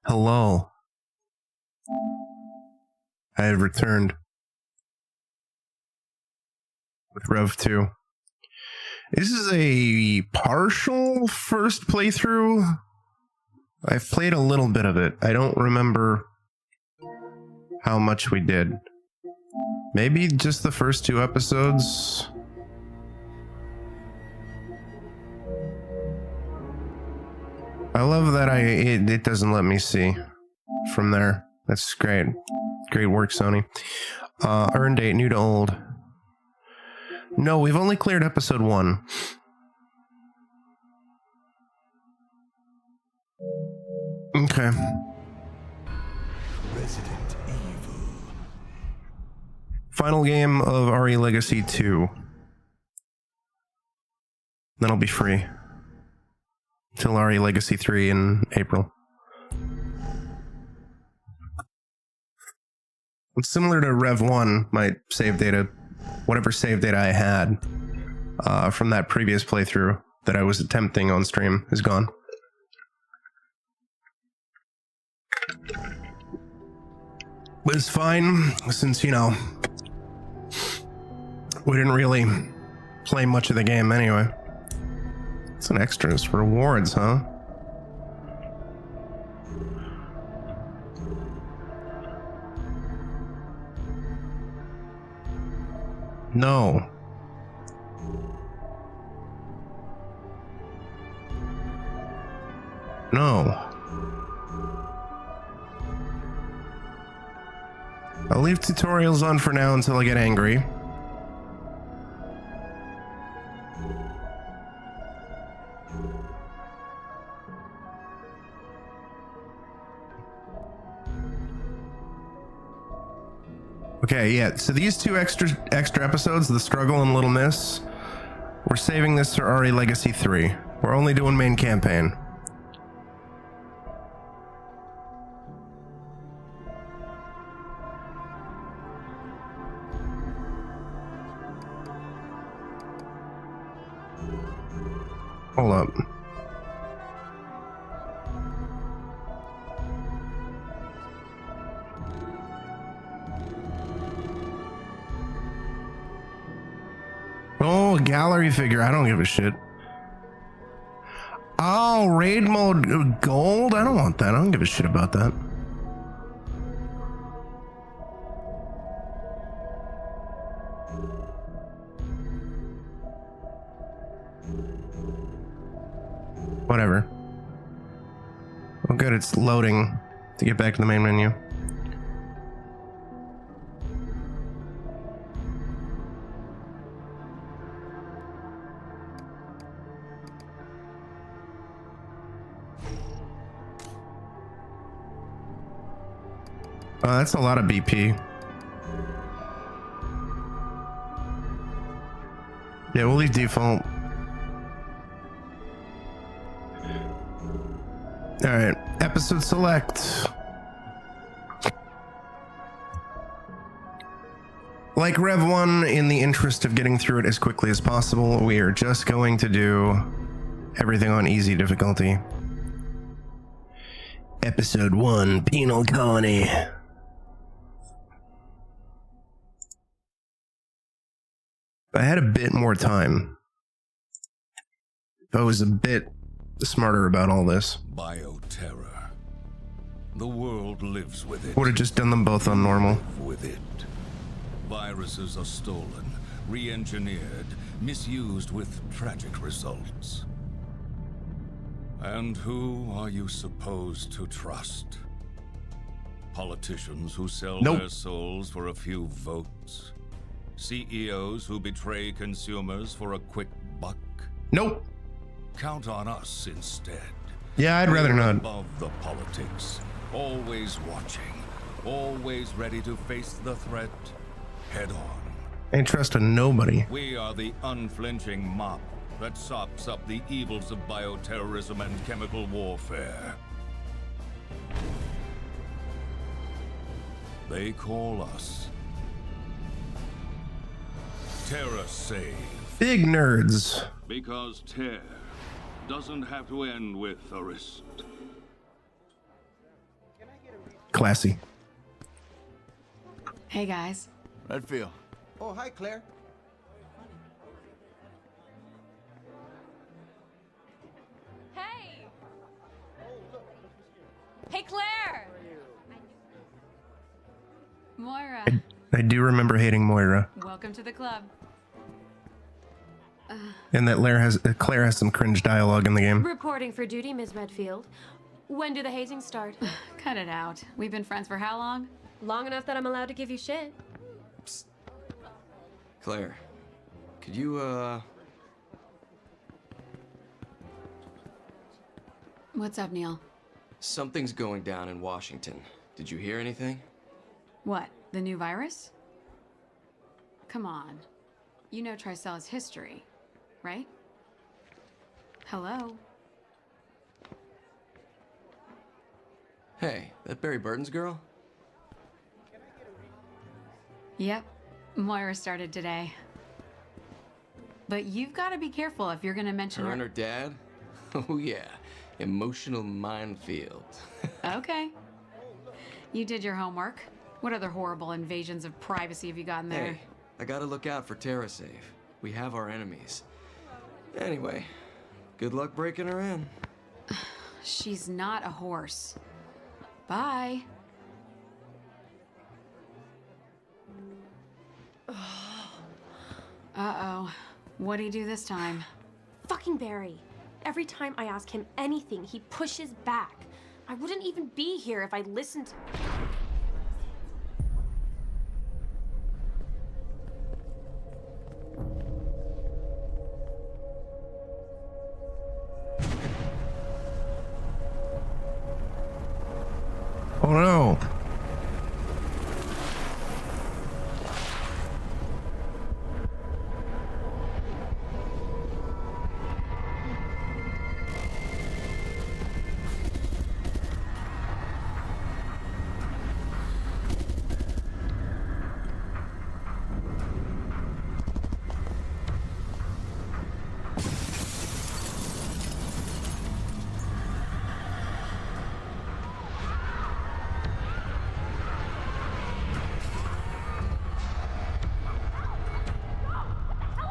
Hello. I have returned with Rev 2. This is a partial first playthrough. I've played a little bit of it. I don't remember how much we did. Maybe just the first 2 episodes. I love that it doesn't let me see from there. That's great. Great work, Sony. Earn date, new to old. No, we've only cleared episode 1. Okay. Resident Evil. Final game of RE Legacy 2. Then I'll be free. Till RE Legacy 3 in April. It's similar to Rev 1, my save data, whatever save data I had from that previous playthrough that I was attempting on stream is gone. But it's fine, since, you know, we didn't really play much of the game anyway. It's an extras rewards, huh? No. No. I'll leave tutorials on for now until I get angry. Okay, yeah, so these 2 extra episodes, The Struggle and Little Miss, we're saving this for RE Legacy 3. We're only doing main campaign. Hold up. Oh, gallery figure. I don't give a shit. Oh, raid mode gold? I don't want that. I don't give a shit about that. Whatever. Oh, good. It's loading to get back to the main menu. That's a lot of BP. Yeah, we'll leave default. Alright, episode select. Like Rev 1, in the interest of getting through it as quickly as possible, we are just going to do everything on easy difficulty. Episode 1, Penal Colony. If I had a bit more time, if I was a bit smarter about all this, Bioterror. The world lives with it. would have just done them both on normal. With it. Viruses are stolen, re-engineered, misused with tragic results. And who are you supposed to trust? Politicians who sell their souls for a few votes? CEOs who betray consumers for a quick buck? Nope. Count on us instead. Yeah, I'd rather not. Above the politics, always watching, always ready to face the threat head on. Ain't trusting nobody. We are the unflinching mop that sops up the evils of bioterrorism and chemical warfare. They call us Terra Save. Big nerds. Because tear doesn't have to end with a wrist. classy. Hey guys. Redfield. Oh, hi, Claire. Hey! Hey, Claire! Moira, I do remember hating Moira, welcome to the club. and that Claire has some cringe dialogue in the game. Reporting for duty, Ms. Redfield. When do the hazing start? Cut it out. We've been friends for how long? Long enough that I'm allowed to give you shit. Claire, could you, What's up, Neil? Something's going down in Washington. Did you hear anything? What, the new virus? Come on. You know Tricella's history, right? Hello? Hey, that Barry Burton's girl? Yep. Moira started today. But you've got to be careful if you're going to mention Her and her dad? Oh yeah, emotional minefield. Okay. You did your homework. What other horrible invasions of privacy have you gotten there? Hey, I gotta look out for TerraSafe. We have our enemies. Anyway, good luck breaking her in. She's not a horse. Bye. Uh-oh. What'd he do this time? Fucking Barry. Every time I ask him anything, he pushes back. I wouldn't even be here if I listened. Oh no!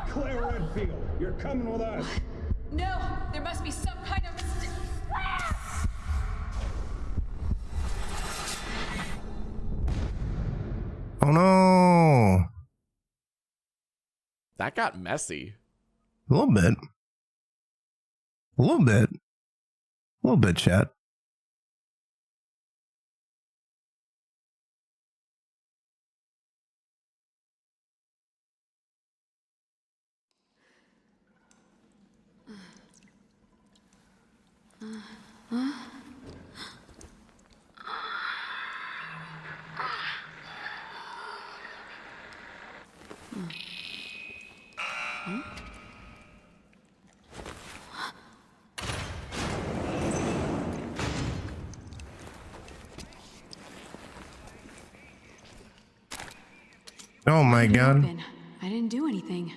Claire Redfield, you're coming with us. No! There must be some kind of mistake. Oh no! That got messy. A little bit. A little bit. A little bit, chat. Oh my god. Open. I didn't do anything.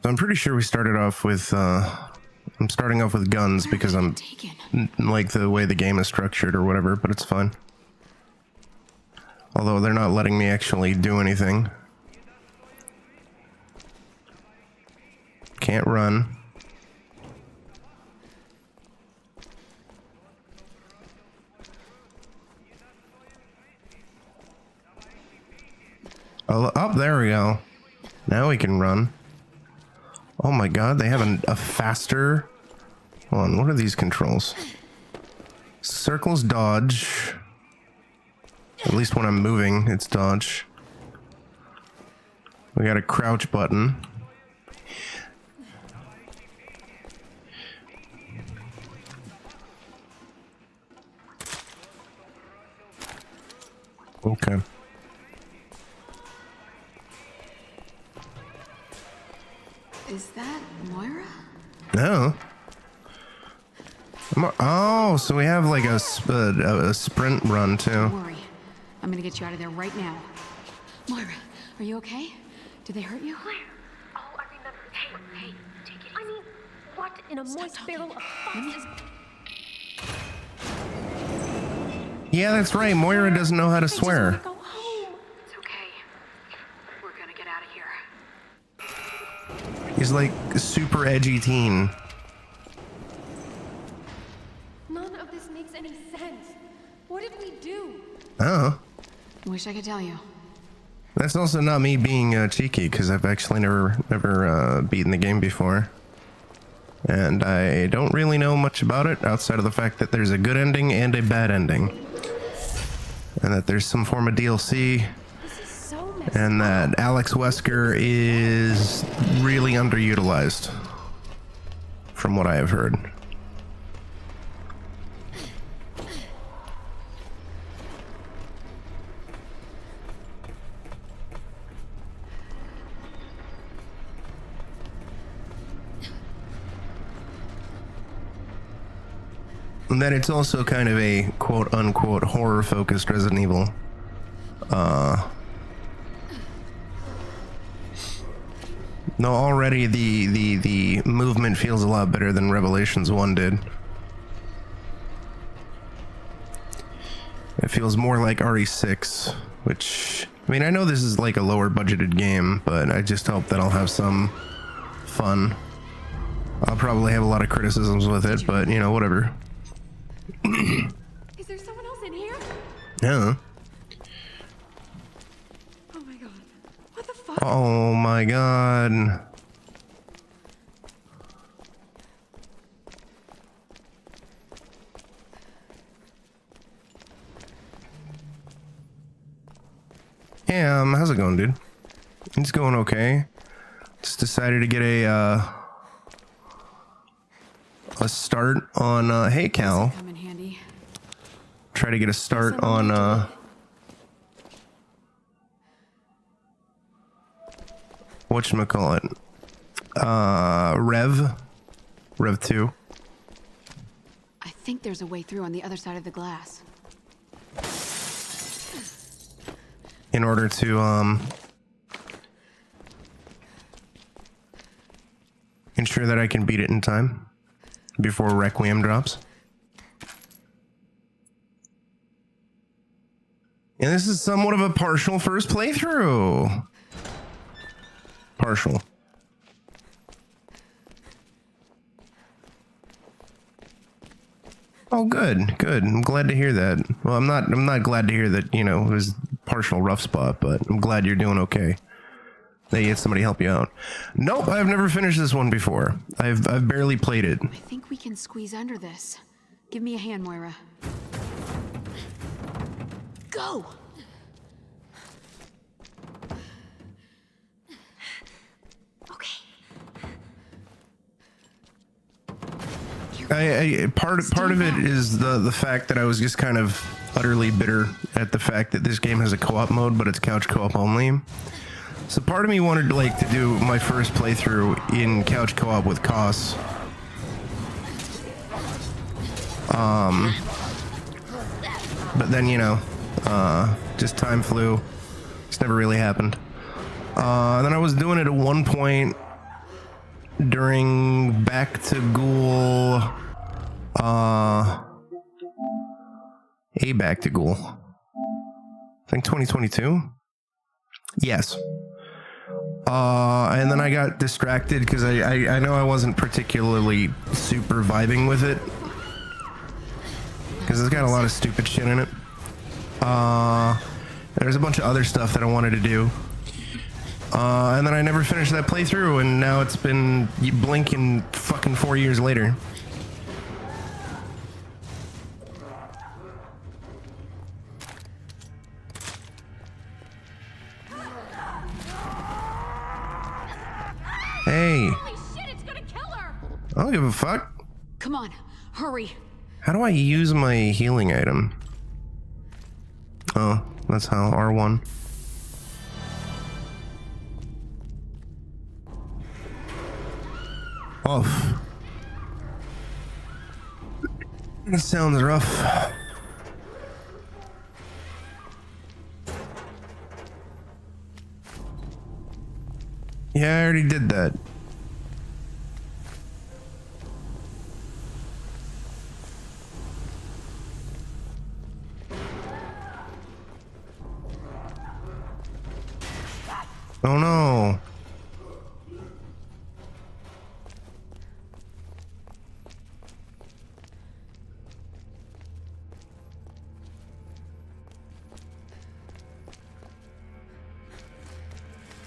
I'm pretty sure we started off with, I'm starting off with guns because I'm Taken. like the way the game is structured or whatever, but it's fine. Although they're not letting me actually do anything. Can't run. Oh, there we go. Now we can run. Oh my god, they have a faster... Hold on, what are these controls? Circles dodge. At least when I'm moving, it's dodge. We got a crouch button. Okay. Is that Moira? No. Oh, so we have like a sprint run too. Don't worry. I'm gonna get you out of there right now. Moira, are you okay? Did they hurt you? Claire! Oh, I remember. Hey, take it easy. I mean, what in a moist barrel of fuck is... Yeah, that's right. Moira doesn't know how to swear. I just wanna go home. It's okay. We're gonna get out of here. He's like a super edgy teen. None of this makes any sense. What did we do? Oh. Wish I could tell you. That's also not me being cheeky, because I've actually never beaten the game before. And I don't really know much about it outside of the fact that there's a good ending and a bad ending. And that there's some form of DLC. This is so messed And that Alex Wesker is really underutilized, from what I have heard. And then it's also kind of a quote-unquote horror-focused Resident Evil. No, already the movement feels a lot better than Revelations 1 did. It feels more like RE6, which... I mean, I know this is like a lower budgeted game, but I just hope that I'll have some fun. I'll probably have a lot of criticisms with it, but, you know, whatever. Is there someone else in here? Yeah. Oh my god. What the fuck? Oh my god. Yeah, how's it going, dude? It's going okay. Just decided to get a start on hey Cal. Come in handy. Try to get a start on whatchamacallit? Rev 2. I think there's a way through on the other side of the glass. In order to ensure that I can beat it in time before Requiem drops. And this is somewhat of a partial first playthrough. Partial. Oh, good, good. I'm glad to hear that. Well, I'm not glad to hear that, you know, it was partial rough spot, but I'm glad you're doing okay. That you had somebody help you out. Nope, I've never finished this one before. I've barely played it. I think we can squeeze under this. Give me a hand, Moira. Go! Okay. Part of it is the fact that I was just kind of utterly bitter at the fact that this game has a co-op mode, but it's couch co-op only. So part of me wanted to do my first playthrough in couch co-op with Koss. But then, you know, just time flew. It's never really happened. And then I was doing it at one point during Back to Ghoul, a Back to Ghoul. I think 2022? Yes. And then I got distracted because I know I wasn't particularly super vibing with it. Because it's got a lot of stupid shit in it. There's a bunch of other stuff that I wanted to do. And then I never finished that playthrough, and now it's been, you blink and fucking 4 years later. Hey. Holy shit, it's gonna kill her! I don't give a fuck. Come on, hurry. How do I use my healing item? Oh, that's how, R1. Oh. That sounds rough. Yeah, I already did that. Oh no.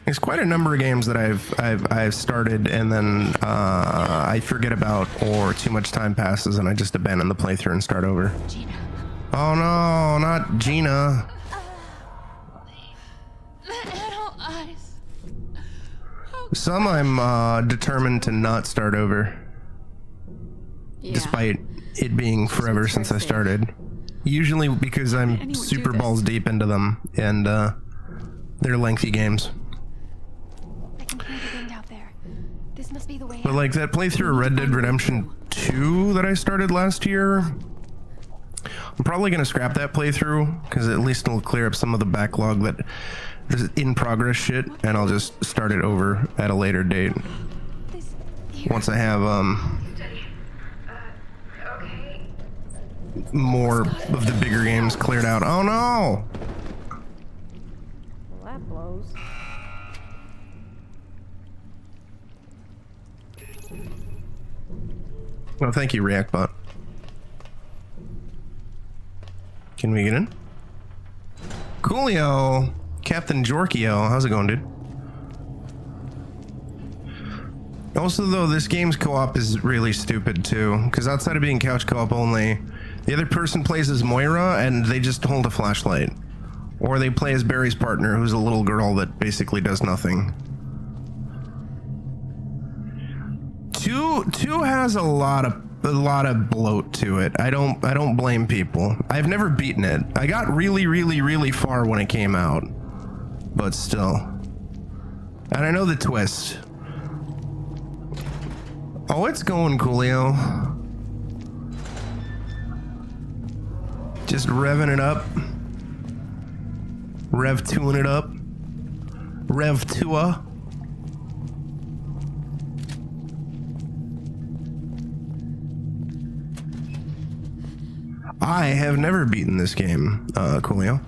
There's quite a number of games that I've started and then I forget about, or too much time passes and I just abandon the playthrough and start over. Gina. Oh no, not Gina. Adult eyes. Some I'm determined to not start over, Yeah. despite it being forever Try since I safe. started. Usually because I'm anyone do super this? balls deep into them, and they're lengthy games. I can hear the wind out there. This must be the way But out. like that playthrough of Red Dead Redemption 2 that I started last year, I'm probably gonna scrap that playthrough because at least it'll clear up some of the backlog that is in progress shit, and I'll just start it over at a later date This once I have more of the bigger games cleared out. Oh no! Well, that blows. Well, thank you, ReactBot. Can we get in? Coolio! Captain Jorkio, how's it going, dude? Also, though, this game's co-op is really stupid, too. Because outside of being couch co-op only, the other person plays as Moira, and they just hold a flashlight. Or they play as Barry's partner, who's a little girl that basically does nothing. Two has a lot of bloat to it. I don't blame people. I've never beaten it. I got really far when it came out, but still. And I know the twist. Oh, it's going, Coolio. Just revving it up. Rev 2ing it up. Rev 2-a. I have never beaten this game, Coolio.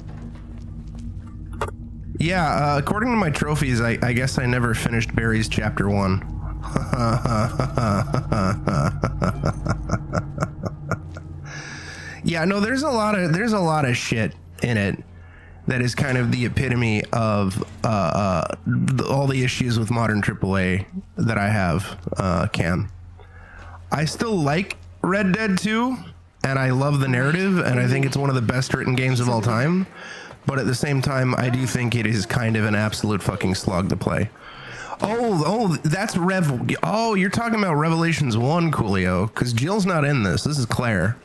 Yeah, according to my trophies, I guess I never finished Barry's Chapter 1. Yeah, no, there's a lot of shit in it that is kind of the epitome of all the issues with modern AAA that I have, Cam. I still like Red Dead 2, and I love the narrative, and I think it's one of the best written games of all time. But at the same time, I do think it is kind of an absolute fucking slog to play. Oh, that's Oh, you're talking about Revelations 1, Coolio, because Jill's not in this. This is Claire.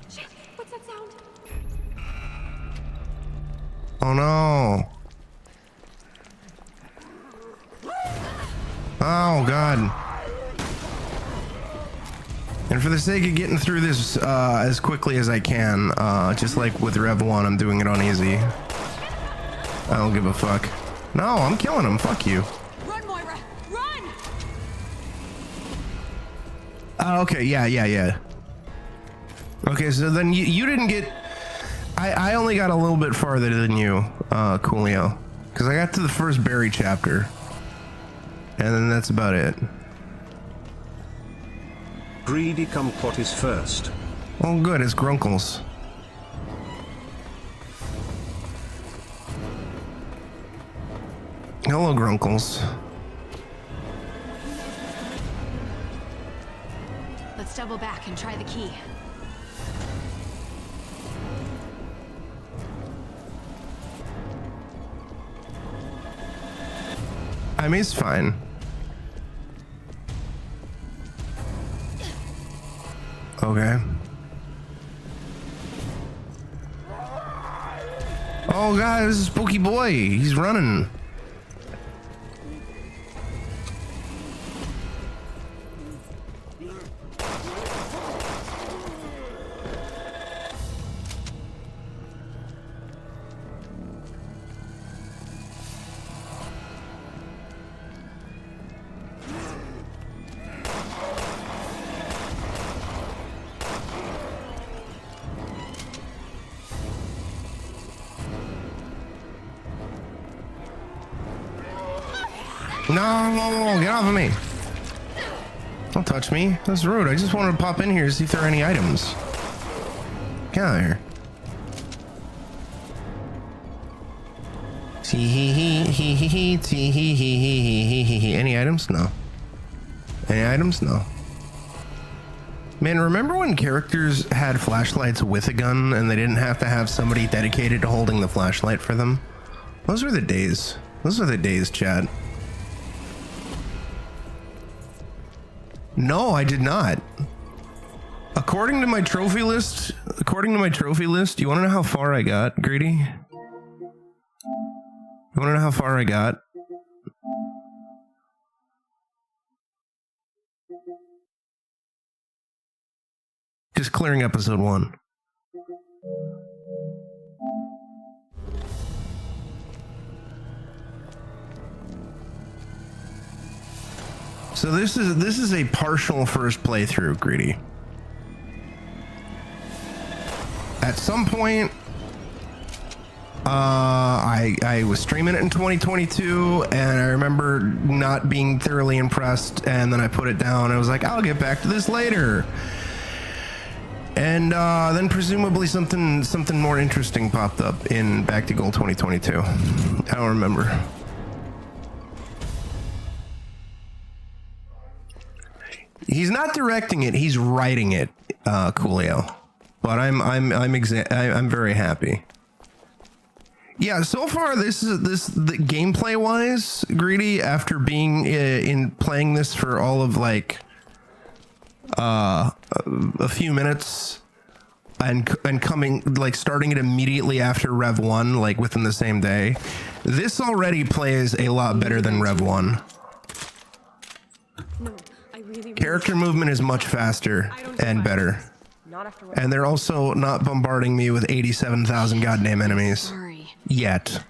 Shit, what's that sound? Oh no. Oh god. And for the sake of getting through this as quickly as I can, just like with Rev 1, I'm doing it on easy. I don't give a fuck. No, I'm killing him. Fuck you. Run, Moira! Run! Oh, okay, yeah. Okay, so then you didn't get... I only got a little bit farther than you, Coolio. Because I got to the first Barry chapter. And then that's about it. Greedy kumquat is first. Oh good, it's Grunkles. Hello, Grunkles. Let's double back and try the key. I mean, it's fine. Okay. Oh god, this is Spooky Boy. He's running. No, get off of me. Don't touch me. That's rude. I just wanted to pop in here to see if there are any items. Get out of here. Any items? No. Any items? No. Man, remember when characters had flashlights with a gun and they didn't have to have somebody dedicated to holding the flashlight for them? Those were the days. Those are the days, Chad. No, I did not. According to my trophy list, you want to know how far I got, Greedy? You want to know how far I got? Just clearing episode 1. So this is a partial first playthrough, Greedy. At some point, I was streaming it in 2022, and I remember not being thoroughly impressed, and then I put it down. I was like, I'll get back to this later. And then presumably something more interesting popped up in Back to Gold 2022. I don't remember. He's not directing it; he's writing it, Coolio. But I'm very happy. Yeah, so far the gameplay wise, Greedy, after being in playing this for all of like a few minutes and coming like starting it immediately after Rev 1, like within the same day, this already plays a lot better than Rev 1. No, I really Character movement is much faster and better. Not after And they're also not bombarding me with 87,000 goddamn enemies. Sorry. Yet.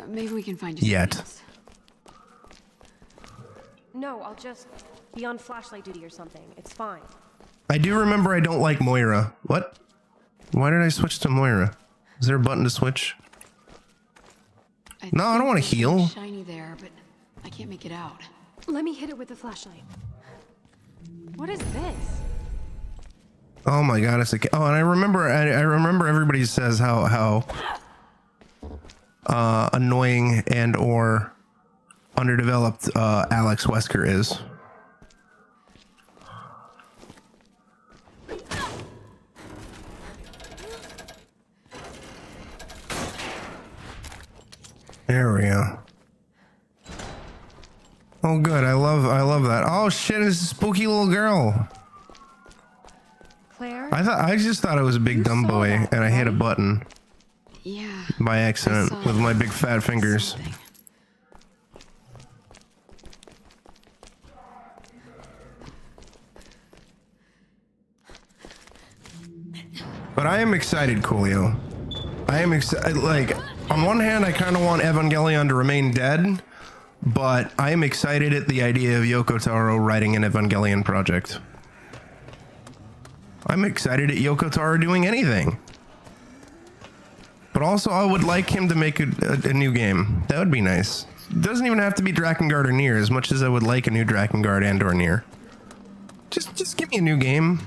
Maybe we can find you Yet. something else. No, I'll just be on flashlight duty or something. It's fine. I do remember I don't like Moira. What? Why did I switch to Moira? Is there a button to switch? No, I don't want to think there's heal. something shiny there, but I can't make it out. Let me hit it with the flashlight. What is this? Oh my god, it's a... Oh, and I remember everybody says how annoying and or underdeveloped Alex Wesker is. There we go. Oh good, I love that. Oh shit, it's a spooky little girl. Claire? I just thought it was a big dumb saw boy, that, and I hit a right? button Yeah. by accident I saw with my big fat fingers. something. But I am excited, Coolio. I am excited. Like, on one hand, I kind of want Evangelion to remain dead, but I am excited at the idea of Yoko Taro writing an Evangelion project. I'm excited at Yoko Taro doing anything. But also, I would like him to make a new game. That would be nice. It doesn't even have to be Drakengard or Nier, as much as I would like a new Drakengard and or Nier. Just give me a new game.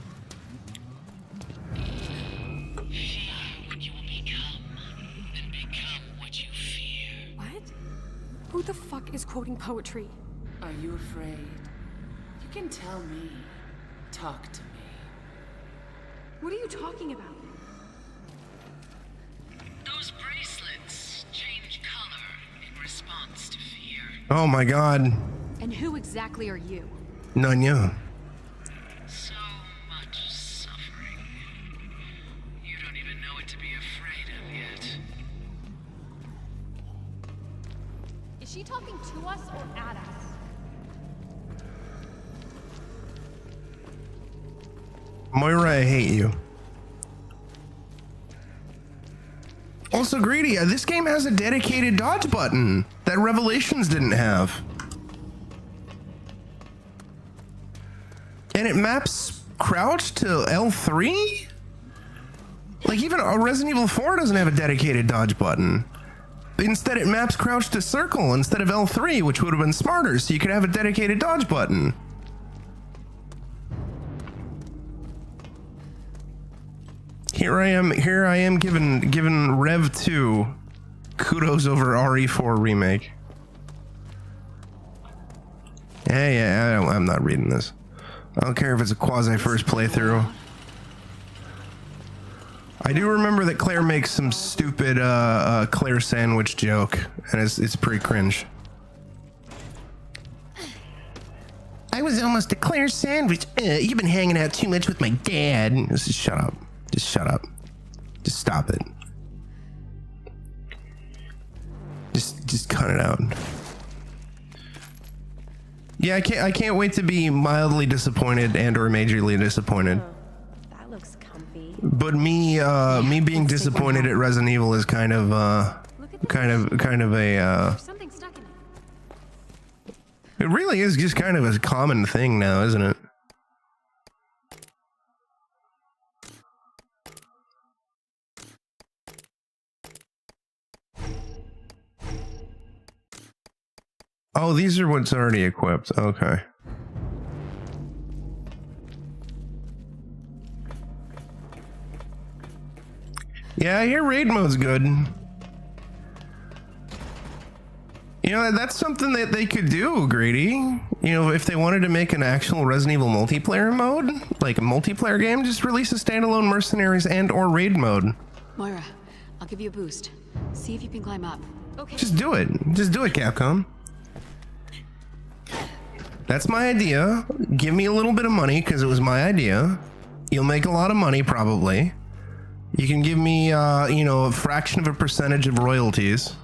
What? Who the fuck is quoting poetry? Are you afraid? You can tell me. Talk to me. What are you talking about? Those bracelets change color in response to fear. Oh my god. And who exactly are you? Nanya. So much suffering. You don't even know what to be afraid of yet. Is she talking to us or at us? Moira, I hate you. Also, Greedy, this game has a dedicated dodge button that Revelations didn't have. And it maps crouch to L3? Like, even Resident Evil 4 doesn't have a dedicated dodge button. instead it maps crouch to circle instead of L3, which would have been smarter, so you could have a dedicated dodge button. Here I am given Rev 2 kudos over RE4 remake. Yeah, I'm not reading this. I don't care if it's a quasi first playthrough. I do remember that Claire makes some stupid Claire sandwich joke, and it's pretty cringe. I was almost a Claire sandwich. You've been hanging out too much with my dad. Just shut up. Just shut up. Just stop it. Just cut it out. Yeah, I can't wait to be mildly disappointed and or majorly disappointed. That looks comfy. But me being disappointed at Resident Evil is kind of a There's something stuck in it. it really is just kind of a common thing now, isn't it? Oh, these are what's already equipped. Okay. Yeah, I hear raid mode's good. You know, that's something that they could do, Grady. You know, if they wanted to make an actual Resident Evil multiplayer mode, like a multiplayer game, just release a standalone Mercenaries and or raid mode. Moira, I'll give you a boost. See if you can climb up. Okay. Just do it. Just do it, Capcom. That's my idea. Give me a little bit of money because it was my idea. You'll make a lot of money probably. You can give me, you know, a fraction of a percentage of royalties.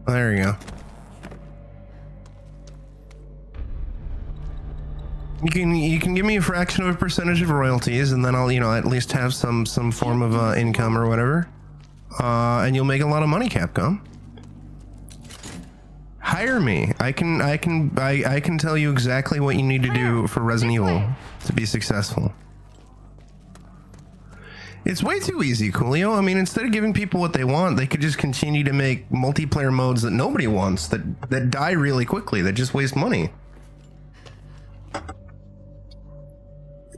There you go. You can give me a fraction of a percentage of royalties, and then I'll, you know, at least have some form of income or whatever, and you'll make a lot of money, Capcom. Hire me. I can tell you exactly what you need to do for Resident Evil to be successful. It's way too easy, Coolio. I mean, instead of giving people what they want, they could just continue to make multiplayer modes that nobody wants, that die really quickly, that just waste money.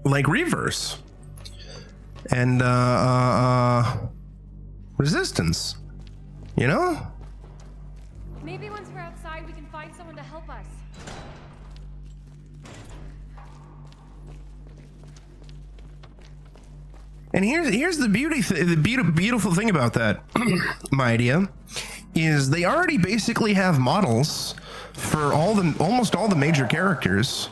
Like Reverse. And, Resistance. You know? Maybe once we're outside, we can find someone to help us. And here's the beautiful thing about that, my idea, is they already basically have models for almost all the major characters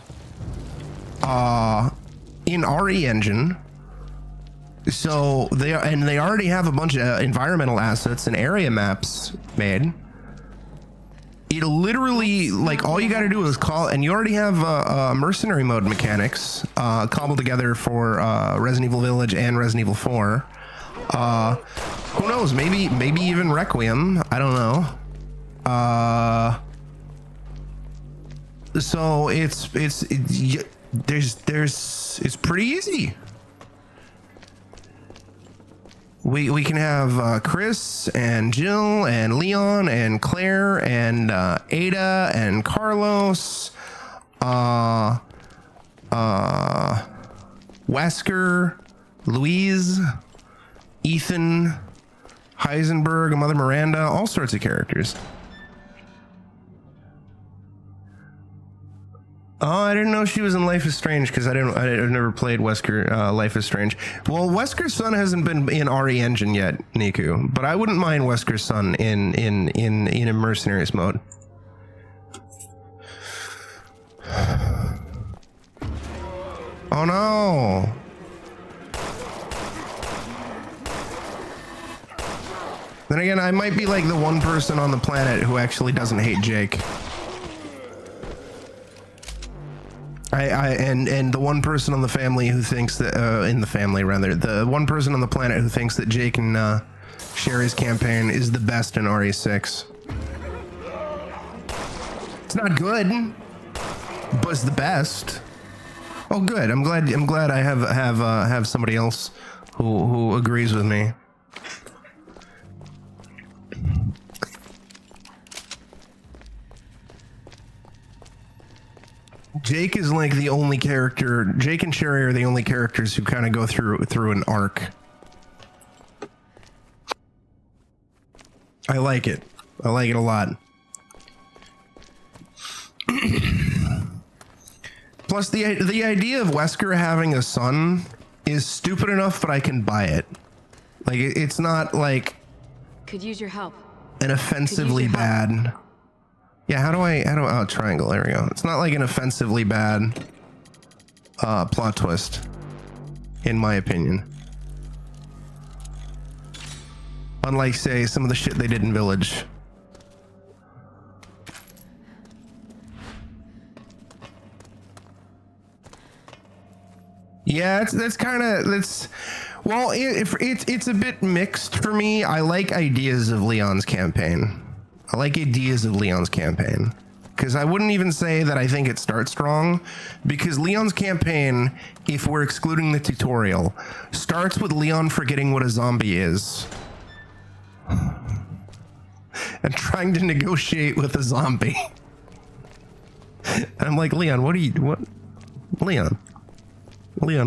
in RE Engine. So they already have a bunch of environmental assets and area maps made. It'll literally, like, all you got to do is call, and you already have mercenary mode mechanics cobbled together for Resident Evil Village and Resident Evil 4. Who knows? Maybe even Requiem. I don't know. So it's pretty easy. We can have Chris and Jill and Leon and Claire and Ada and Carlos, Wesker, Louise, Ethan, Heisenberg, Mother Miranda, all sorts of characters. Oh, I didn't know she was in Life is Strange because I've never played Wesker Life is Strange. Well, Wesker's son hasn't been in RE Engine yet, Niku, but I wouldn't mind Wesker's son in a Mercenaries mode. Oh no! Then again, I might be like the one person on the planet who actually doesn't hate Jake. I and the one person on the family who thinks that in the family rather, the one person on the planet who thinks that Jake and Sherry's campaign is the best in RE6. It's not good, but it's the best. Oh, good. I'm glad I have somebody else who agrees with me. Jake is like the only character. Jake and Sherry are the only characters who kind of go through an arc. I like it. I like it a lot. Plus, the idea of Wesker having a son is stupid enough, but I can buy it. Like, it's not like Could use your help. an offensively bad. Yeah, how do I oh, triangle, there we go. It's not like an offensively bad plot twist, in my opinion. Unlike, say, some of the shit they did in Village. Yeah, well, it's a bit mixed for me. I like ideas of Leon's campaign. Because I wouldn't even say that I think it starts strong, because Leon's campaign, if we're excluding the tutorial, starts with Leon forgetting what a zombie is and trying to negotiate with a zombie. And I'm like, Leon, Leon,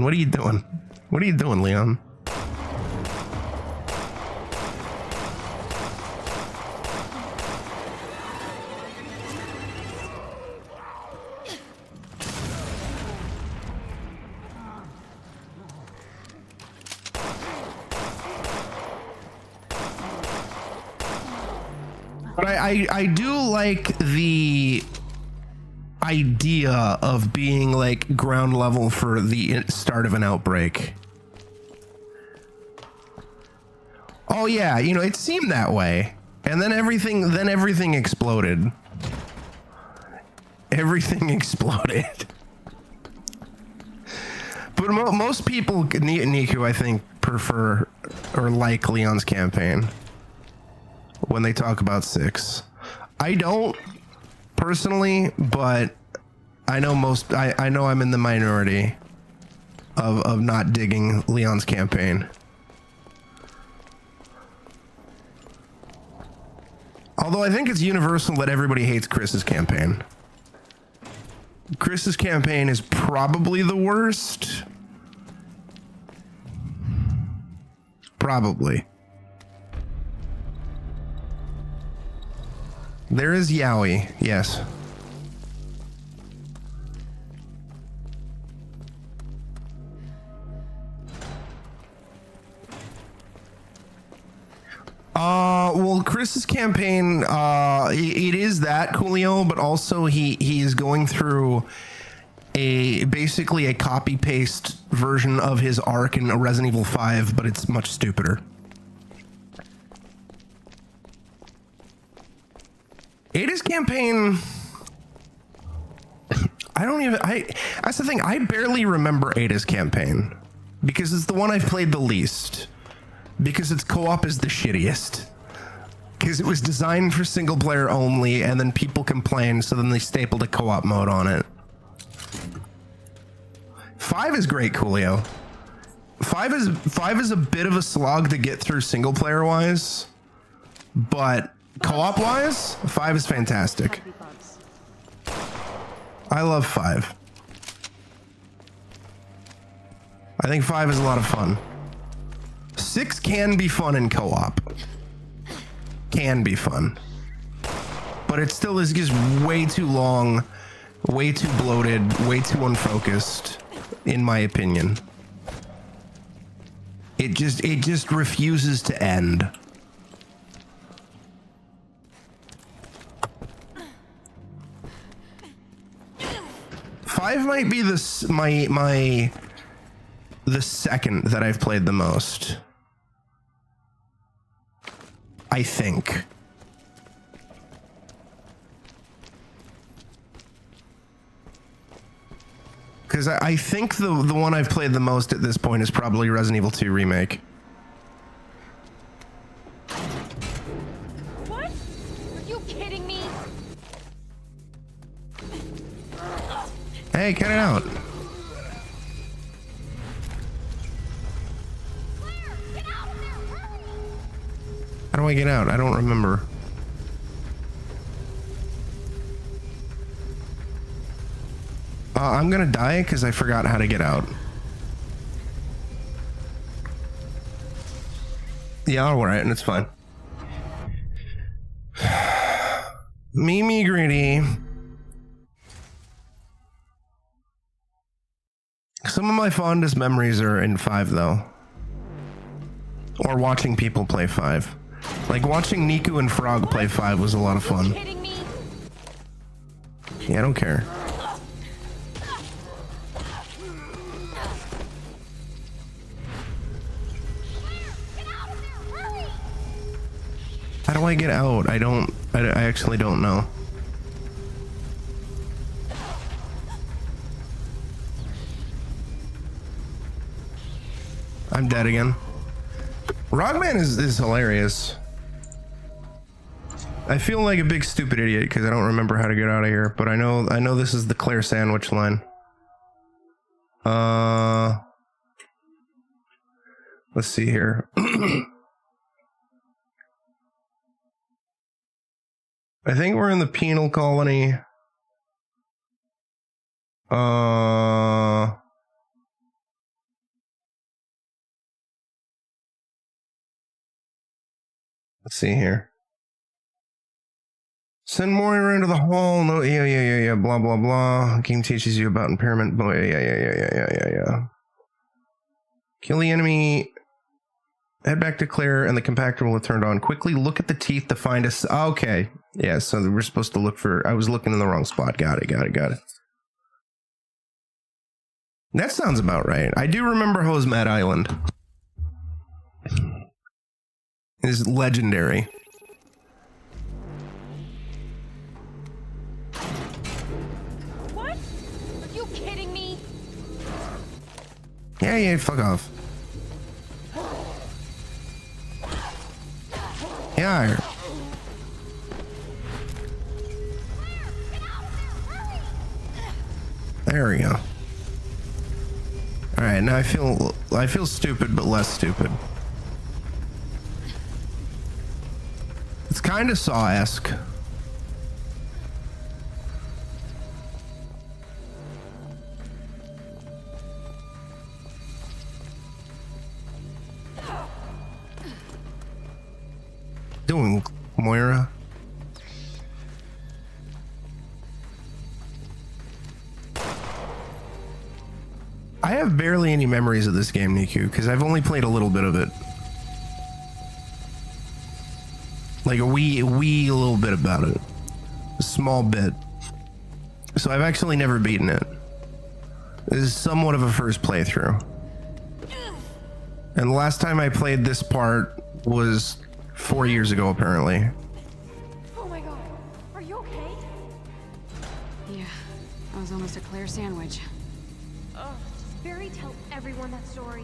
what are you doing? What are you doing, Leon? But I do like the idea of being like ground level for the start of an outbreak. Oh yeah, you know, it seemed that way. And then everything exploded. Everything exploded. But most people, Niku, I think, prefer or like Leon's campaign when they talk about 6. I don't personally, but I know I know I'm in the minority of not digging Leon's campaign. Although I think it's universal that everybody hates Chris's campaign. Chris's campaign is probably the worst. Probably. There is Yowie, yes. Well, Chris's campaign, it is that Coolio, but also he is going through basically a copy paste version of his arc in Resident Evil 5, but it's much stupider. Ada's campaign, that's the thing, I barely remember Ada's campaign because it's the one I've played the least, because its co-op is the shittiest, because it was designed for single player only and then people complained, so then they stapled a co-op mode on it. 5 is great, Coolio. 5 is a bit of a slog to get through single player wise, but co-op wise, 5 is fantastic. I love 5. I think 5 is a lot of fun. 6 can be fun in co-op. Can be fun. But it still is just way too long, way too bloated, way too unfocused, in my opinion. It just refuses to end. Five might be the second that I've played the most, I think. Because I think the one I've played the most at this point is probably Resident Evil 2 Remake. What? Are you kidding me? Hey, get it out. How do I get out? I don't remember. I'm gonna die because I forgot how to get out. Yeah, alright, and it's fine. Me greedy. Some of my fondest memories are in 5 though. Or watching people play 5. Like watching Niku and Frog play 5 was a lot of fun. Yeah, I don't care. How do I get out? I actually don't know. I'm dead again. Rogman is hilarious. I feel like a big stupid idiot because I don't remember how to get out of here, but I know this is the Claire sandwich line. Let's see here. I think we're in the penal colony. Let's see here. Send Moira into the hall. No, yeah. Blah blah blah. Game teaches you about impairment. Yeah. Kill the enemy. Head back to Claire, and the compactor will have turned on. Quickly look at the teeth to find us. Okay. Yeah, so we're supposed to look for... I was looking in the wrong spot. Got it. That sounds about right. I do remember Hosmat Island. It is legendary. What? Are you kidding me? Yeah, fuck off. Yeah. There we go. All right, now I feel stupid, but less stupid. It's kind of Saw-esque. Doing, Moira? I have barely any memories of this game, Niku, because I've only played a little bit of it. Like a wee little bit about it. A small bit. So I've actually never beaten it. This is somewhat of a first playthrough. And the last time I played this part was 4 years ago, apparently. Oh my god. Are you okay? Yeah, I was almost a Claire sandwich. Barry, tell everyone that story.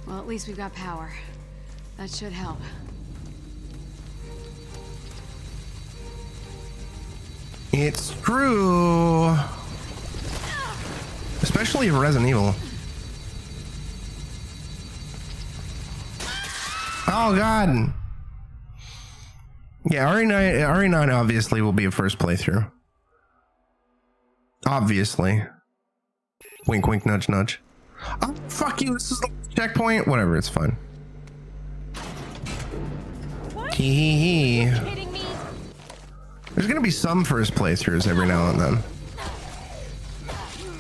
Well, at least we've got power. That should help. It's true. Especially for Resident Evil. Oh god. Yeah, RE9 obviously will be a first playthrough. Obviously. Wink wink nudge nudge. Oh fuck you, this is the checkpoint. Whatever, it's fine. Hee hee hee. Kidding me? There's gonna be some first playthroughs every now and then.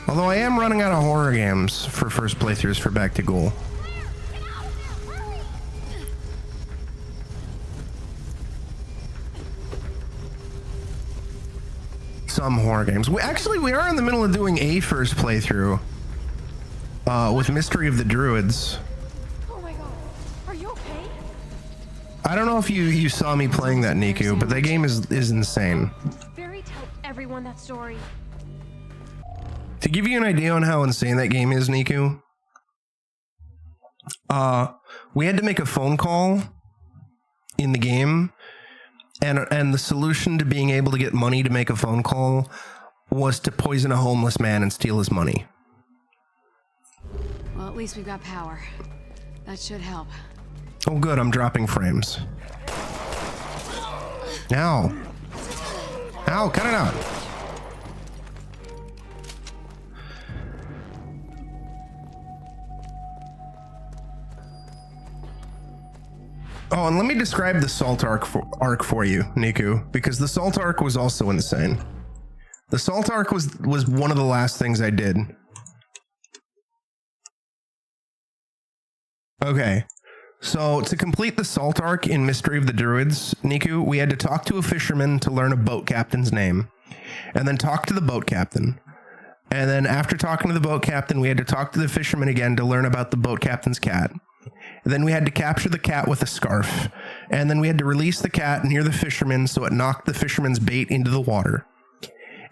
Although I am running out of horror games for first playthroughs for Back to Ghoul. Some horror games. We are in the middle of doing a first playthrough with Mystery of the Druids. Oh my god. Are you okay? I don't know if you saw me playing that, Niku, but that game is insane. Barry, tell everyone that story. To give you an idea on how insane that game is, Niku, we had to make a phone call in the game, and the solution to being able to get money to make a phone call was to poison a homeless man and steal his money. Well, at least we've got power. That should help. Oh good, I'm dropping frames. Ow. Ow, cut it out. Oh, and let me describe the Salt arc for you, Niku, because the Salt arc was also insane. The Salt arc was one of the last things I did. Okay, so to complete the Salt arc in Mystery of the Druids, Niku, we had to talk to a fisherman to learn a boat captain's name, and then talk to the boat captain. And then after talking to the boat captain, we had to talk to the fisherman again to learn about the boat captain's cat. And then we had to capture the cat with a scarf. And then we had to release the cat near the fisherman so it knocked the fisherman's bait into the water.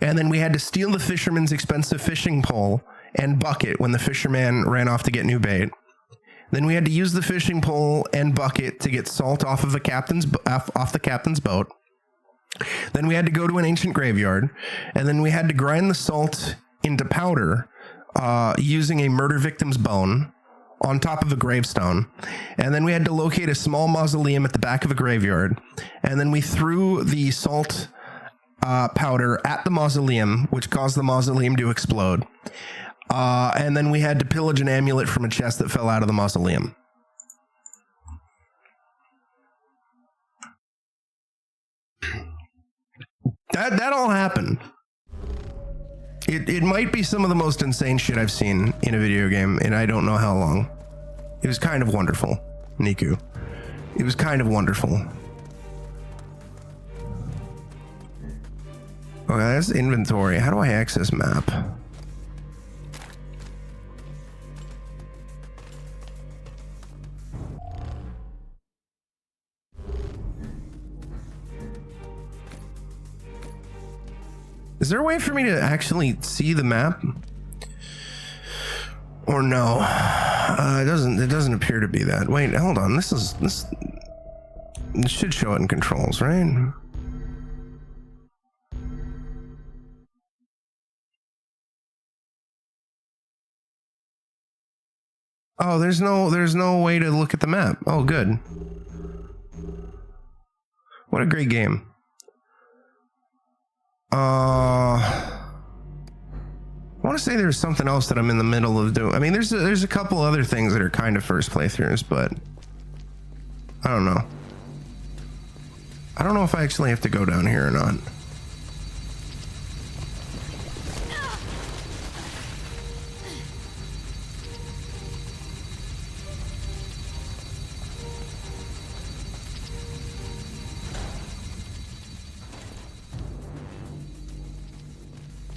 And then we had to steal the fisherman's expensive fishing pole and bucket when the fisherman ran off to get new bait. Then we had to use the fishing pole and bucket to get salt off of the captain's boat. Then we had to go to an ancient graveyard, and then we had to grind the salt into powder using a murder victim's bone on top of a gravestone. And then we had to locate a small mausoleum at the back of a graveyard. And then we threw the salt powder at the mausoleum, which caused the mausoleum to explode. And then we had to pillage an amulet from a chest that fell out of the mausoleum. That all happened. It might be some of the most insane shit I've seen in a video game, and I don't know how long. It was kind of wonderful, Niku. It was kind of wonderful. Okay, that's inventory. How do I access map? Is there a way for me to actually see the map? Or no? It doesn't appear to be that. Wait, hold on. This should show it in controls, right? Oh, there's no way to look at the map. Oh, good. What a great game. I want to say there's something else that I'm in the middle of doing. I mean, there's a couple other things that are kind of first playthroughs, but I don't know. I don't know if I actually have to go down here or not.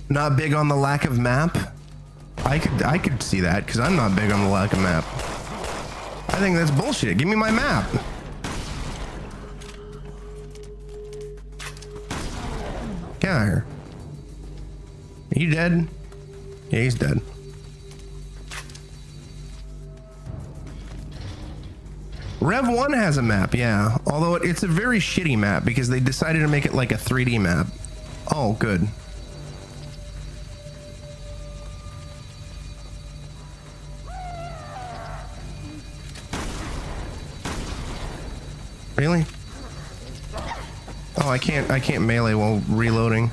Not big on the lack of map. I could see that because I'm not big on the lack of map. I think that's bullshit. Give me my map. Get out of here. Are you dead? Yeah, he's dead. Rev 1 has a map, yeah. Although it's a very shitty map because they decided to make it like a 3D map. Oh, good. Really? Oh, I can't melee while reloading.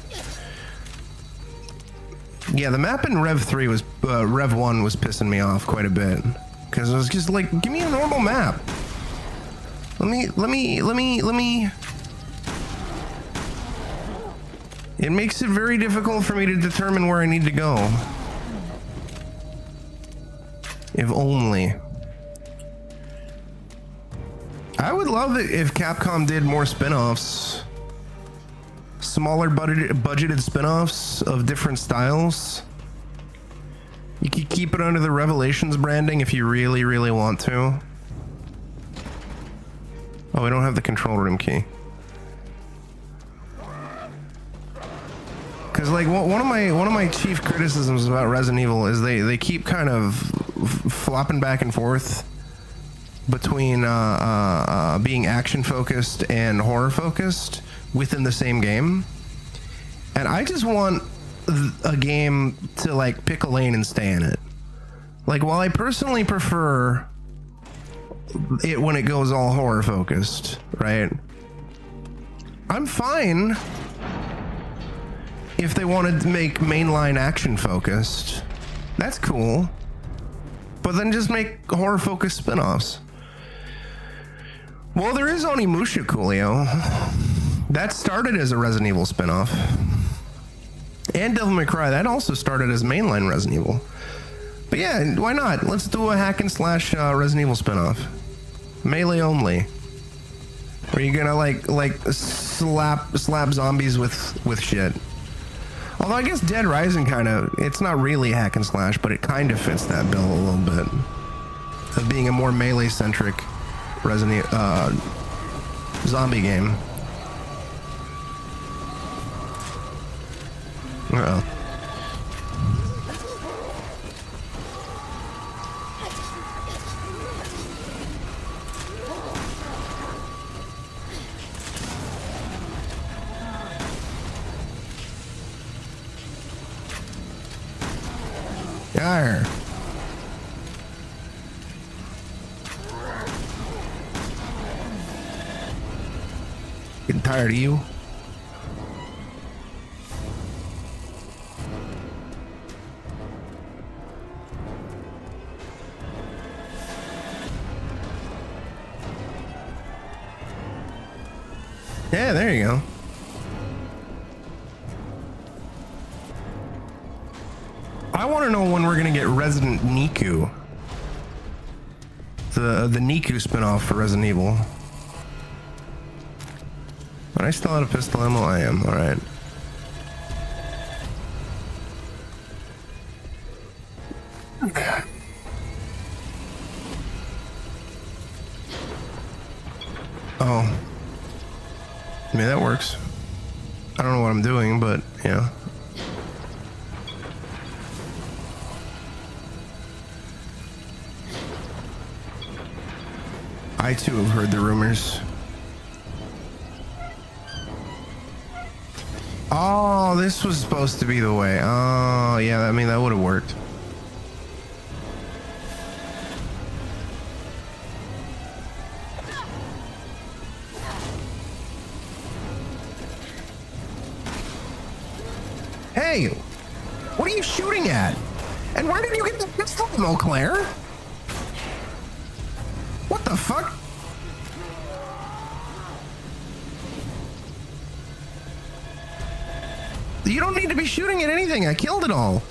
Yeah, the map in Rev 3 was Rev 1 was pissing me off quite a bit because I was just like, give me a normal map. Let me. It makes it very difficult for me to determine where I need to go. If only. I would love it if Capcom did more spin-offs. Smaller budgeted spin-offs of different styles. You could keep it under the Revelations branding if you really, really want to. Oh, we don't have the control room key. Because, like one of my chief criticisms about Resident Evil is they keep kind of flopping back and forth between being action focused and horror focused within the same game, and I just want a game to like pick a lane and stay in it. Like, while I personally prefer it when it goes all horror focused, right? I'm fine if they wanted to make mainline action focused. That's cool. But then just make horror focused spin-offs. Well, there is Onimusha Coolio. That started as a Resident Evil spin-off. And Devil May Cry, that also started as mainline Resident Evil. But yeah, why not? Let's do a hack and slash Resident Evil spin-off. Melee only. Where you're gonna like slap zombies with shit. Although I guess Dead Rising it's not really hack and slash, but it kind of fits that bill a little bit. Of being a more melee centric Resident zombie game. Uh-oh. Arr. Getting tired of you. Yeah, there you go. I want to know when we're gonna get Resident Niku, the Niku spinoff for Resident Evil. But I still out of pistol ammo. I am. All right. Okay. Oh, I mean that works. I don't know what I'm doing, but yeah. I too have heard the rumors. Oh, this was supposed to be the way. Oh, yeah, I mean, that would have worked. Hey, what are you shooting at? And where did you get the pistol ammo, Claire? What the fuck? You don't need to be shooting at anything. I killed it all.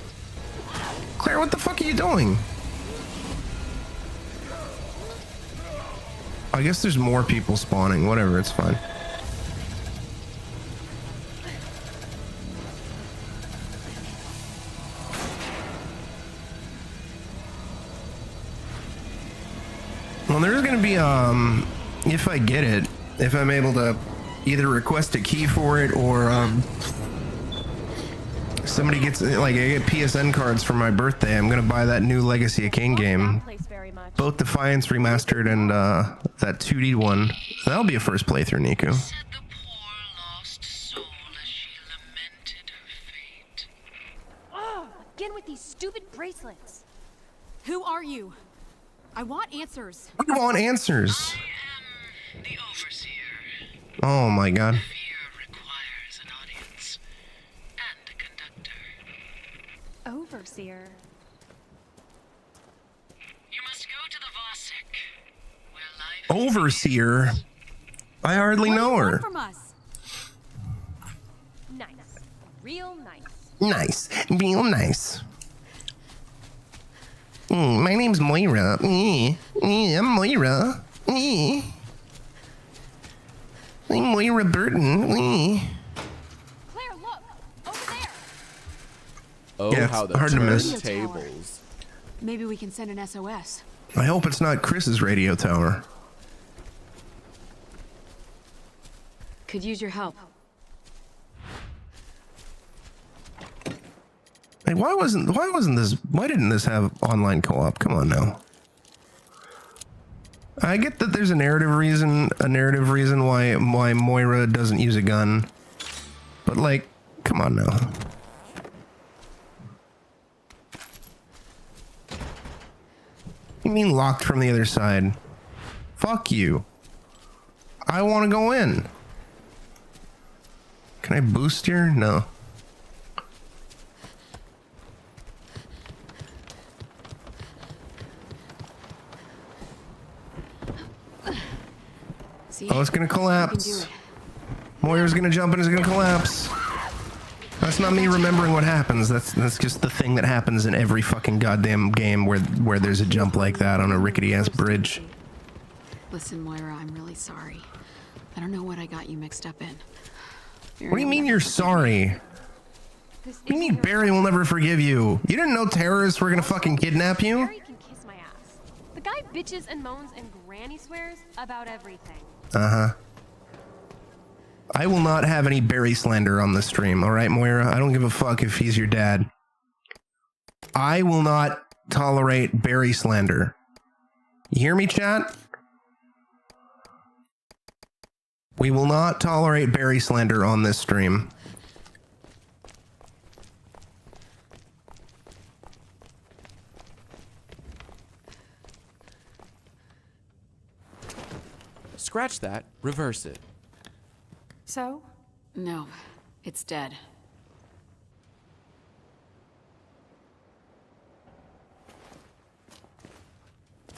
Claire, what the fuck are you doing? I guess there's more people spawning. Whatever, it's fine. Well, there's gonna be if I get it, if I'm able to either request a key for it or somebody gets, like, I get PSN cards for my birthday, I'm gonna buy that new Legacy of Kain game, both Defiance Remastered and that 2D one. That'll be a first playthrough, Nico. Said the poor lost soul as she lamented her fate. Oh, again with these stupid bracelets. Who are you? I want answers. We want answers. I am the Overseer. Oh my god. Fear requires an audience and a conductor. Overseer. You must go to the Vosik, where life Overseer? I hardly know her. From us. Nice. Real nice. Nice. Real nice. My name's Moira. I'm Moira. I'm Moira Burton. Claire, look! Over there! Oh, Yeah, how it's the hard to miss. tables. Maybe we can send an SOS. I hope it's not Chris's radio tower. Could use your help. Like, why didn't this have online co-op? Come on now. I get that there's a narrative reason why Moira doesn't use a gun. But like, come on now. You mean locked from the other side? Fuck you. I want to go in. Can I boost here? No. See? Oh, it's gonna You can do collapse. it. Moira's gonna jump and it's gonna collapse. That's not me remembering what happens. That's just the thing that happens in every fucking goddamn game where there's a jump like that on a rickety ass bridge. Listen, Moira, I'm really sorry. I don't know what I got you mixed up in. What do you mean you're sorry? This What do you mean isn't your Barry will never forgive you? You didn't know terrorists were gonna fucking kidnap you? Barry can kiss my ass. The guy bitches and moans and granny swears about everything. Uh-huh. I will not have any Barry slander on this stream, alright, Moira? I don't give a fuck if he's your dad. I will not tolerate Barry slander. You hear me, chat? We will not tolerate Barry slander on this stream. Scratch that. Reverse it. So? No, it's dead.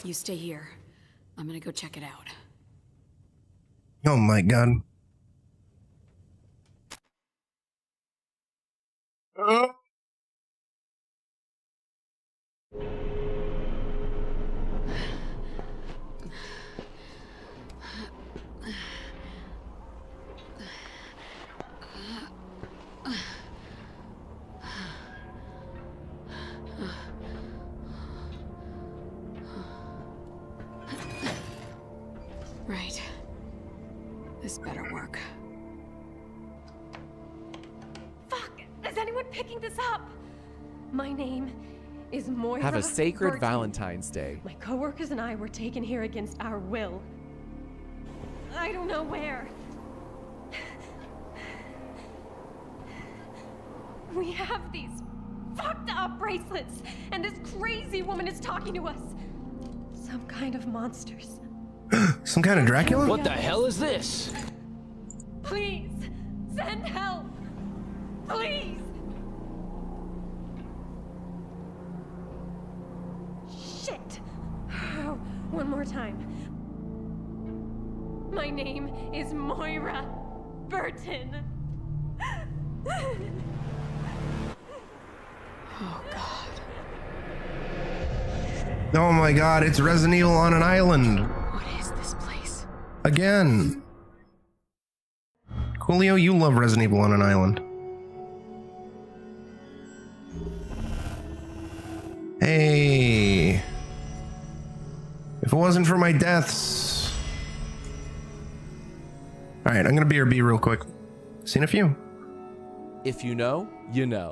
You stay here. I'm gonna go check it out. Oh my god. Right. This better work. Fuck! Is anyone picking this up? My name is Moira. Have a sacred Burton. Valentine's Day. My coworkers and I were taken here against our will. I don't know where. We have these fucked up bracelets, and this crazy woman is talking to us. Some kind of monsters. Some kind of Dracula? What the hell is this? Please, send help. Please. Shit. One more time. My name is Moira Burton. Oh, God. Oh my god, it's Resident Evil on an island. What is this place? Again. Coolio, you love Resident Evil on an island. Hey. If it wasn't for my deaths. Alright, I'm gonna BRB real quick. Seen a few. If you know, you know.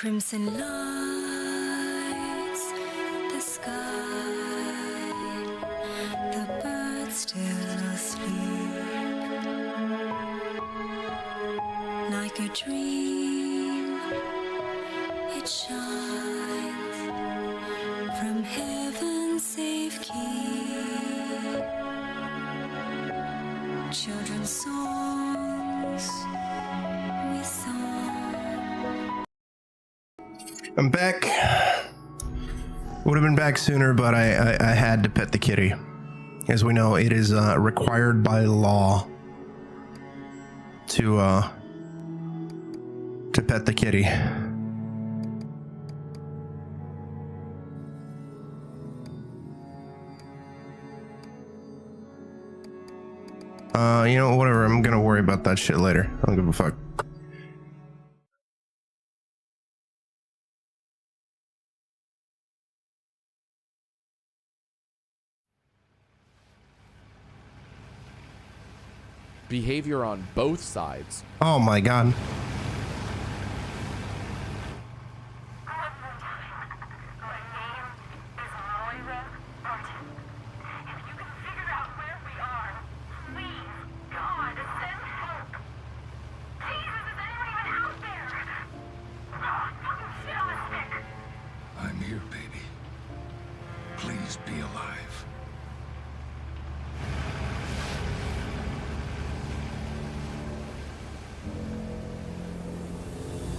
crimson lights the sky, the birds still asleep, like a dream it shines from heaven's safe keep. Children's songs we sung. I'm back. Would have been back sooner, but I had to pet the kitty. As we know, it is required by law to pet the kitty. You know, whatever. I'm gonna worry about that shit later. I don't give a fuck. Behavior on both sides. Oh my god. I'm here, baby. Please be alive.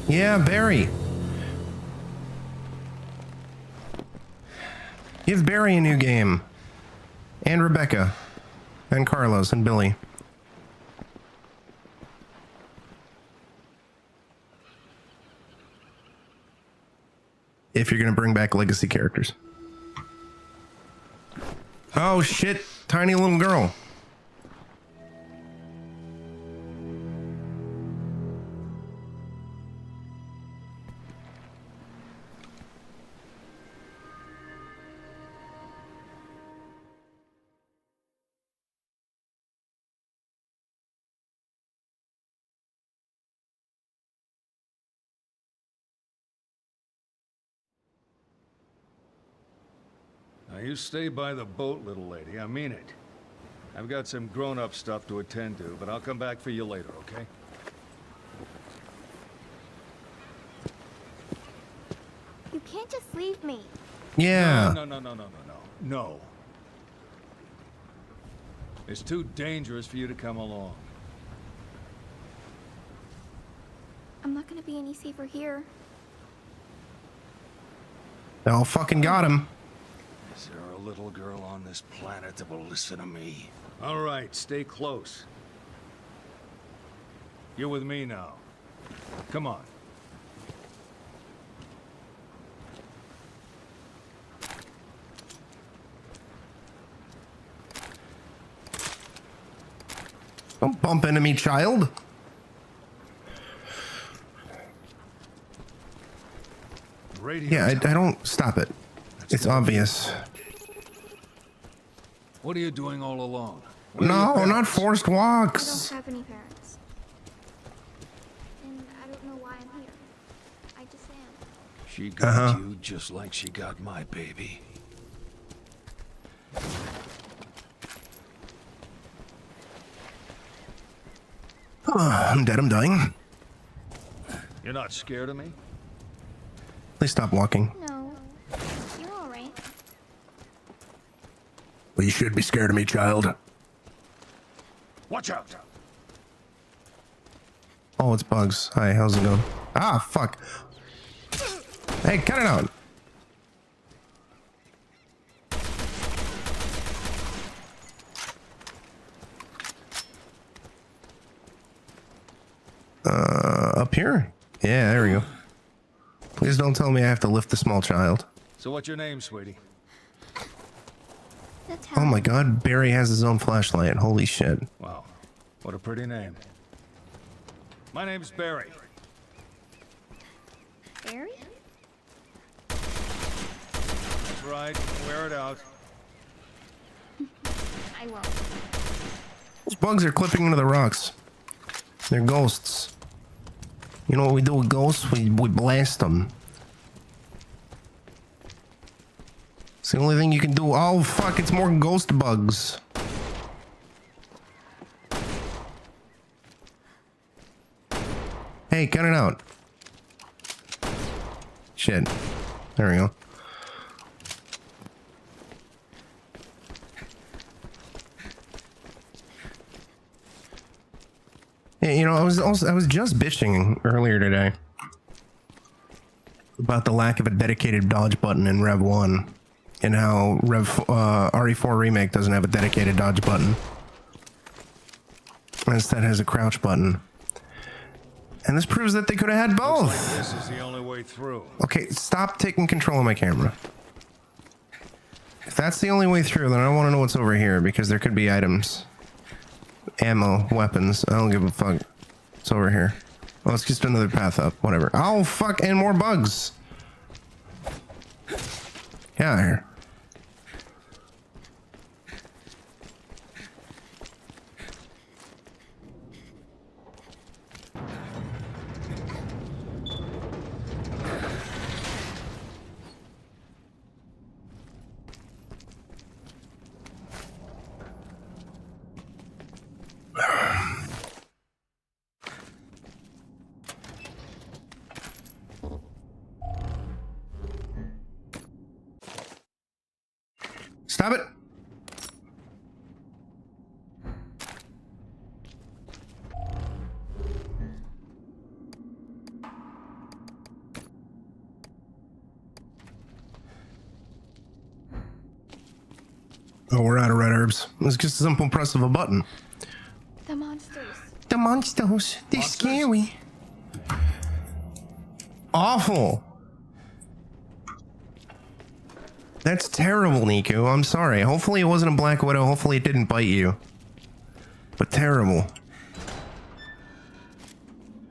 Yeah, Barry. Give Barry a new game. And Rebecca. And Carlos and Billy. If you're gonna bring back legacy characters. Oh shit, tiny little girl. Now you stay by the boat, little lady. I mean it. I've got some grown-up stuff to attend to, but I'll come back for you later, okay? You can't just leave me. Yeah. No. It's too dangerous for you to come along. I'm not gonna be any safer here. They all fucking got him. Is there a little girl on this planet that will listen to me? All right, stay close. You're with me now. Come on. Don't bump into me, child. Radio Yeah, I don't stop it. It's obvious. What are you doing all alone? No, not forced I walks. don't have any parents. And I don't know why I'm here. I just am. She got you just like she got my baby. I'm dead, I'm dying. You're not scared of me? Please stop walking. No. You're alright. Well, you should be scared of me, child. Watch out! Oh, it's Bugs. Hi, how's it going? Ah, fuck. Hey, cut it out. Up here? Yeah, there we go. Please don't tell me I have to lift the small child. So what's your name, sweetie? That's Oh my god, Barry has his own flashlight. Holy shit. Wow, what a pretty name. My name's Barry. Barry? That's right, wear it out. I won't. Those bugs are clipping into the rocks. They're ghosts. You know what we do with ghosts? We blast them. It's the only thing you can do. Oh, fuck, it's more ghost bugs. Hey, cut it out. Shit. There we go. Yeah, you know, I was just bitching earlier today about the lack of a dedicated dodge button in Rev 1 and how RE4 Remake doesn't have a dedicated dodge button. Instead has a crouch button. And this proves that they could have had both. Like this is the only way through. Okay, stop taking control of my camera. If that's the only way through, then I want to know what's over here, because there could be items. Ammo, weapons. I don't give a fuck. It's over here. Oh, it's just another path up. Whatever. Oh, fuck, and more bugs. Get out of here. Stop it. Oh, we're out of red herbs. It's just a simple press of a button. The monsters. The monsters. They're scary. Awful. That's terrible, Niku. I'm sorry. Hopefully it wasn't a Black Widow. Hopefully it didn't bite you. But terrible.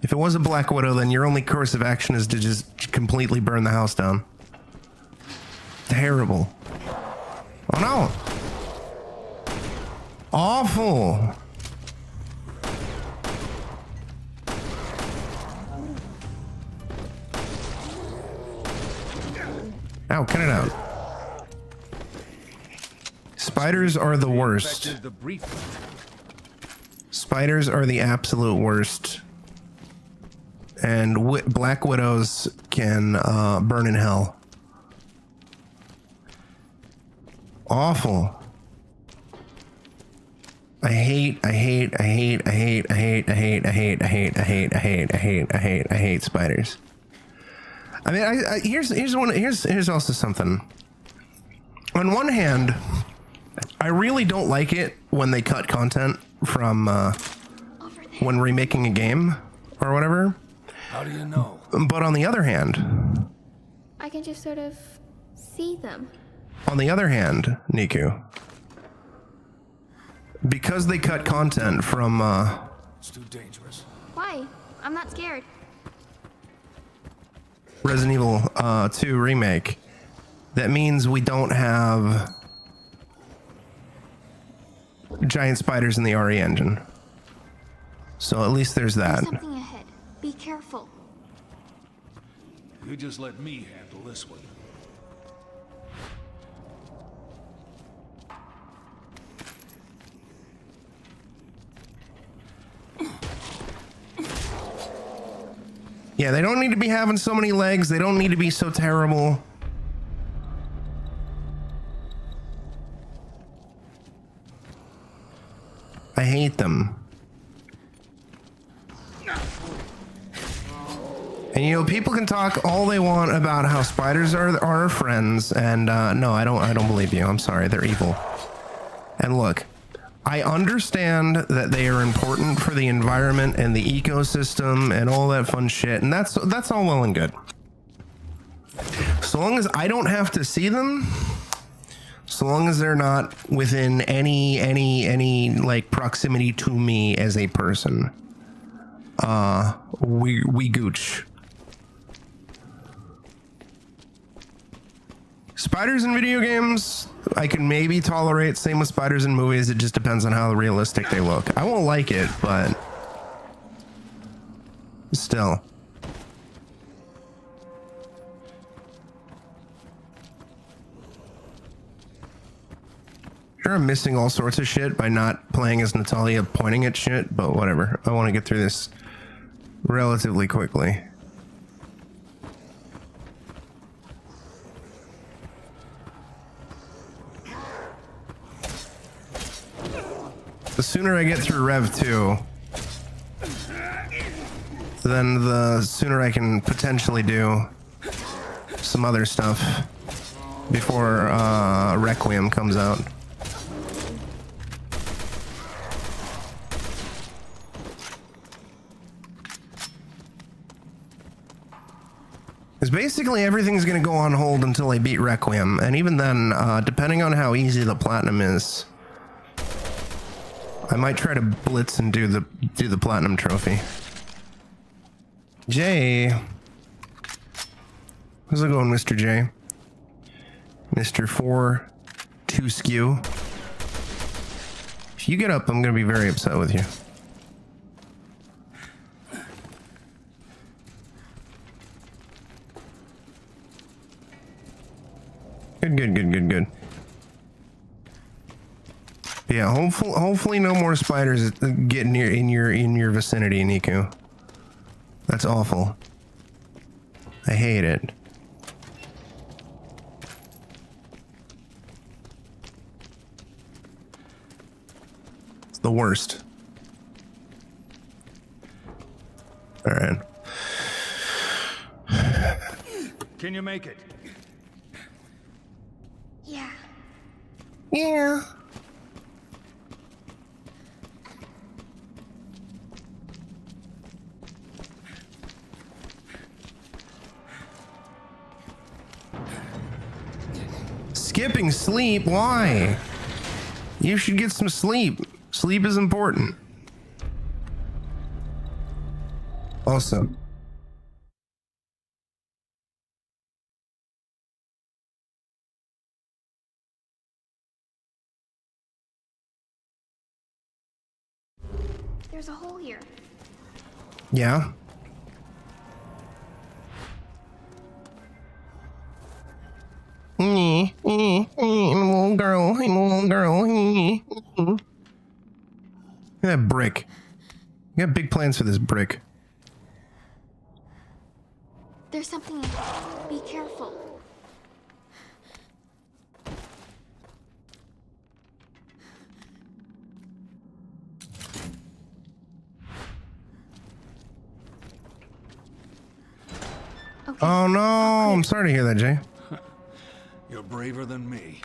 If it was a Black Widow, then your only course of action is to just completely burn the house down. Terrible. Oh no! Awful! Ow, cut it out. Spiders are the worst. Spiders are the absolute worst. And Black Widows can burn in hell. Awful. I hate spiders. I mean, here's also something. On one hand, I really don't like it when they cut content from when remaking a game or whatever. How do you know? But on the other hand, I can just sort of see them. On the other hand, Niku, because they cut content from It's too dangerous. Why? I'm not scared. Resident Evil 2 Remake, that means we don't have giant spiders in the RE engine. So at least there's that. There's something ahead. Be careful. You just let me handle this one. Yeah, they don't need to be having so many legs. They don't need to be so terrible. I hate them. And you know, people can talk all they want about how spiders are our friends, and no, I don't believe you. I'm sorry, they're evil. And look, I understand that they are important for the environment and the ecosystem and all that fun shit, and that's all well and good. So long as I don't have to see them, so long as they're not within any like proximity to me as a person, we gooch. Spiders in video games, I can maybe tolerate. Same with spiders in movies. It just depends on how realistic they look. I won't like it, but still. Sure, I'm missing all sorts of shit by not playing as Natalia pointing at shit, but whatever. I want to get through this relatively quickly. The sooner I get through Rev 2, then the sooner I can potentially do some other stuff before Requiem comes out. Because basically everything's going to go on hold until I beat Requiem, and even then, depending on how easy the platinum is, I might try to blitz and do the platinum trophy. Jay, how's it going, Mr. J? Mr. 4-2 skew. If you get up, I'm gonna be very upset with you. Good. Yeah, hopefully no more spiders get near in your vicinity, Niku. That's awful. I hate it. It's the worst. All right. Can you make it? Yeah. Yeah. Skipping sleep? Why? You should get some sleep. Sleep is important. Also, There's a hole here. yeah. Little girl. Look at that brick. You got big plans for this brick. There's something in here. Be careful. Okay. Oh no, I'm sorry to hear that, Jay. You're braver than me.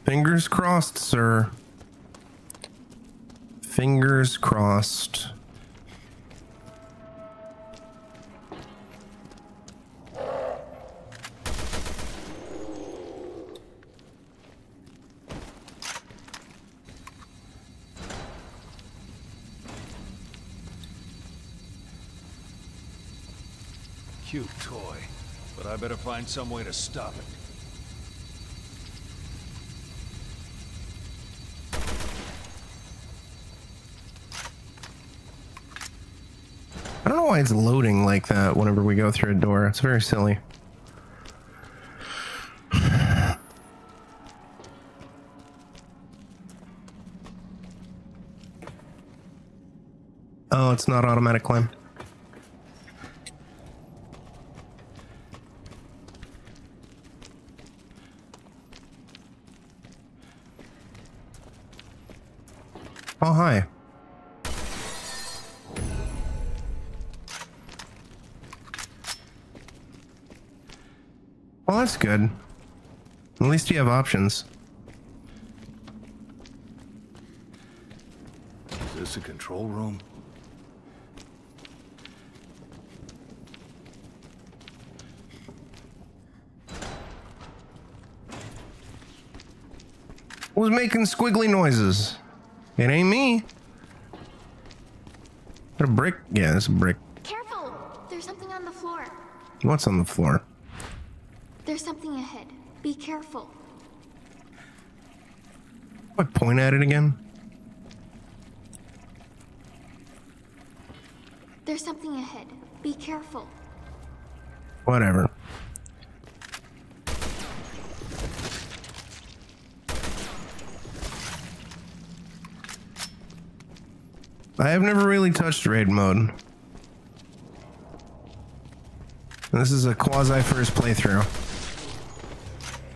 Fingers crossed, sir. Fingers crossed. Cute toy, but I better find some way to stop it. I don't know why it's loading like that whenever we go through a door. It's very silly. Oh, it's not automatic climb. Oh, hi. Well, that's good. At least you have options. Is this a control room? Who's making squiggly noises? It ain't me. A brick? Yeah, it's a brick. Careful! There's something on the floor. What's on the floor? There's something ahead. Be careful. What, point at it again? There's something ahead. Be careful. Whatever. I have never really touched raid mode. This is a quasi first playthrough.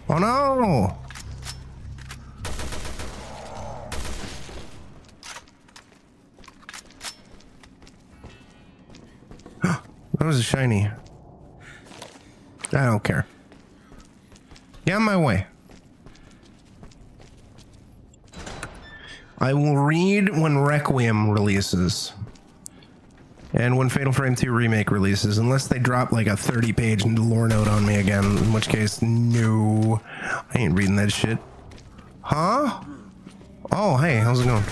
Oh no! That was a shiny. I don't care. Get on my way. I will read when Requiem releases. And when Fatal Frame 2 Remake releases, unless they drop like a 30-page lore note on me again, in which case, no. I ain't reading that shit. Huh? Oh, hey, how's it going?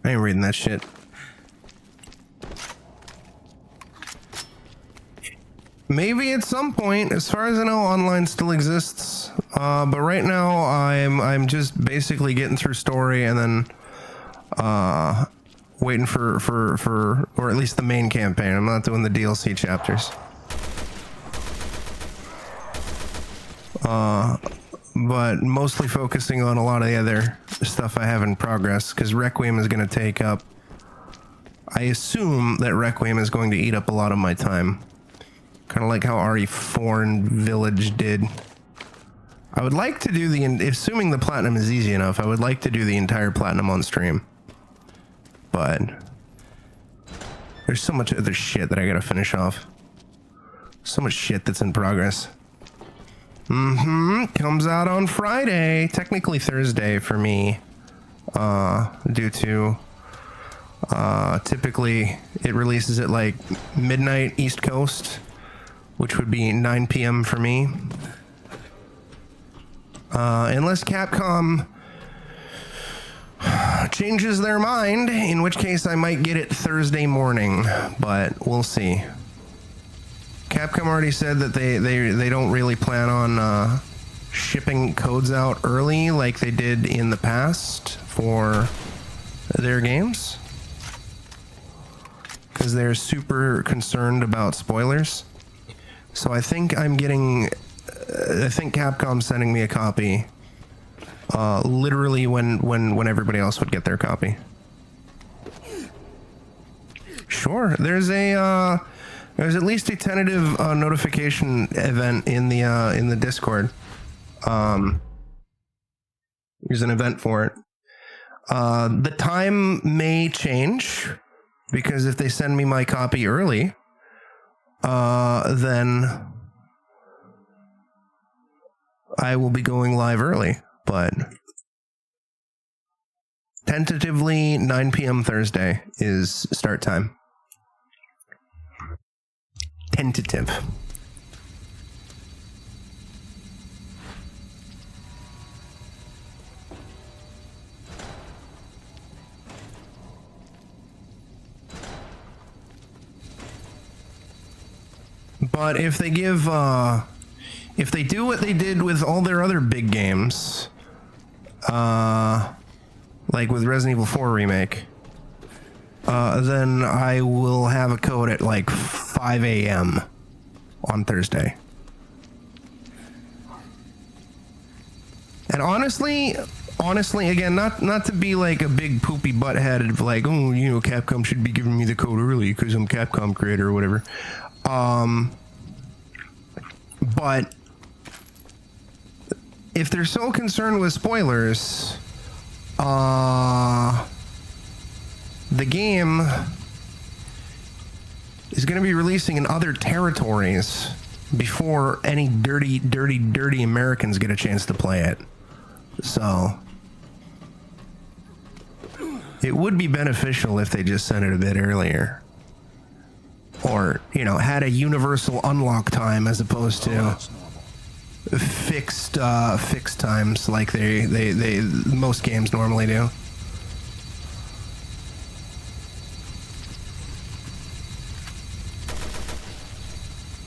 I ain't reading that shit. Maybe at some point, as far as I know, online still exists. But right now, I'm just basically getting through story and then waiting for or at least the main campaign. I'm not doing the DLC chapters. But mostly focusing on a lot of the other stuff I have in progress, because Requiem is going to take up... I assume that Requiem is going to eat up a lot of my time. Kind of like how RE4 and Village did. I would like to do assuming the platinum is easy enough, I would like to do the entire platinum on stream. But there's so much other shit that I gotta finish off. So much shit that's in progress. Comes out on Friday. Technically Thursday for me. Due to typically it releases at like midnight East Coast, which would be 9 p.m. for me. Unless Capcom changes their mind, in which case I might get it Thursday morning, but we'll see. Capcom already said that they don't really plan on shipping codes out early like they did in the past for their games, because they're super concerned about spoilers. So I think Capcom's sending me a copy literally when everybody else would get their copy. Sure, there's at least a tentative notification event in the Discord. There's an event for it. The time may change, because if they send me my copy early, then I will be going live early, but tentatively 9 p.m. Thursday is start time. Tentative. But if they give, if they do what they did with all their other big games, like with Resident Evil 4 Remake, then I will have a code at like 5 a.m. on Thursday. And honestly, again, not to be like a big poopy butthead of like, oh, you know, Capcom should be giving me the code early because I'm Capcom creator or whatever. But if they're so concerned with spoilers, the game is going to be releasing in other territories before any dirty Americans get a chance to play it. So it would be beneficial if they just sent it a bit earlier. or, you know, had a universal unlock time as opposed to fixed times like they most games normally do.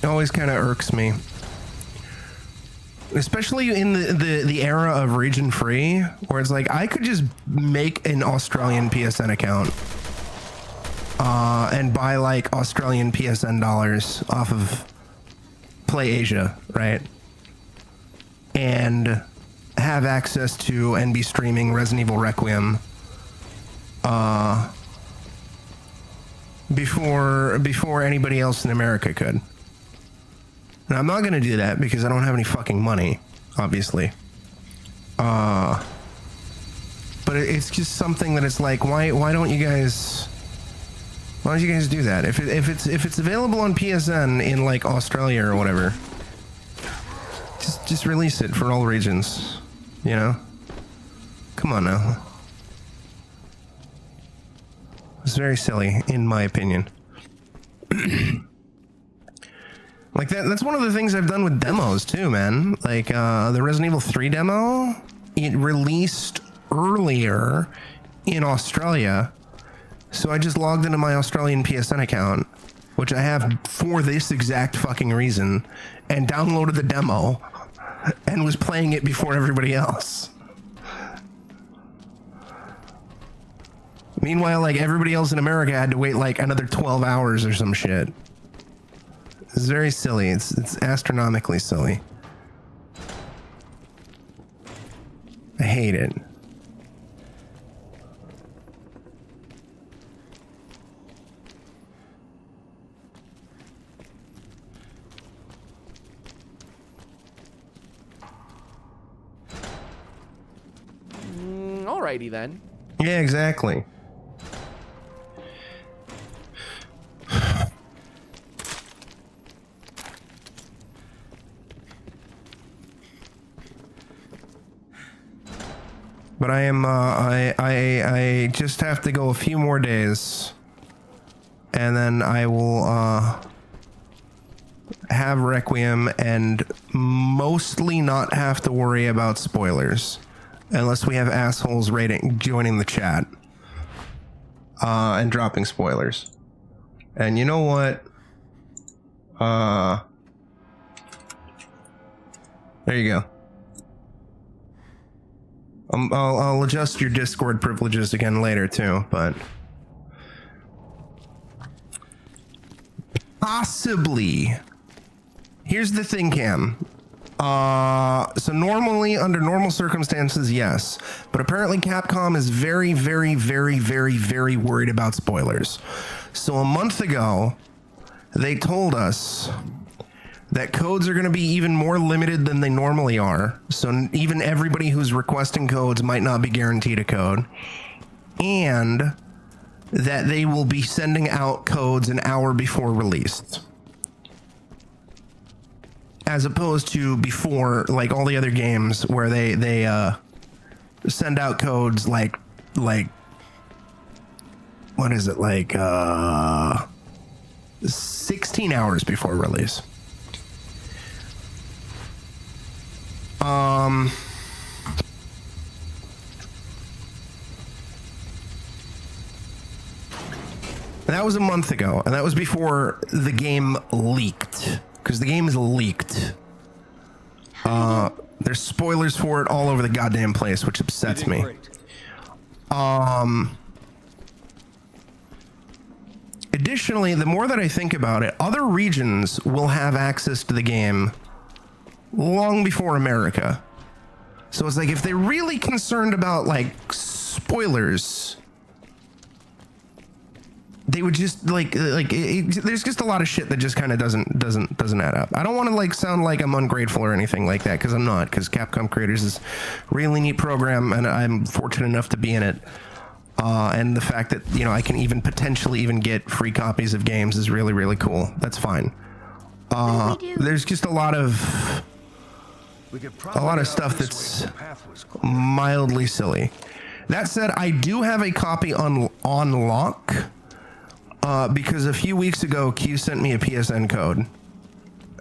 It always kind of irks me, especially in the era of region free, where it's like I could just make an Australian PSN account and buy like Australian PSN dollars off of Play Asia, right? And have access to and be streaming Resident Evil Requiem before anybody else in America could. And I'm not going to do that because I don't have any fucking money, obviously. But it's just something that it's like, why don't you guys do that? If it's available on PSN in like Australia or whatever, just release it for all regions, you know? Come on now. It's very silly, in my opinion. Like that's one of the things I've done with demos too, man. Like the Resident Evil 3 demo, it released earlier in Australia, so I just logged into my Australian PSN account, which I have for this exact fucking reason, and downloaded the demo and was playing it before everybody else. Meanwhile, like everybody else in America had to wait like another 12 hours or some shit. It's very silly. It's astronomically silly. I hate it. Alrighty then. Yeah, exactly. But I am, I just have to go a few more days, and then I will, have Requiem and mostly not have to worry about spoilers, unless we have assholes joining the chat, and dropping spoilers. And you know what? There you go. I'll adjust your Discord privileges again later too, but possibly. Here's the thing, Cam. So normally, under normal circumstances, yes, but apparently Capcom is very, very, very, very, very worried about spoilers. So a month ago, they told us that codes are going to be even more limited than they normally are. So even everybody who's requesting codes might not be guaranteed a code. And that they will be sending out codes an hour before release. As opposed to before, like all the other games where they send out codes like what is it, like 16 hours before release. That was a month ago, and that was before the game leaked, because the game is leaked. There's spoilers for it all over the goddamn place, which upsets me. Additionally, the more that I think about it, other regions will have access to the game long before America. So it's like, if they're really concerned about like spoilers, they would just there's just a lot of shit that just kind of doesn't add up. I don't want to like sound like I'm ungrateful or anything like that, because I'm not, because Capcom Creators is a really neat program and I'm fortunate enough to be in it. And the fact that, you know, I can even potentially even get free copies of games is really, really cool. That's fine. There's just a lot of stuff that's mildly silly. That said, I do have a copy on lock because a few weeks ago, Q sent me a PSN code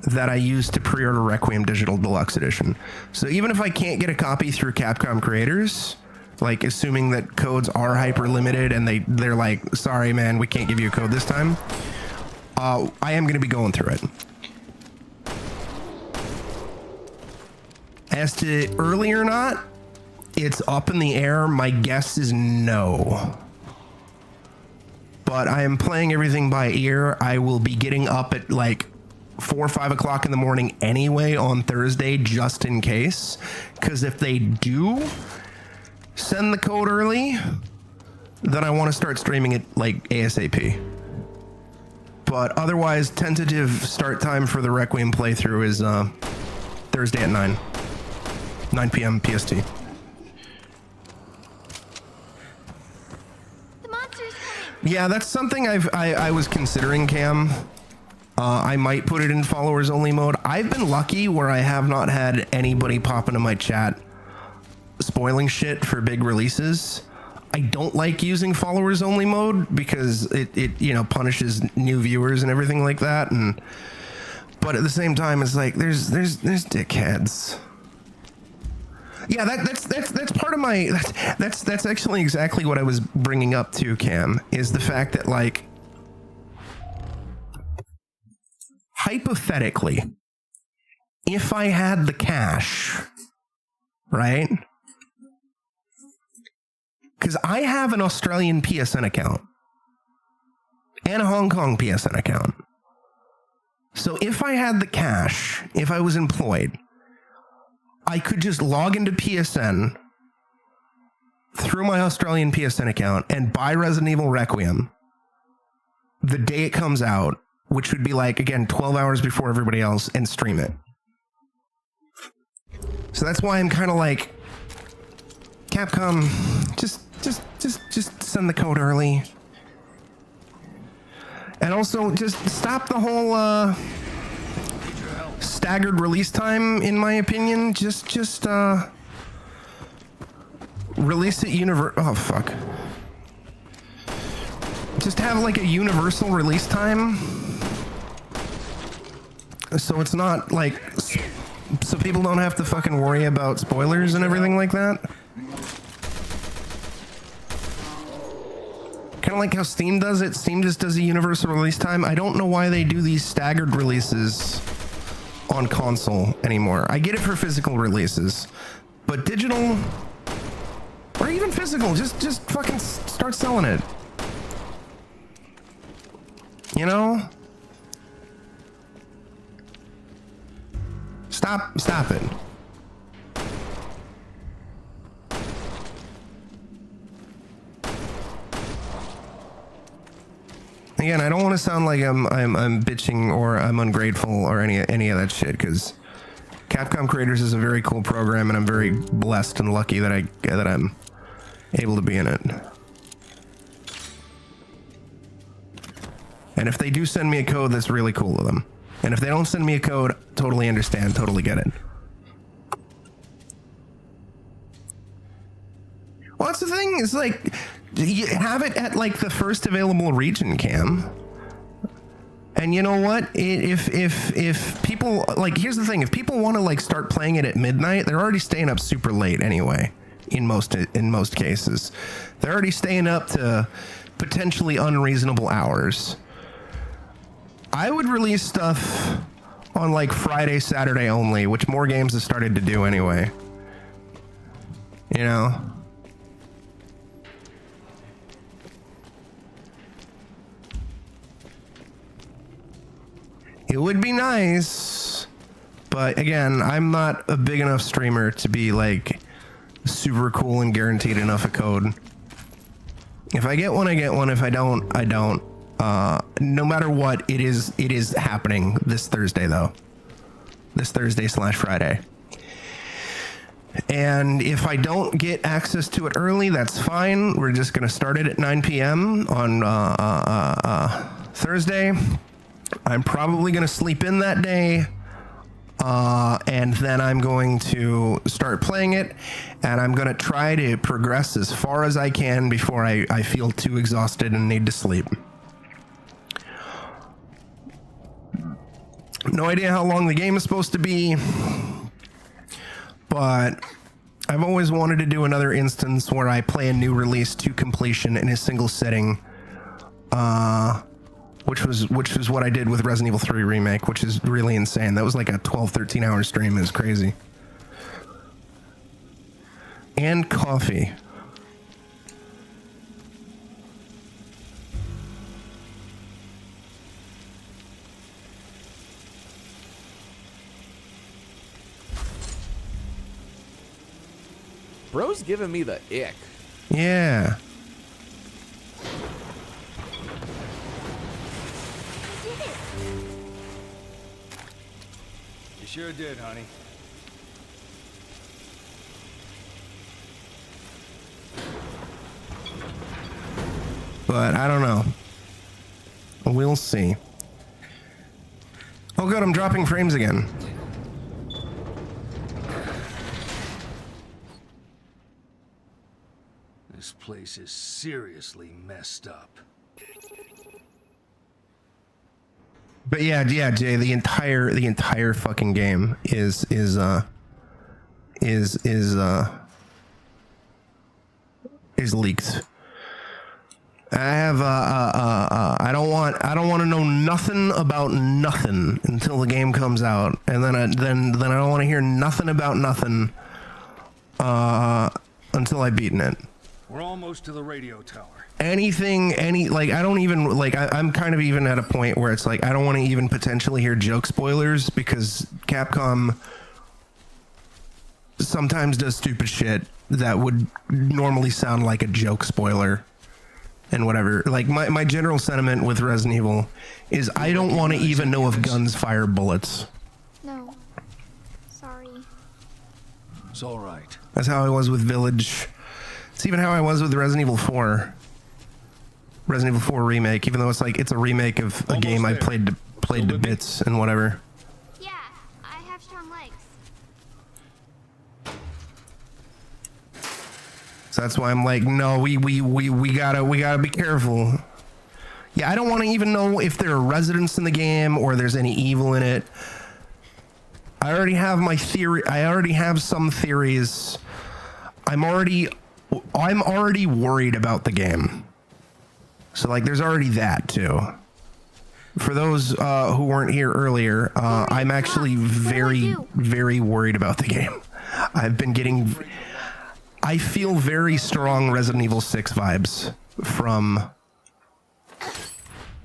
that I used to pre-order Requiem Digital Deluxe Edition. So even if I can't get a copy through Capcom Creators, like assuming that codes are hyper limited and they're like, sorry man, we can't give you a code this time, I am going to be going through it. As to early or not, it's up in the air. My guess is no. But I am playing everything by ear. I will be getting up at like 4 or 5 o'clock in the morning anyway on Thursday, just in case. Because if they do send the code early, then I want to start streaming it like ASAP. But otherwise, tentative start time for the Requiem playthrough is Thursday at 9 p.m. PST. Yeah, that's something I was considering, Cam. I might put it in followers only mode. I've been lucky where I have not had anybody pop into my chat spoiling shit for big releases. I don't like using followers only mode because it you know, punishes new viewers and everything like that. But at the same time, it's like there's dickheads. Yeah, that's part of my that's actually exactly what I was bringing up to, Cam, is the fact that, like, hypothetically, if I had the cash, right? Because I have an Australian PSN account and a Hong Kong PSN account. So if I had the cash, if I was employed, I could just log into PSN through my Australian PSN account and buy Resident Evil Requiem the day it comes out, which would be like, again, 12 hours before everybody else, and stream it. So that's why I'm kind of like, Capcom, just send the code early. And also just stop the whole staggered release time, in my opinion. Just release it oh fuck. Just have like a universal release time. So it's not like, so people don't have to fucking worry about spoilers and everything like that. Kind of like how Steam does it. Steam just does a universal release time. I don't know why they do these staggered releases on console anymore. I get it for physical releases, but digital or even physical, just fucking start selling it. You know? Stop it. Again, I don't want to sound like I'm bitching or I'm ungrateful or any of that shit, because Capcom Creators is a very cool program and I'm very blessed and lucky that I'm able to be in it. And if they do send me a code, that's really cool of them. And if they don't send me a code, totally understand, totally get it. Well, that's the thing, is like, you have it at like the first available region, Cam. And you know what? If people, like, here's the thing, if people want to like start playing it at midnight, they're already staying up super late anyway. In most cases, they're already staying up to potentially unreasonable hours. I would release stuff on like Friday, Saturday only, which more games have started to do anyway. You know? It would be nice, but again, I'm not a big enough streamer to be like super cool and guaranteed enough a code. If I get one, I get one. If I don't, I don't. No matter what, it is happening this Thursday though. This Thursday/Friday. And if I don't get access to it early, that's fine. We're just gonna start it at 9 p.m. on Thursday. I'm probably gonna sleep in that day. And then I'm going to start playing it, and I'm going to try to progress as far as I can before I feel too exhausted and need to sleep. No idea how long the game is supposed to be, but I've always wanted to do another instance where I play a new release to completion in a single sitting, which was what I did with Resident Evil 3 Remake, which is really insane. That was like a 12-13 hour stream. It was crazy. And coffee. Bro's giving me the ick. Yeah. You sure did, honey. But I don't know. We'll see. Oh good, I'm dropping frames again. This place is seriously messed up. But yeah, Jay, the entire fucking game is leaked. I don't want to know nothing about nothing until the game comes out, and then I don't want to hear nothing about nothing until I've beaten it. We're almost to the radio tower. I don't even like. I'm kind of even at a point where it's like I don't want to even potentially hear joke spoilers because Capcom sometimes does stupid shit that would normally sound like a joke spoiler. And whatever, like my general sentiment with Resident Evil is I don't want to even know if guns fire bullets. No. Sorry. It's all right. That's how I was with Village. It's even how I was with Resident Evil 4. Resident Evil 4 Remake, even though it's like it's a remake of a game I played to bits and whatever. Yeah, I have strong legs. So that's why I'm like, no, we gotta be careful. Yeah, I don't want to even know if there are residents in the game or there's any evil in it. I already have my theory. I already have some theories. I'm already worried about the game. So like, there's already that too. For those who weren't here earlier, I'm actually very, very worried about the game. I feel very strong Resident Evil 6 vibes from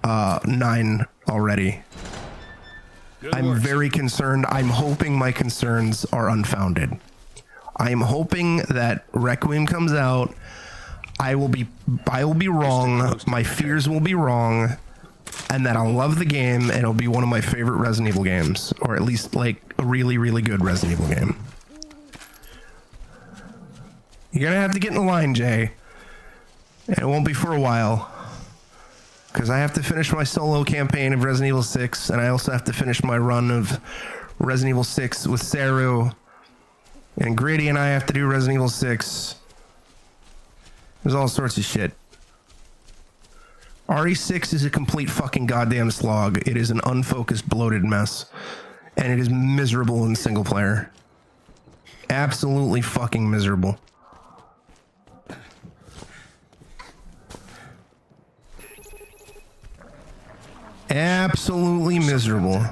9 already. I'm very concerned. I'm hoping my concerns are unfounded. I'm hoping that Requiem comes out. I will be wrong. My fears will be wrong. And that I'll love the game and it'll be one of my favorite Resident Evil games. Or at least like a really, really good Resident Evil game. You're gonna have to get in the line, Jay. And it won't be for a while. Because I have to finish my solo campaign of Resident Evil 6, and I also have to finish my run of Resident Evil 6 with Saru. And Gritty and I have to do Resident Evil 6. There's all sorts of shit. RE6 is a complete fucking goddamn slog. It is an unfocused, bloated mess. And it is miserable in single player. Absolutely fucking miserable. Absolutely miserable.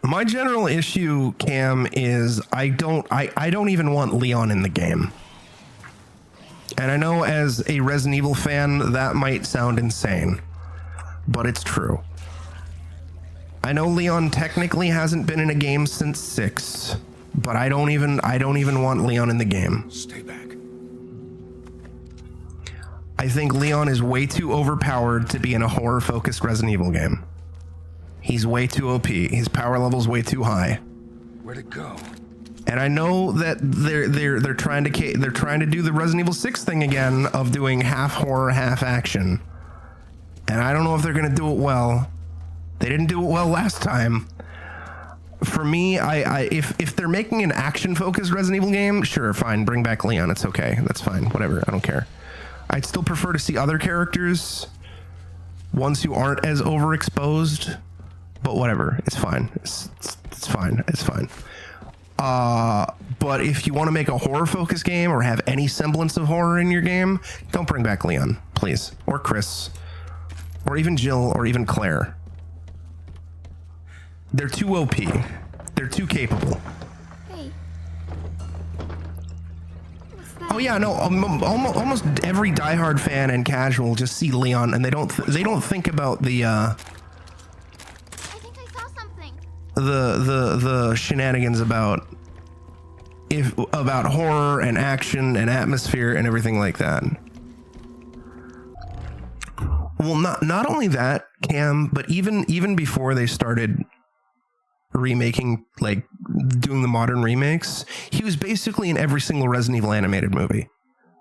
My general issue, Cam, is I don't even want Leon in the game. And I know as a Resident Evil fan that might sound insane, but it's true. I know Leon technically hasn't been in a game since 6. But I don't even want Leon in the game. Stay back. I think Leon is way too overpowered to be in a horror-focused Resident Evil game. He's way too OP. His power level's way too high. Where'd it go? And I know that they're trying to do the Resident Evil 6 thing again of doing half horror, half action. And I don't know if they're gonna do it well. They didn't do it well last time. For me, if they're making an action-focused Resident Evil game, sure, fine, bring back Leon. It's okay. That's fine. Whatever. I don't care. I'd still prefer to see other characters, ones who aren't as overexposed. But whatever. It's fine. It's fine. It's fine. But if you want to make a horror-focused game or have any semblance of horror in your game, don't bring back Leon, please, or Chris, or even Jill, or even Claire. They're too OP. They're too capable. Hey. What's that? Oh yeah, no. Almost every diehard fan and casual just see Leon, and they don't think about the I think I saw something. the shenanigans about horror and action and atmosphere and everything like that. Well, not only that, Cam, but even before they started remaking, like doing the modern remakes, he was basically in every single Resident Evil animated movie.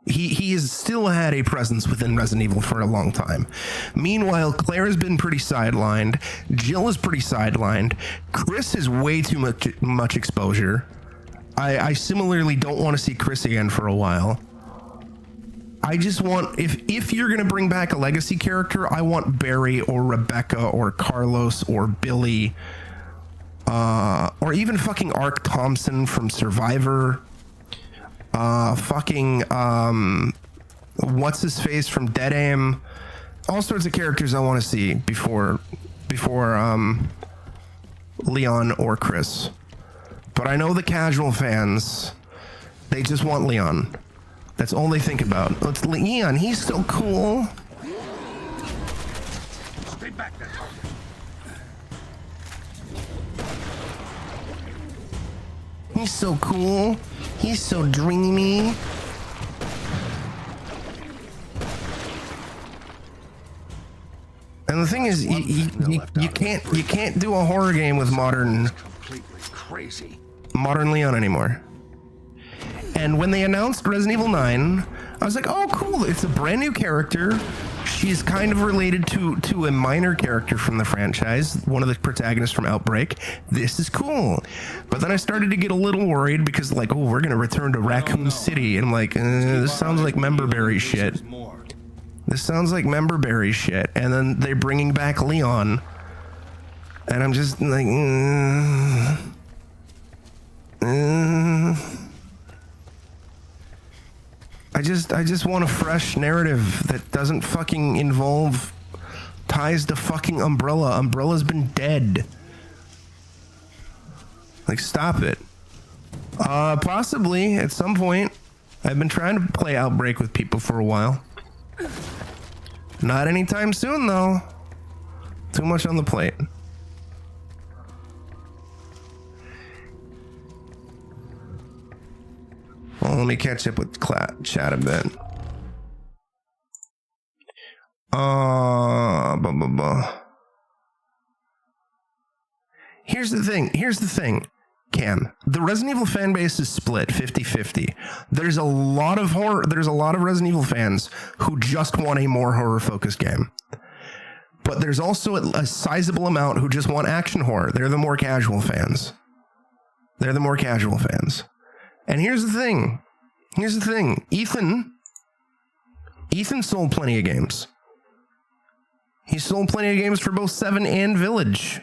He has still had a presence within Resident Evil for a long time. Meanwhile, Claire has been pretty sidelined. Jill is pretty sidelined. Chris has way too much exposure. I similarly don't want to see Chris again for a while. I just want, if you're going to bring back a legacy character, I want Barry or Rebecca or Carlos or Billy, or even fucking Ark Thompson from Survivor. What's his face from Dead Aim? All sorts of characters I want to see before Leon or Chris. But I know the casual fans, they just want Leon. That's all they think about. It's Leon. He's so cool. Stay back there. He's so cool. He's so dreamy. And the thing is, you can't do a horror game with modern Leon anymore. And when they announced Resident Evil 9, I was like, oh, cool. It's a brand new character. She's kind of related to a minor character from the franchise, one of the protagonists from Outbreak. This is cool. But then I started to get a little worried because, like, oh, we're going to return to Raccoon City. And I'm like, this sounds like Memberberry shit. This sounds like Memberberry shit. And then they're bringing back Leon. And I'm just like, I just want a fresh narrative that doesn't fucking involve ties to fucking Umbrella. Umbrella's been dead. Like, stop it. Possibly at some point. I've been trying to play Outbreak with people for a while. Not anytime soon, though. Too much on the plate. Well, let me catch up with chat a bit. Here's the thing, Cam. The Resident Evil fan base is split 50-50. There's a lot of Resident Evil fans who just want a more horror-focused game. But there's also a sizable amount who just want action horror. They're the more casual fans. And here's the thing. Ethan sold plenty of games. He sold plenty of games for both 7 and Village.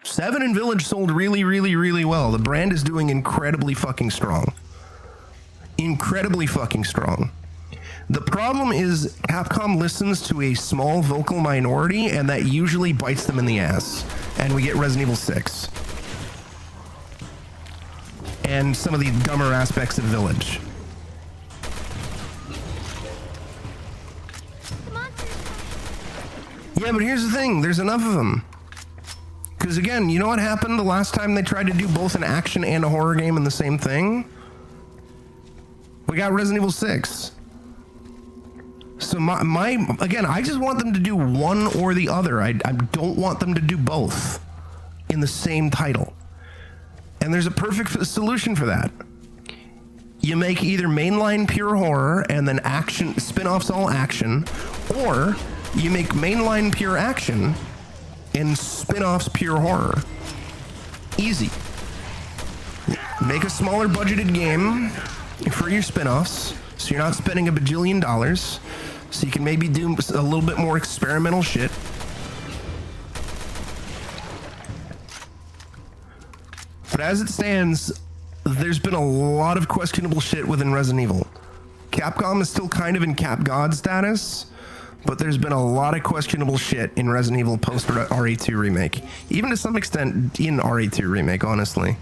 7 and Village sold really, really, really well. The brand is doing incredibly fucking strong. The problem is Capcom listens to a small vocal minority, and that usually bites them in the ass. And we get Resident Evil 6. And some of the dumber aspects of Village. Yeah, but here's the thing. There's enough of them. Because again, you know what happened the last time they tried to do both an action and a horror game in the same thing? We got Resident Evil 6. So again, I just want them to do one or the other. I don't want them to do both in the same title. And there's a perfect solution for that. You make either mainline pure horror and then action, spin-offs all action, or you make mainline pure action and spin-offs pure horror. Easy. Make a smaller budgeted game for your spin-offs, so you're not spending $1 bajillion, so you can maybe do a little bit more experimental shit. But as it stands, there's been a lot of questionable shit within Resident Evil. Capcom is still kind of in Cap God status, but there's been a lot of questionable shit in Resident Evil post RE2 remake. Even to some extent in RE2 remake, honestly.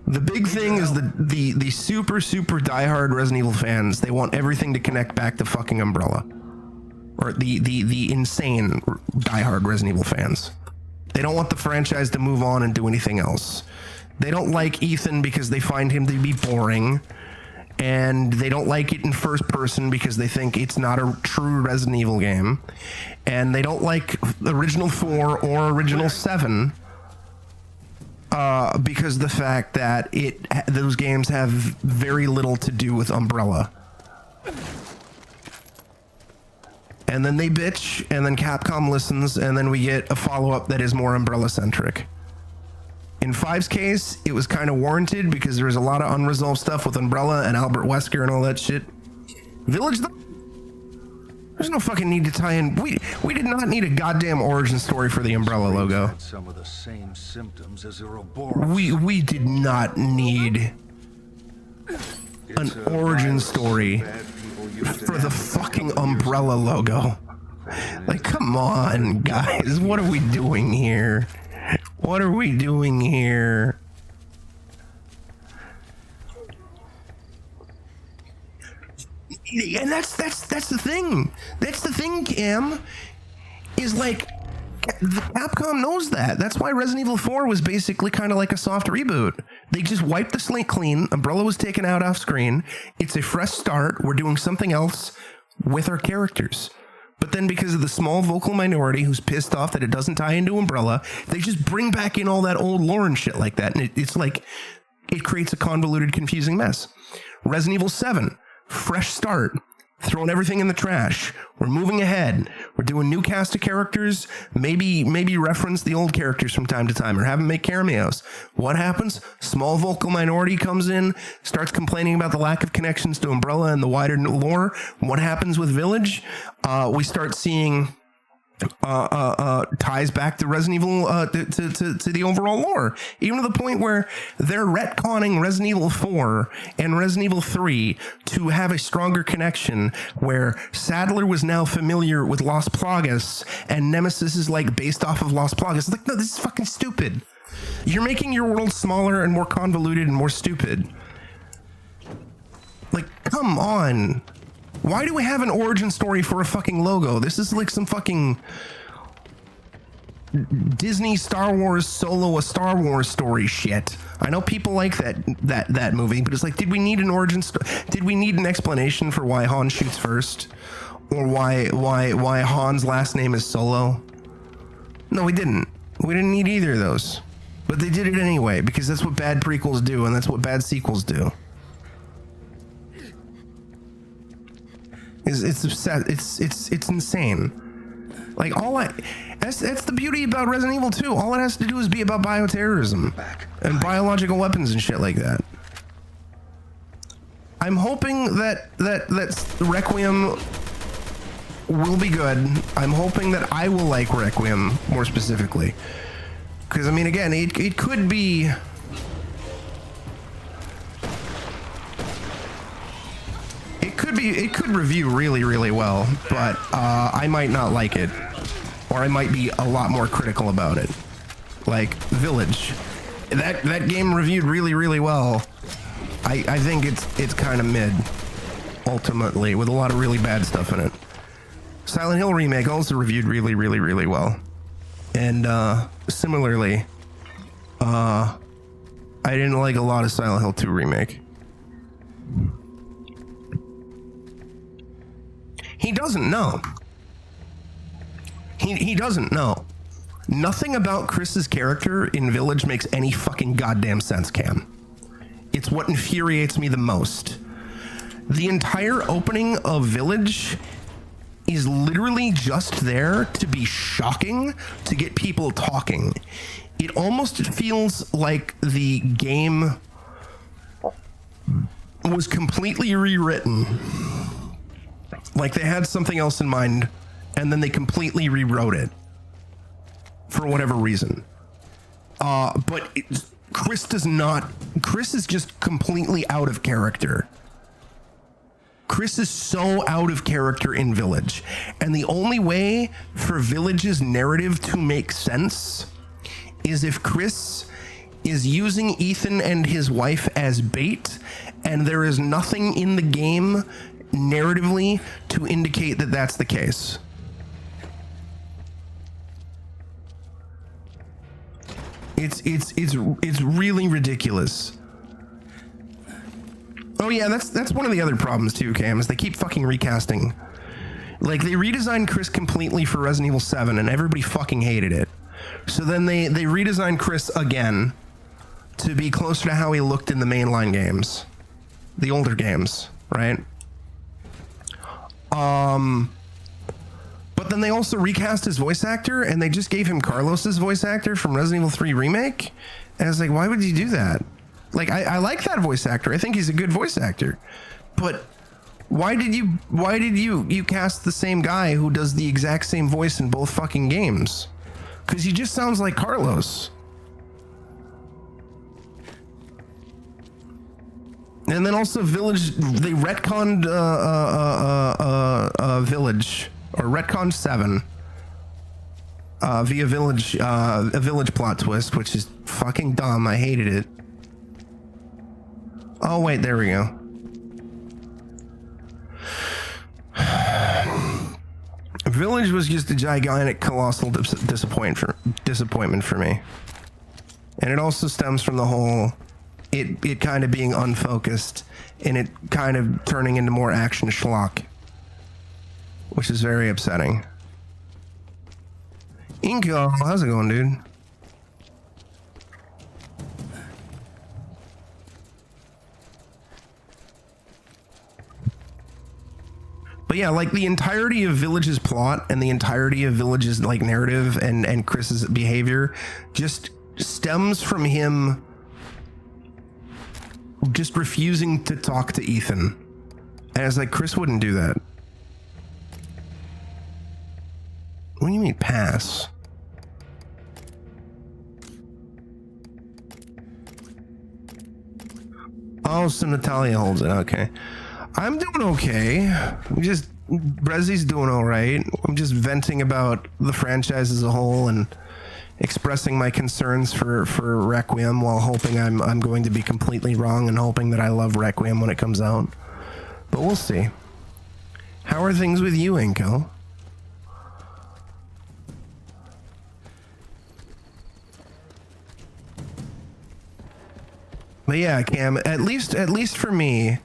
The big thing is the super diehard Resident Evil fans, they want everything to connect back to fucking Umbrella. Or the insane diehard Resident Evil fans. They don't want the franchise to move on and do anything else. They don't like Ethan because they find him to be boring. And they don't like it in first person because they think it's not a true Resident Evil game. And they don't like Original 4 or Original 7 because the fact that those games have very little to do with Umbrella. And then they bitch, and then Capcom listens, and then we get a follow-up that is more Umbrella-centric. In 5's case, it was kind of warranted because there was a lot of unresolved stuff with Umbrella and Albert Wesker and all that shit. Village, there's no fucking need to tie in. We did not need a goddamn origin story for the Umbrella logo. Some of the same symptoms as Ouroboros. We did not need an origin story for the fucking Umbrella logo. Like, come on, guys. What are we doing here? What are we doing here? And that's the thing. That's the thing, Cam. Is like, Capcom knows that. That's why Resident Evil 4 was basically kind of like a soft reboot. They just wiped the slate clean. Umbrella was taken out off screen. It's a fresh start. We're doing something else with our characters. But then because of the small vocal minority who's pissed off that it doesn't tie into Umbrella, they just bring back in all that old lore and shit like that. And it's like, it creates a convoluted, confusing mess. Resident Evil 7, fresh start. Throwing everything in the trash. We're moving ahead. We're doing new cast of characters. Maybe reference the old characters from time to time or have them make cameos. What happens? Small vocal minority comes in, starts complaining about the lack of connections to Umbrella and the wider lore. What happens with Village? We start seeing ties back to Resident Evil to the overall lore, even to the point where they're retconning Resident Evil 4 and Resident Evil 3 to have a stronger connection, where Sadler was now familiar with Las Plagas and Nemesis is like based off of Las Plagas. It's like, no, this is fucking stupid. You're making your world smaller and more convoluted and more stupid. Like, come on. Why do we have an origin story for a fucking logo? This is like some fucking Disney Star Wars Solo a Star Wars story shit. I know people like that movie, but it's like, did we need an origin story? Did we need an explanation for why Han shoots first? Or why Han's last name is Solo? No, we didn't. We didn't need either of those. But they did it anyway, because that's what bad prequels do, and that's what bad sequels do. It's upset. It's insane. Like, that's the beauty about Resident Evil 2. All it has to do is be about bioterrorism and biological weapons and shit like that. I'm hoping that Requiem will be good. I'm hoping that I will like Requiem more specifically, because I mean, again, it could be. It could review really, really well, but I might not like it, or I might be a lot more critical about it. Like Village, that game reviewed really, really well. I think it's kind of mid, ultimately, with a lot of really bad stuff in it. Silent Hill Remake also reviewed really, really, really well, and similarly, I didn't like a lot of Silent Hill 2 Remake. He doesn't know. He doesn't know. Nothing about Chris's character in Village makes any fucking goddamn sense, Cam. It's what infuriates me the most. The entire opening of Village is literally just there to be shocking, to get people talking. It almost feels like the game was completely rewritten. Like they had something else in mind and then they completely rewrote it for whatever reason. But Chris does not. Chris is just completely out of character. Chris is so out of character in Village. And the only way for Village's narrative to make sense is if Chris is using Ethan and his wife as bait, and there is nothing in the game narratively to indicate that that's the case. It's really ridiculous. Oh yeah, that's one of the other problems too, Cam, is they keep fucking recasting. Like they redesigned Chris completely for Resident Evil 7 and everybody fucking hated it. So then they redesigned Chris again to be closer to how he looked in the mainline games. The older games, right? But then they also recast his voice actor and they just gave him Carlos's voice actor from Resident Evil 3 Remake. And I was like, why would you do that? Like, I like that voice actor. I think he's a good voice actor. But why did you cast the same guy who does the exact same voice in both fucking games? Because he just sounds like Carlos. And then also Village, they retconned Village, or retconned 7 via Village, a Village plot twist, which is fucking dumb. I hated it. Oh wait, there we go. Village was just a gigantic, colossal disappointment for me. And it also stems from the whole it kind of being unfocused and it kind of turning into more action schlock, which is very upsetting. Inko, how's it going, dude? But yeah, like the entirety of Village's plot and the entirety of Village's like narrative and Chris's behavior just stems from him just refusing to talk to Ethan. And it's like, Chris wouldn't do that. What do you mean pass? Oh, so Natalia holds it. Okay. I'm doing okay. Brezi's doing all right. I'm just venting about the franchise as a whole and expressing my concerns for Requiem while hoping I'm going to be completely wrong and hoping that I love Requiem when it comes out. But we'll see. How are things with you, Inko? But yeah, Cam, at least for me,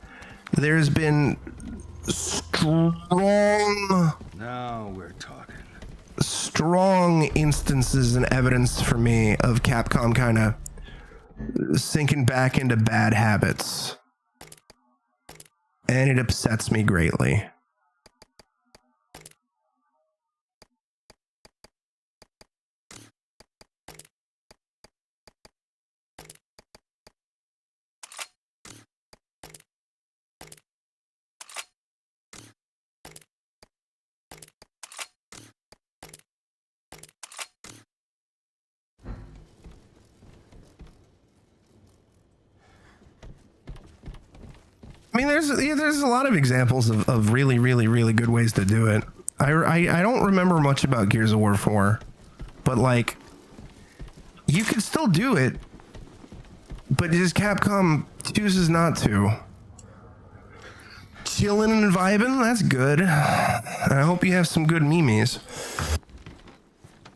there's been strong instances and evidence for me of Capcom kind of sinking back into bad habits. And it upsets me greatly. I mean, there's a lot of examples of really good ways to do it. I don't remember much about Gears of War 4, but like, you could still do it, but just Capcom chooses not to. Chilling and vibing, that's good. And I hope you have some good memes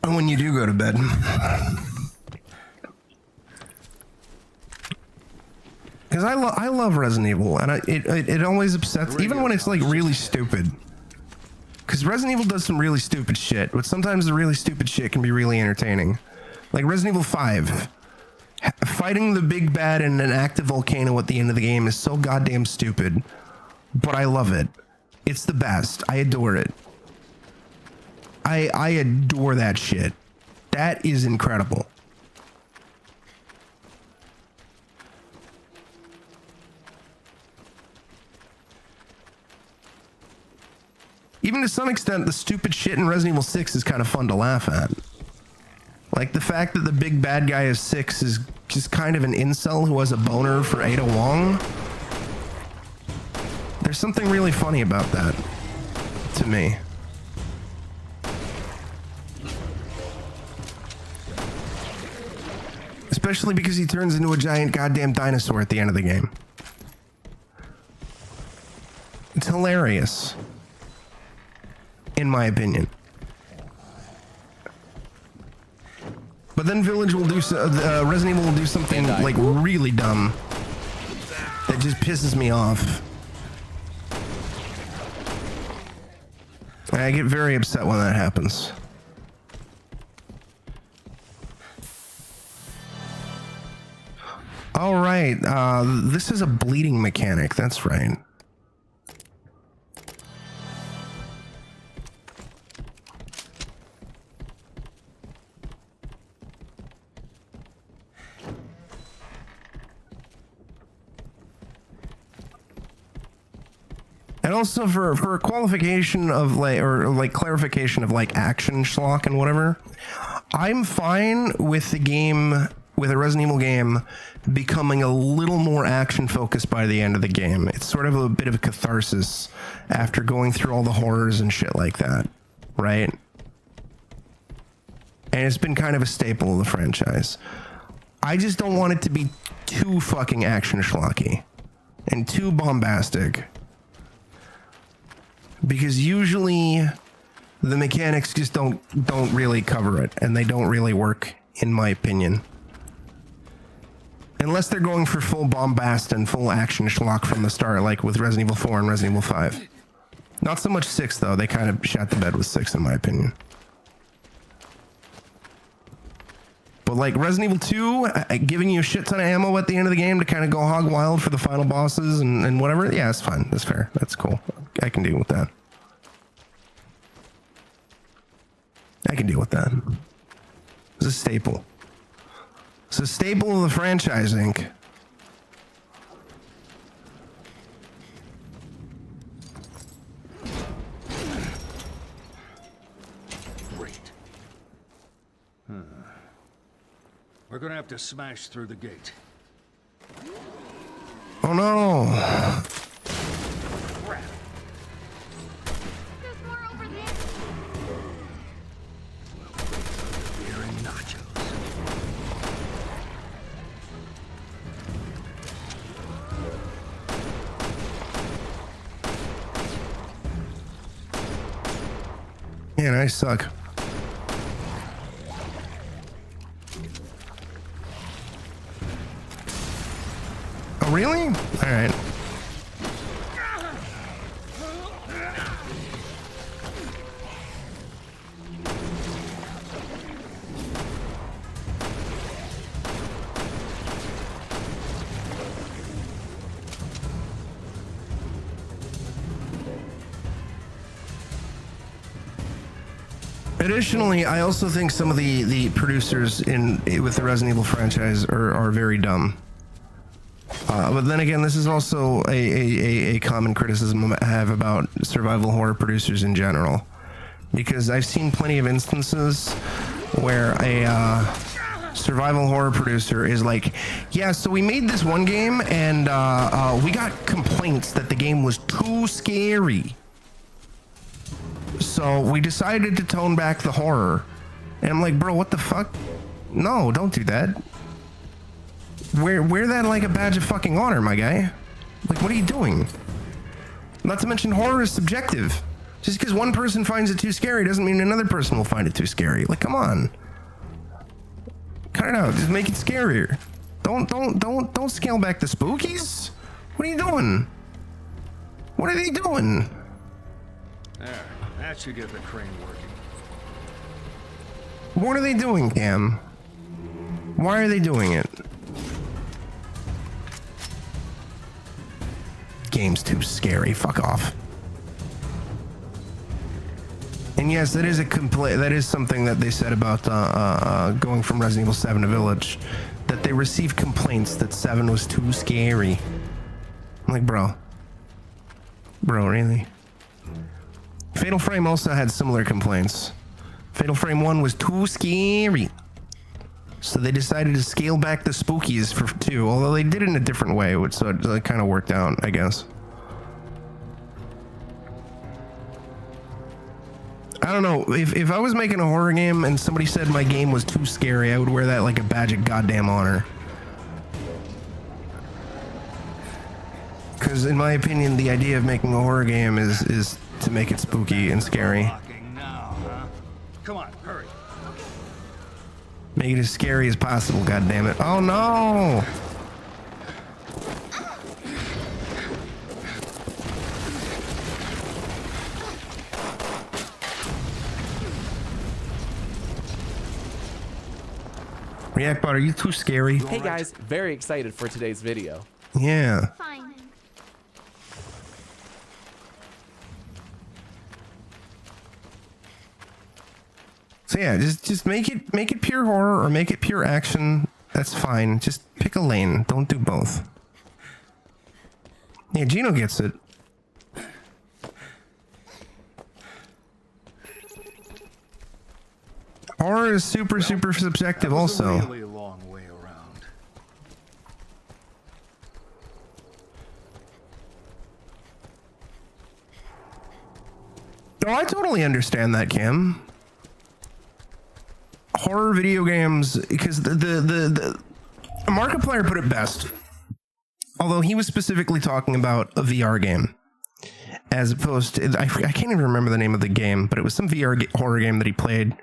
when you do go to bed. Because I love Resident Evil, and it always upsets, even when it's like really stupid. Because Resident Evil does some really stupid shit, but sometimes the really stupid shit can be really entertaining. Like Resident Evil 5. Fighting the big bad in an active volcano at the end of the game is so goddamn stupid, but I love it. It's the best. I adore it. I adore that shit. That is incredible. Even to some extent, the stupid shit in Resident Evil 6 is kind of fun to laugh at. Like the fact that the big bad guy of 6 is just kind of an incel who has a boner for Ada Wong. There's something really funny about that, to me. Especially because he turns into a giant goddamn dinosaur at the end of the game. It's hilarious. In my opinion. But then Village will do Resident Evil will do something like really dumb that just pisses me off. And I get very upset when that happens. All right, this is a bleeding mechanic. That's right. And also for a qualification of like clarification of like action schlock and whatever, I'm fine with the game, with a Resident Evil game, becoming a little more action focused by the end of the game. It's sort of a bit of a catharsis after going through all the horrors and shit like that, right? And it's been kind of a staple of the franchise. I just don't want it to be too fucking action schlocky and too bombastic. Because usually the mechanics just don't really cover it, and they don't really work, in my opinion. Unless they're going for full bombast and full action schlock from the start, like with Resident Evil 4 and Resident Evil 5. Not so much 6, though. They kind of shot the bed with 6, in my opinion. But like Resident Evil 2, giving you a shit ton of ammo at the end of the game to kind of go hog wild for the final bosses and whatever, yeah, it's fine. That's fair. That's cool. I can deal with that. I can deal with that. It's a staple. It's a staple of the franchise, Inc. Great. We're gonna have to smash through the gate. Oh no! Crap. There's more over there. Beer and nachos. Man, I suck. Oh, really? All right. Additionally, I also think some of the producers with the Resident Evil franchise are very dumb. But then again, this is also a common criticism I have about survival horror producers in general. Because I've seen plenty of instances where a survival horror producer is like, yeah, so we made this one game and we got complaints that the game was too scary. So we decided to tone back the horror. And I'm like, bro, what the fuck? No, don't do that. Wear that like a badge of fucking honor, my guy. Like, what are you doing? Not to mention, horror is subjective. Just because one person finds it too scary doesn't mean another person will find it too scary. Like, come on. Cut it out. Just make it scarier. Don't scale back the spookies. What are you doing? What are they doing? There, that should get the crane working. What are they doing, Cam? Why are they doing it? Game's too scary. Fuck off. And yes, that is a complaint. That is something that they said about going from Resident Evil 7 to Village, that they received complaints that 7 was too scary. I'm like, bro, really? Fatal Frame also had similar complaints. Fatal Frame 1 was too scary, so they decided to scale back the spookies for 2, although they did it in a different way, which so it kind of worked out, I guess. I don't know, if I was making a horror game and somebody said my game was too scary, I would wear that like a badge of goddamn honor. Because in my opinion, the idea of making a horror game is to make it spooky and scary. Now, huh? Come on, hurry. Make it as scary as possible, goddammit. Oh no! Reactbot, are you too scary? Hey guys, very excited for today's video. Yeah. Fine. So yeah, just make it pure horror or make it pure action. That's fine. Just pick a lane. Don't do both. Yeah, Gino gets it. Horror is super subjective also. Really long way around. Oh, I totally understand that, Cam. Horror video games, because the Markiplier put it best. Although he was specifically talking about a VR game, as opposed to, I can't even remember the name of the game, but it was some VR horror game that he played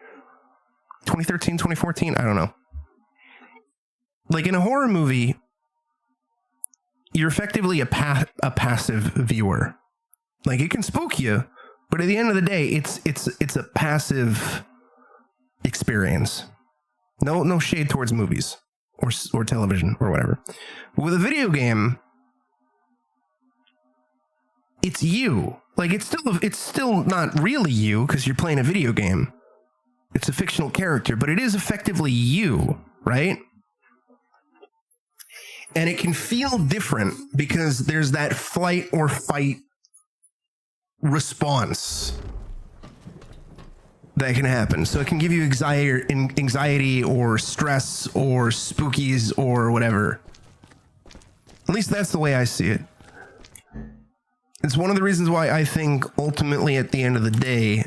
2013, 2014, I don't know. Like in a horror movie, you're effectively a passive viewer. Like it can spook you, but at the end of the day, it's a passive experience. No shade towards movies or television or whatever. With a video game, it's you. Like it's still not really you because you're playing a video game. It's a fictional character, but it is effectively you, right? And it can feel different because there's that flight or fight response that can happen. So it can give you anxiety or stress or spookies or whatever. At least that's the way I see it. It's one of the reasons why I think ultimately at the end of the day,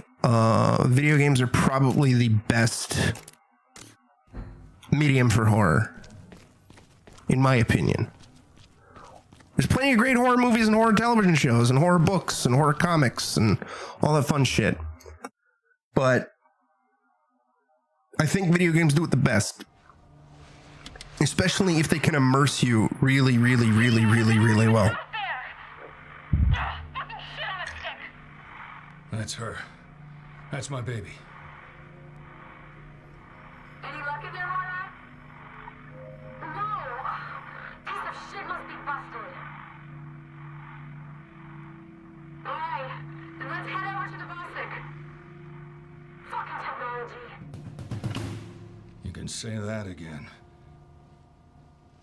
video games are probably the best medium for horror, in my opinion. There's plenty of great horror movies and horror television shows and horror books and horror comics and all that fun shit. But I think video games do it the best. Especially if they can immerse you really well. That's her. That's my baby. Any luck in there, Mona? No! Piece of shit must be busted. Alright, then let's head over to the Bosic. Fucking technology. You can say that again.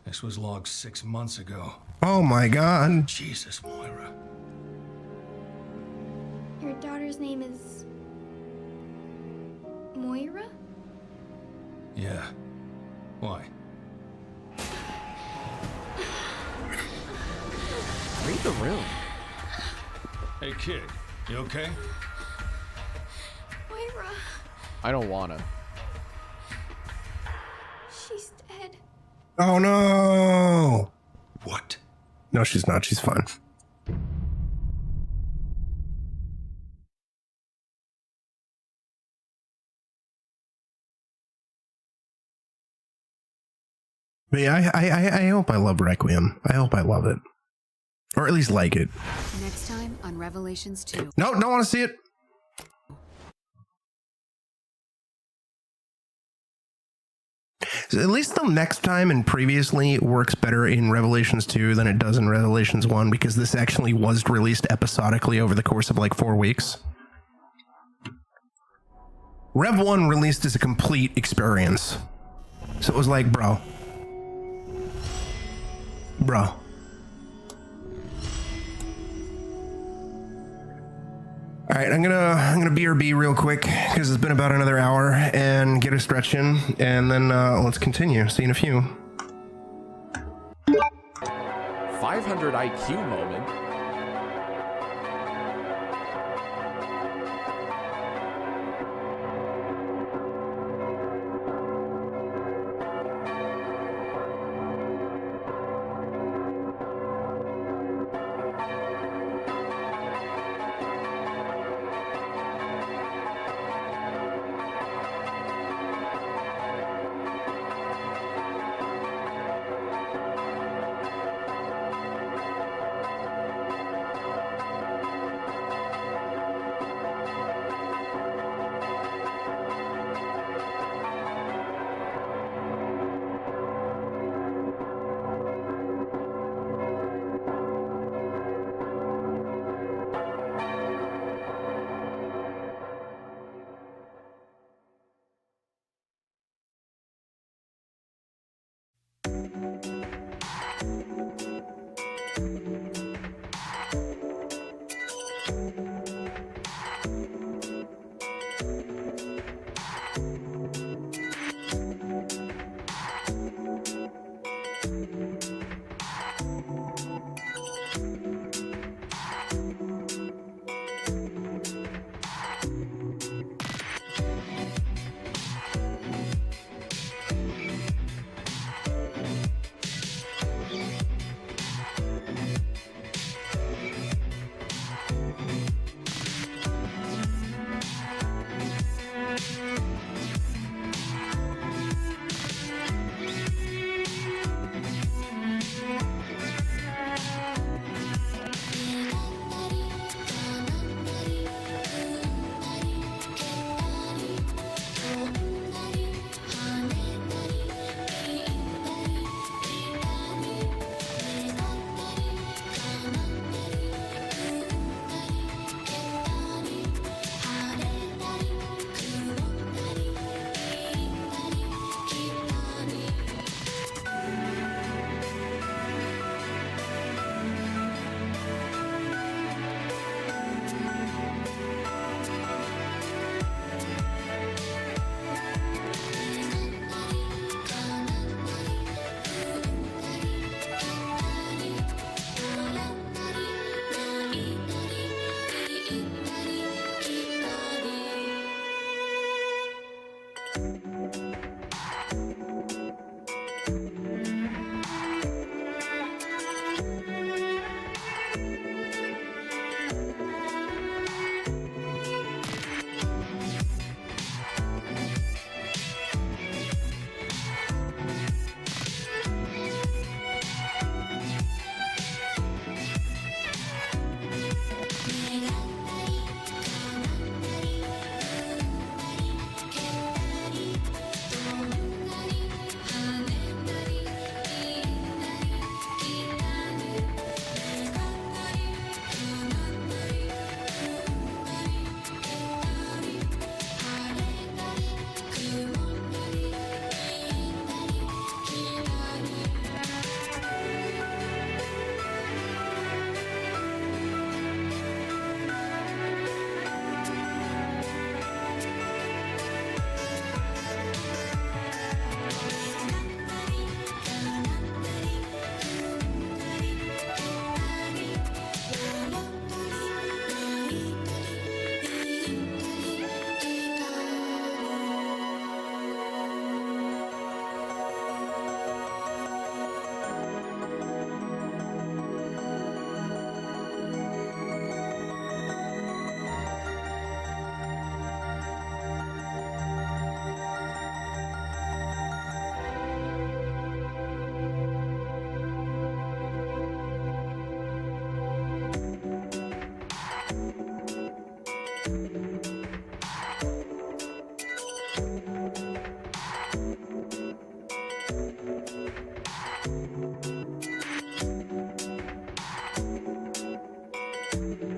This was logged 6 months ago. Oh my god. Jesus, Moira. Your daughter's name is Moira? Yeah. Why? Read the room. Hey, kid. You okay? Moira. I don't wanna. She's dead. Oh no! What? No, she's not. She's fine. But yeah, I hope I love Requiem. I hope I love it. Or at least like it. Next time on Revelations 2. No, don't want to see it. So at least the next time and previously works better in Revelations 2 than it does in Revelations 1 because this actually was released episodically over the course of like 4 weeks. Rev 1 released as a complete experience. So it was like, bro. All right, I'm gonna BRB real quick because it's been about another hour and get a stretch in, and then let's continue. See you in a few. 500 IQ moment.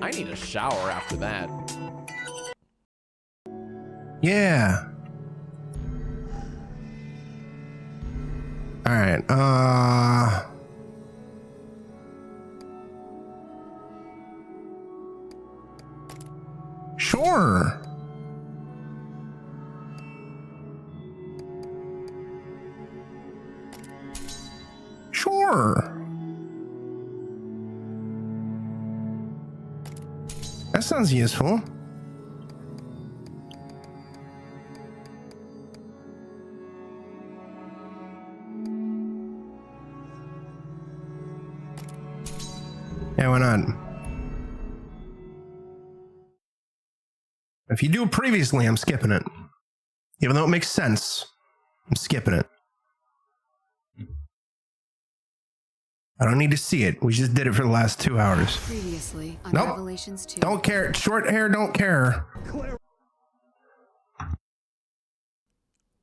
I need a shower after that. Yeah. All right. Sure. Sure. That sounds useful. Yeah, why not? If you do it previously, I'm skipping it. Even though it makes sense, I'm skipping it. I don't need to see it. We just did it for the last 2 hours. Previously on Nope. Revelations 2. Don't care. Short hair, don't care.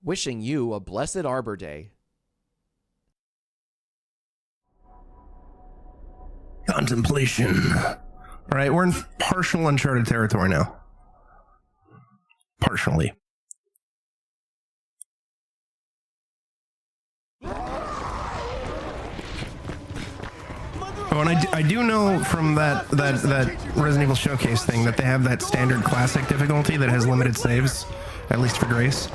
Wishing you a blessed Arbor Day. Contemplation. All right, we're in partial uncharted territory now. Partially. Oh, and I do know from that Resident Evil Showcase thing that they have that standard classic difficulty that has limited saves, at least for Grace.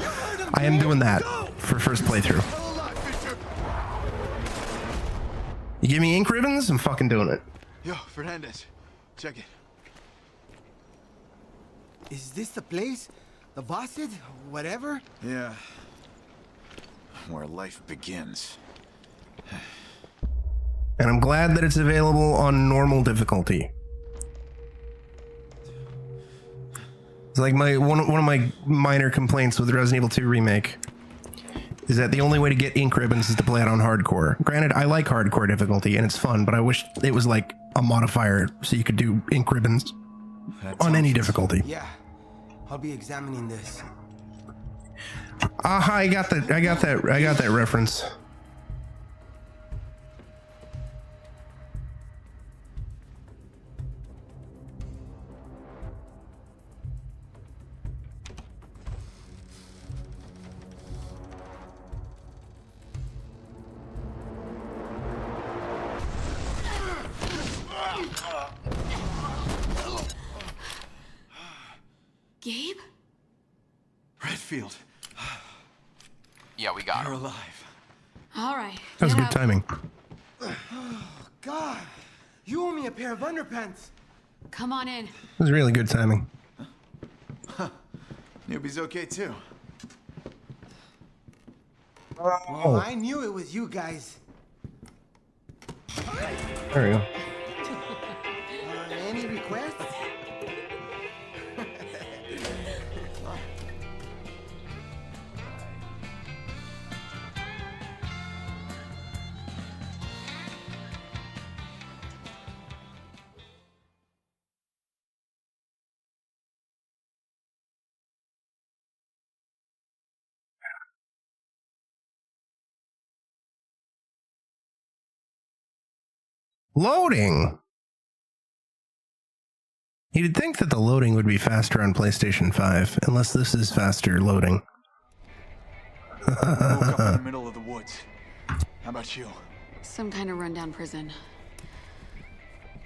I am doing that for first playthrough. You give me ink ribbons, I'm fucking doing it. Yo, Fernandez, check it. Is this the place? The Biohazard? Whatever? Yeah. Where life begins. And I'm glad that it's available on normal difficulty. It's like one of my minor complaints with Resident Evil 2 Remake is that the only way to get ink ribbons is to play it on hardcore. Granted, I like hardcore difficulty and it's fun, but I wish it was like a modifier so you could do ink ribbons on any difficulty. Yeah. I'll be examining this. Aha, I got that reference. Gabe? Redfield. Yeah, we got You're him. alive. All right. That was get good up. timing. Oh, God. You owe me a pair of underpants. Come on in. It was really good timing. Newbie's okay too. Oh, I knew it was you guys. There we go. Any requests? Loading. You'd think that the loading would be faster on PlayStation 5, unless this is faster loading. Woke up in the middle of the woods. How about you? Some kind of rundown prison.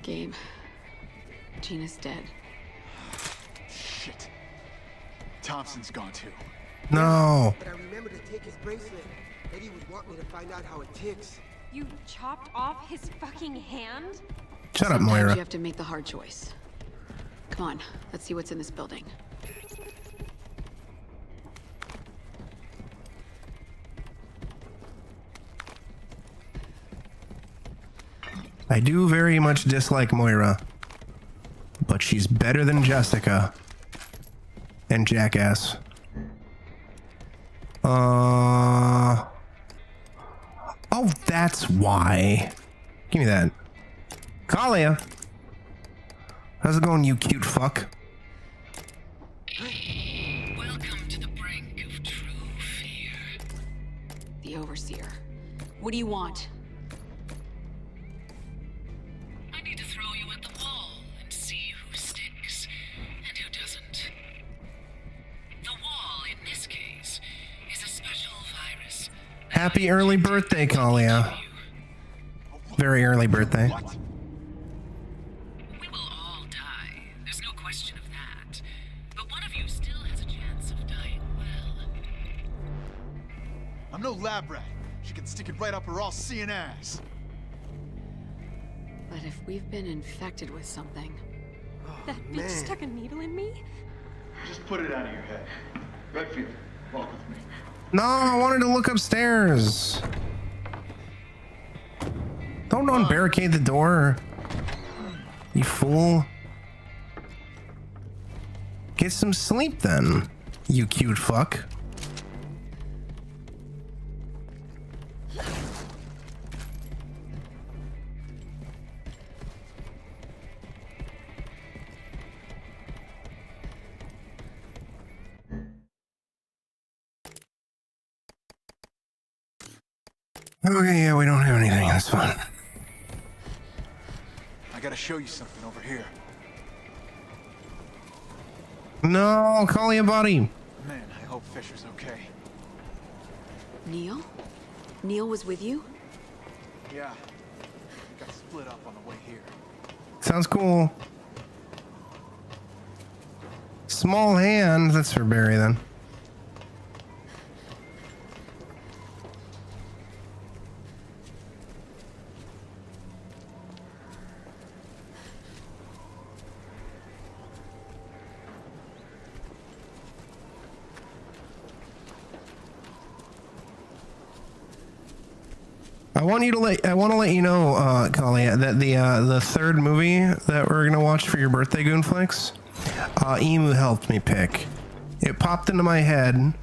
Gabe. Gina's dead. Shit. Thompson's gone too. No. But I remember to take his bracelet. Eddie would want me to find out how it ticks. You chopped off his fucking hand? Shut up, Sometimes Moira. you have to make the hard choice. Come on, let's see what's in this building. I do very much dislike Moira, but she's better than Jessica and Jackass. Oh, that's why. Give me that. Kalia. How's it going, you cute fuck? Welcome to the brink of true fear. The Overseer. What do you want? I need to throw you at the wall and see who sticks and who doesn't. The wall Happy early birthday, Kalia. Very early birthday. We will all die. There's no question of that. But one of you still has a chance of dying well. I'm no lab rat. She can stick it right up her all-seeing ass. But if we've been infected with something... That bitch stuck a needle in me? Just put it out of your head. Redfield, walk with me. No, I wanted to look upstairs. Don't unbarricade the door. You fool. Get some sleep then, you cute fuck. Okay, yeah, we don't have anything. That's fine. I gotta show you something over here. No, call your buddy. Man, I hope Fisher's okay. Neil? Neil was with you? Yeah. We got split up on the way here. Sounds cool. Small hand. That's for Barry then. I want to let you know, Kalia, that the third movie that we're gonna watch for your birthday, Goonflix, Emu helped me pick. It popped into my head.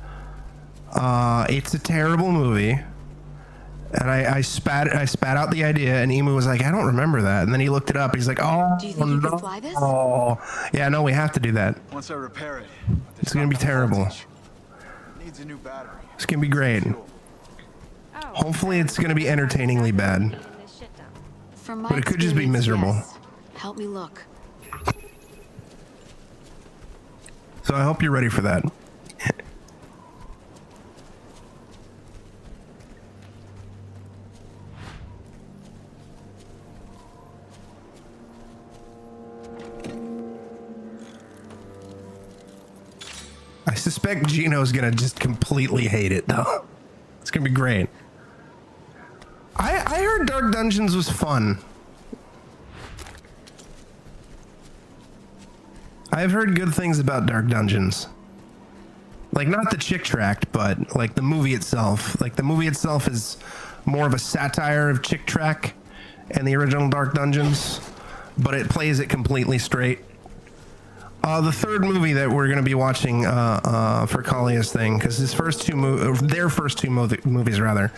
It's a terrible movie, and I spat out the idea, and Emu was like, "I don't remember that." And then he looked it up. He's like, "Oh, do you think you can fly this? Oh, yeah, no, we have to do that. Once I repair it, It's gonna be terrible. needs a new battery. It's gonna be great. Hopefully, it's gonna be entertainingly bad. From my But it could just be experience, miserable. yes. Help me look. So I hope you're ready for that. I suspect Gino's gonna just completely hate it though. It's gonna be great. I heard Dark Dungeons was fun. I've heard good things about Dark Dungeons. Like, not the chick tract, but like the movie itself. Like, the movie itself is more of a satire of chick tract and the original Dark Dungeons, but it plays it completely straight. The third movie that we're going to be watching for Kalia's thing, because their first two movies rather,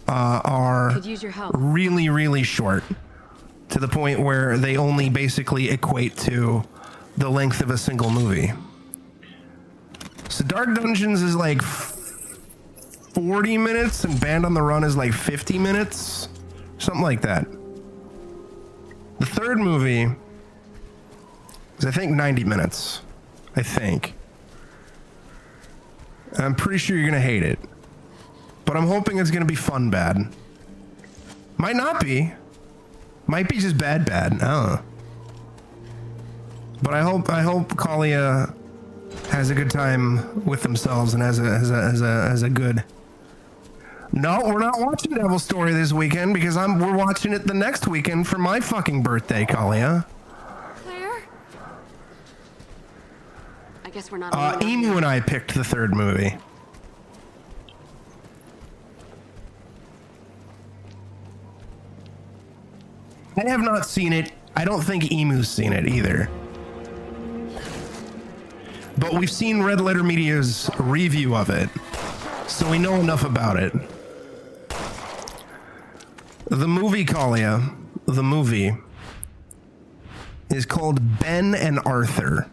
are Could use your help. really, really short, to the point where they only basically equate to the length of a single movie. So Dark Dungeons is like 40 minutes, and Band on the Run is like 50 minutes, something like that. The third movie is, I think, 90 minutes. I think. I'm pretty sure you're gonna hate it, but I'm hoping it's gonna be fun bad. Might not be. Might be just bad. I don't know. But I hope Kalia has a good time with themselves and has a good. No, we're not watching Devil Story this weekend because we're watching it the next weekend for my fucking birthday, Kalia. Claire? I guess we're not. Emu and I picked the third movie. I have not seen it. I don't think Emu's seen it either. But we've seen Red Letter Media's review of it, so we know enough about it. The movie, Kalia, the movie, is called Ben and Arthur.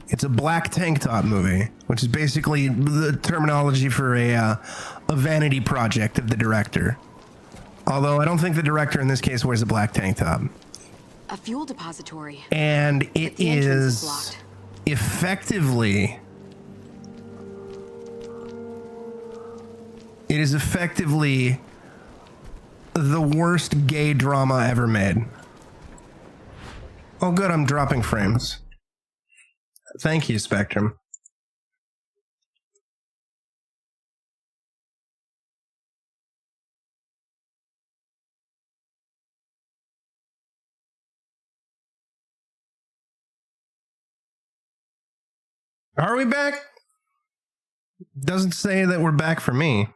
It's a black tank top movie, which is basically the terminology for a vanity project of the director. Although I don't think the director in this case wears a black tank top. A fuel depository. And it The entrance is is blocked. It is effectively the worst gay drama ever made. Oh good, I'm dropping frames. Thank you, Spectrum. Are we back? Doesn't say that we're back for me.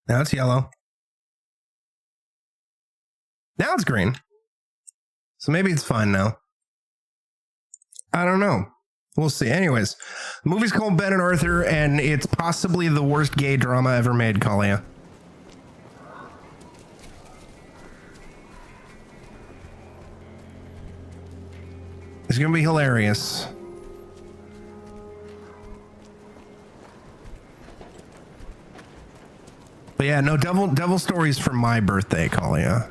Now it's yellow. Now it's green. So maybe it's fine now. I don't know. We'll see. Anyways, the movie's called Ben and Arthur, and it's possibly the worst gay drama ever made, Kalia. It's gonna be hilarious. But yeah, no devil stories for my birthday, Kalia.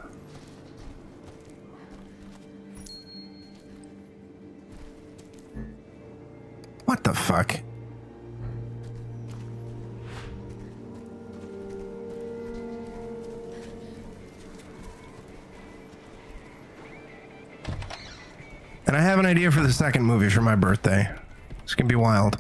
What the fuck? And I have an idea for the second movie for my birthday. It's gonna be wild.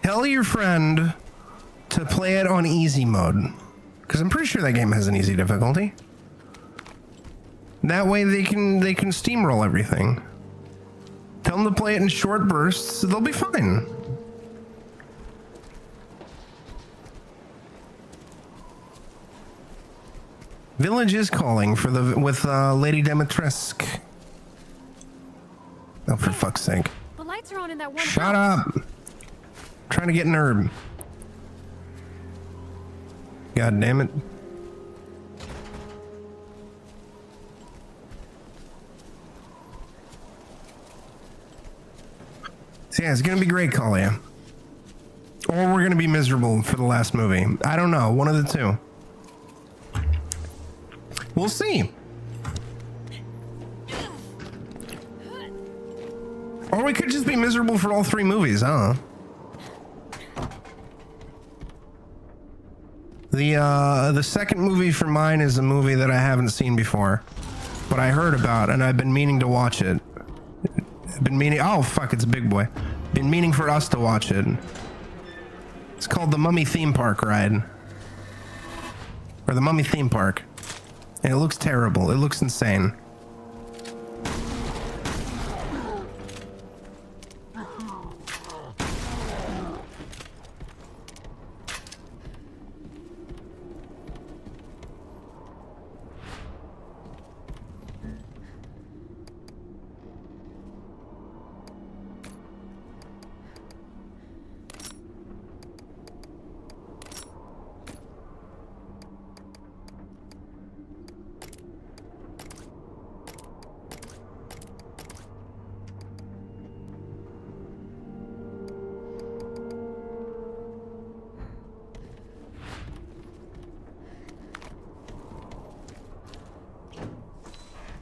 Tell your friend to play it on easy mode, because I'm pretty sure that game has an easy difficulty. That way they can steamroll everything. Tell them to play it in short bursts, they'll be fine. Village is calling for with Lady Demetresque. Oh, for fuck's sake! The lights are on in that one. Shut up! Trying to get an herb. God damn it. So yeah, it's gonna be great, Kalia. Or we're gonna be miserable for the last movie. I don't know, one of the two. We'll see. Or we could just be miserable for all three movies, huh? The second movie for mine is a movie that I haven't seen before, but I heard about and I've been meaning to watch it. I've been meaning, oh fuck, it's a big boy. Been meaning for us to watch it. It's called the Mummy Theme Park Ride. Or the Mummy Theme Park. And it looks terrible. It looks insane.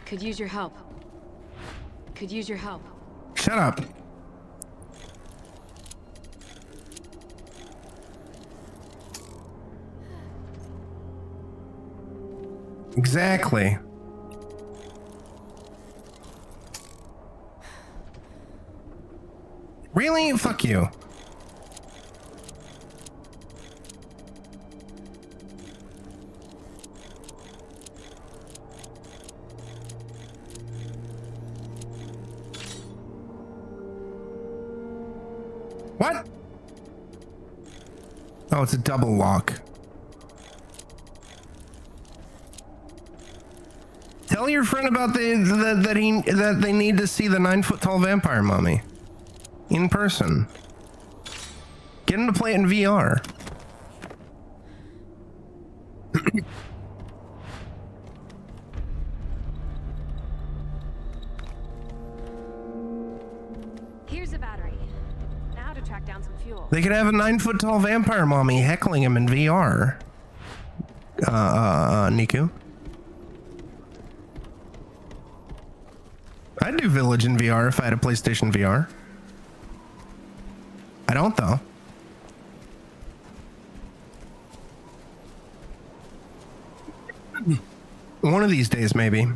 Could use your help. Could use your help. Shut up. Exactly. Really? Fuck you. What? Oh, it's a double lock. Tell your friend about that they need to see the 9-foot-tall vampire mummy in person. Get him to play it in VR. Here's a battery. Now to track down some fuel. They could have a 9-foot-tall vampire mommy heckling him in VR. Niku. I'd do Village in VR if I had a PlayStation VR. I don't, though. One of these days, maybe.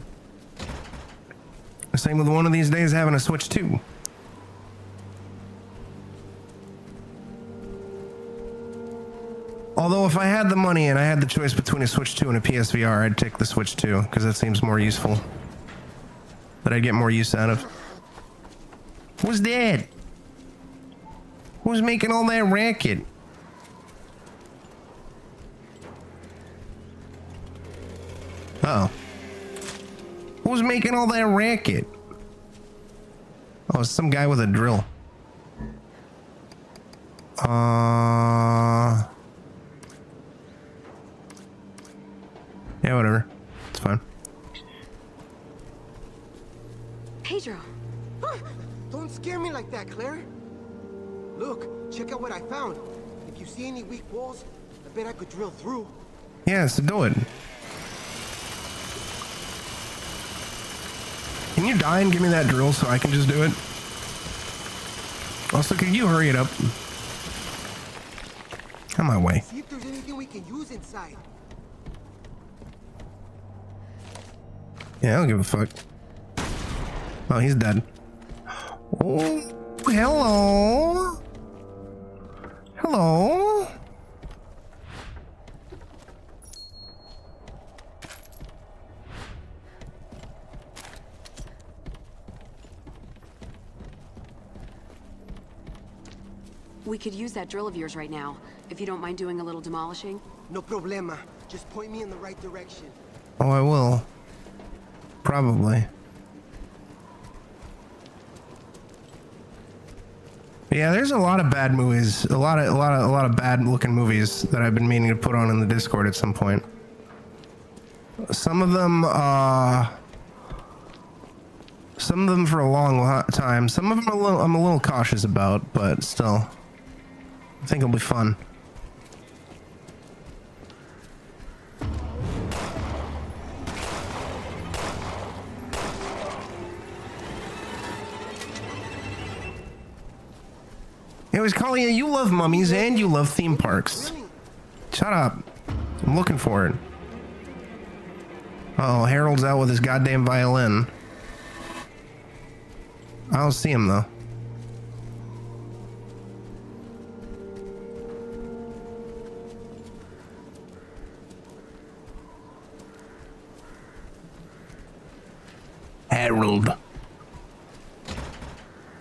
Same with one of these days having a Switch 2. Although if I had the money and I had the choice between a Switch 2 and a PSVR, I'd take the Switch 2 because that seems more useful. That I'd get more use out of. Who's that? Who's making all that racket? Uh-oh. Who's making all that racket? Oh, it's some guy with a drill. Yeah, whatever. It's fine. Pedro. Don't scare me like that, Claire. Look, check out what I found. If you see any weak walls, I bet I could drill through. Yeah, so do it. Can you die and give me that drill so I can just do it? Also, can you hurry it up? On my way. See if there's anything we can use inside. Yeah, I don't give a fuck. Oh, he's dead. Oh, hello. Hello. We could use that drill of yours right now, if you don't mind doing a little demolishing. No problema. Just point me in the right direction. Oh, I will. Probably. Yeah, there's a lot of bad movies, a lot of bad looking movies that I've been meaning to put on in the Discord at some point. Some of them for a long time. Some of them I'm a little cautious about, but still, I think it'll be fun. It was calling you love mummies and you love theme parks. Shut up. I'm looking for it. Oh, Harold's out with his goddamn violin. I don't see him though. Harold.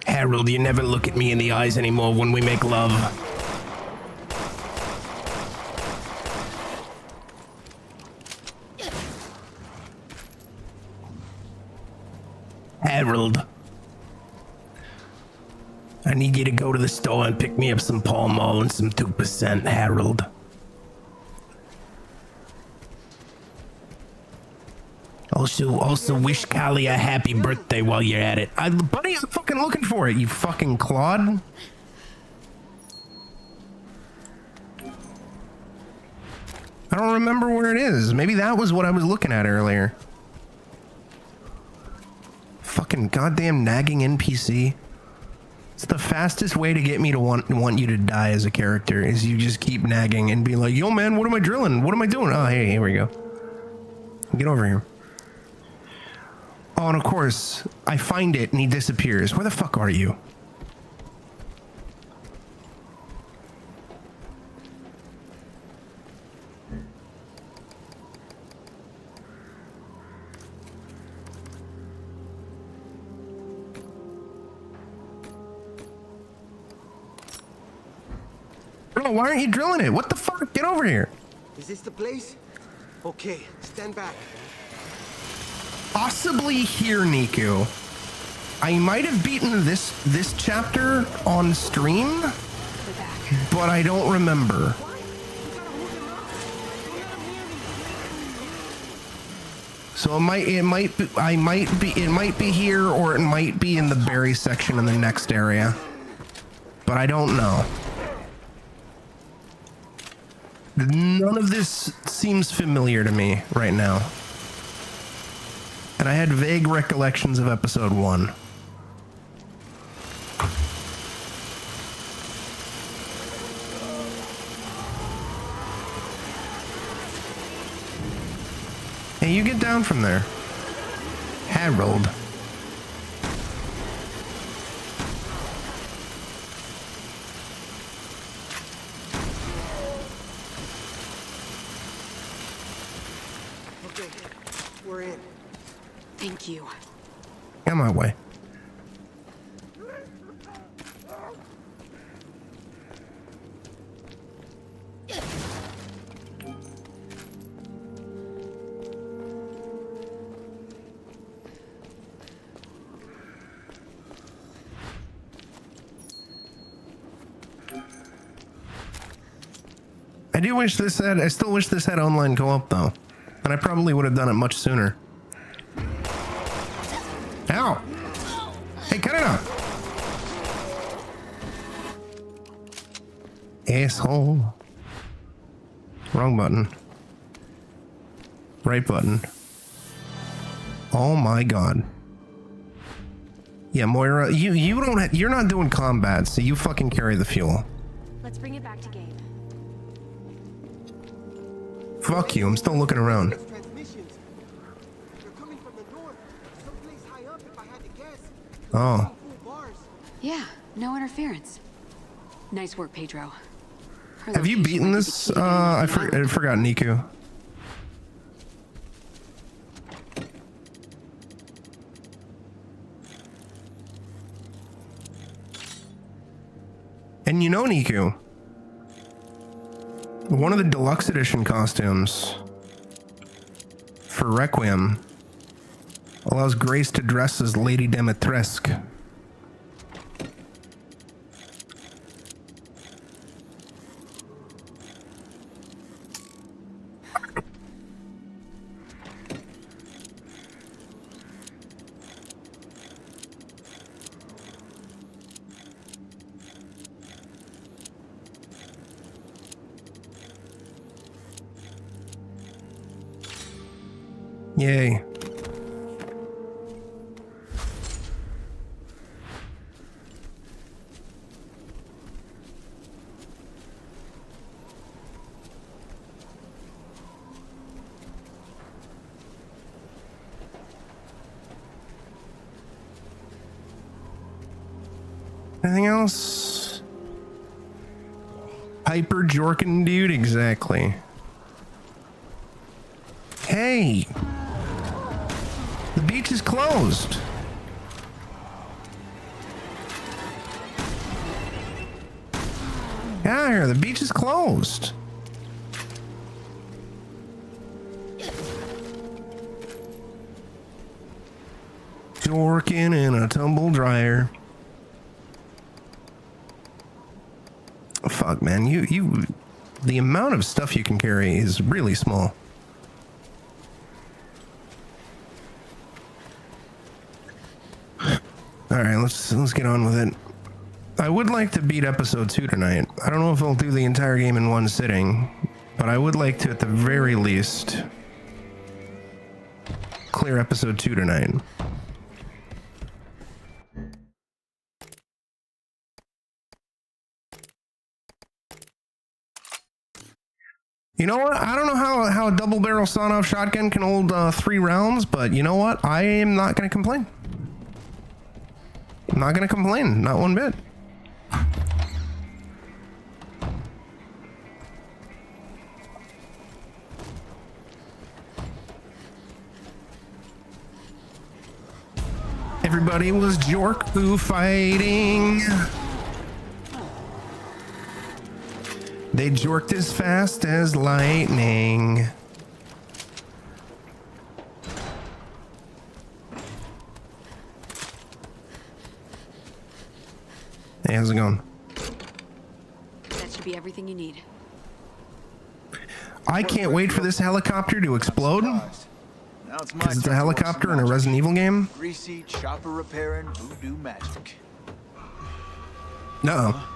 Harold, you never look at me in the eyes anymore when we make love. Harold. I need you to go to the store and pick me up some Pall Mall and some 2%, Harold. Also wish Callie a happy birthday while you're at it. Buddy, I'm fucking looking for it, you fucking clod. I don't remember where it is. Maybe that was what I was looking at earlier. Fucking goddamn nagging NPC. It's the fastest way to get me to want you to die as a character, is you just keep nagging and be like, yo man, what am I drilling? What am I doing? Oh, hey, here we go. Get over here. Oh, and of course, I find it and he disappears. Where the fuck are you? Bro, why aren't you drilling it? What the fuck? Get over here. Is this the place? Okay, stand back. Possibly here, Niku. I might have beaten this chapter on stream, but I don't remember. So it might be here, or it might be in the berry section in the next area. But I don't know. None of this seems familiar to me right now. And I had vague recollections of episode 1. Hey, you get down from there. Harold. Okay, we're in. Thank you. Get my way. I still wish this had online co-op though. And I probably would have done it much sooner. Ow! Hey, cut it out! Asshole. Wrong button. Right button. Oh my god. Yeah, Moira, you're not doing combat, so you fucking carry the fuel. Let's bring it back to Gabe. Fuck you, I'm still looking around. Transmissions. They're coming from the north. Someplace high up, if I had to guess. Oh. Yeah, no interference. Nice work, Pedro. Her Have you location beaten might be this? the key to I getting us forgot Niku. And you know, Niku, one of the deluxe edition costumes for Requiem allows Grace to dress as Lady Demetresque. Yay. Anything else? Hyper Jorkin dude, exactly. Hey! The beach is closed. Get out of here, the beach is closed. Jorkin in a tumble dryer. Fuck, man, the amount of stuff you can carry is really small. All right, let's get on with it. I would like to beat episode 2 tonight. I don't know if I'll do the entire game in one sitting, but I would like to, at the very least, clear episode 2 tonight. You know what? I don't know how a double barrel sawn-off shotgun can hold 3 rounds, but you know what? I am not going to complain. I'm not going to complain, not one bit. Everybody was Jork-Boo fighting. They jorked as fast as lightning. Hey, how's it going? That should be everything you need. I can't wait for this helicopter to explode. Because it's a helicopter in a Resident Evil game. Greasy chopper repairing voodoo magic. Uh-oh.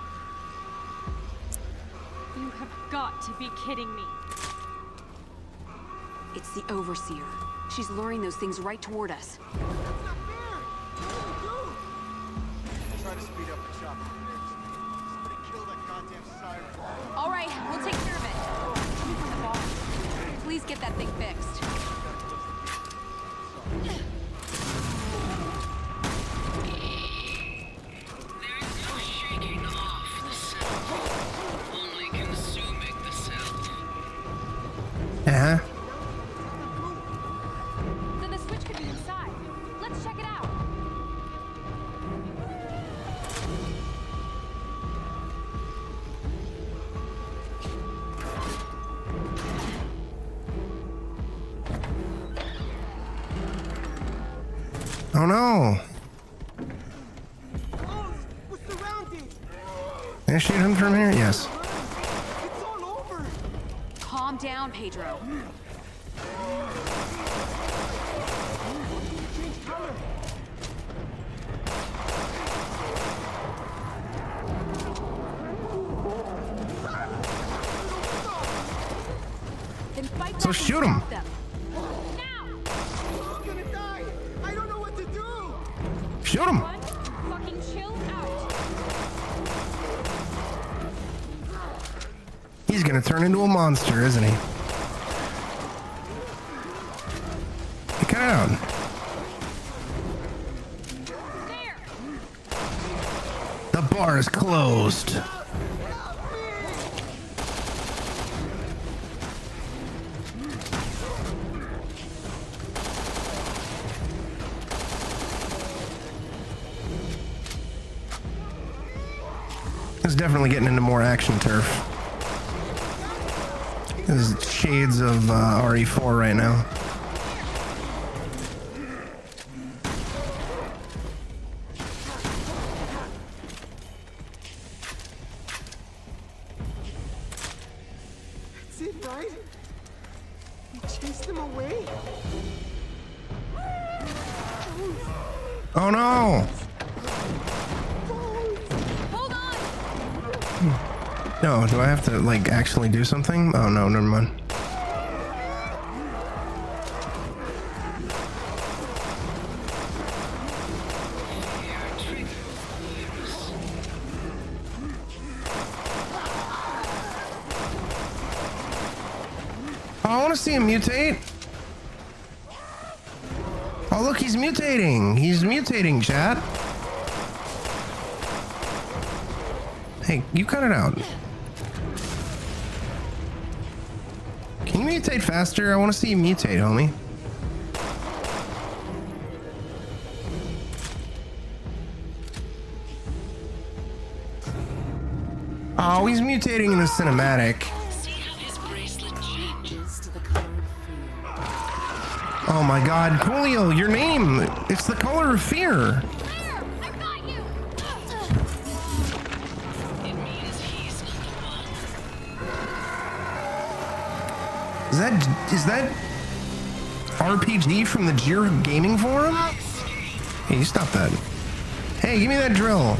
You have got to be kidding me. It's the Overseer. She's luring those things right toward us. Try to speed up the chopper repairs. Somebody kill that goddamn siren. All right, we'll take care of it. Please get that thing fixed. Uh-huh. Then the switch could be inside. Let's check it out. Oh no. We're surrounded. Can I shoot him from here? Yes. It's all over. Calm down, Pedro. Change color. Then fight So back and shoot 'em. stop them. I'm gonna die. I don't know what to do. Shoot him. Fucking chill out. He's gonna turn into a monster, isn't he? Hey, cut it out. The bar is closed. It's definitely getting into more action turf. There's shades of RE4 right now. That's it, right? We chased them away. Oh no! Hold on. No, do I have to like actually do something? Oh no, never mind. Oh, I want to see him mutate. Oh look, he's mutating. He's mutating, chat. Hey, you cut it out. Can you mutate faster? I want to see you mutate, homie. Oh, he's mutating in the cinematic. Oh my god, Coolio, your name! It's the color of fear! Is that RPG from the Jira Gaming Forum? Hey, you stop that. Hey, give me that drill.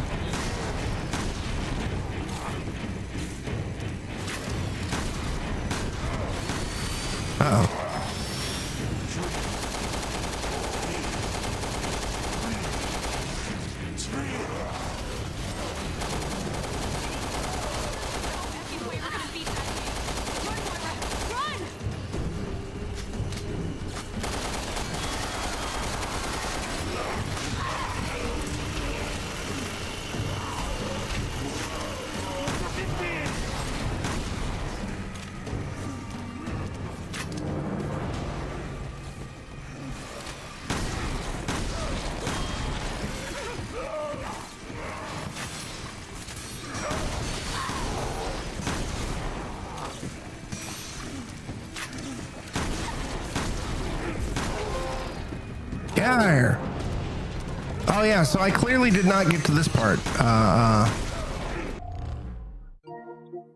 Uh-oh. Get out of here. Oh yeah, so I clearly did not get to this part.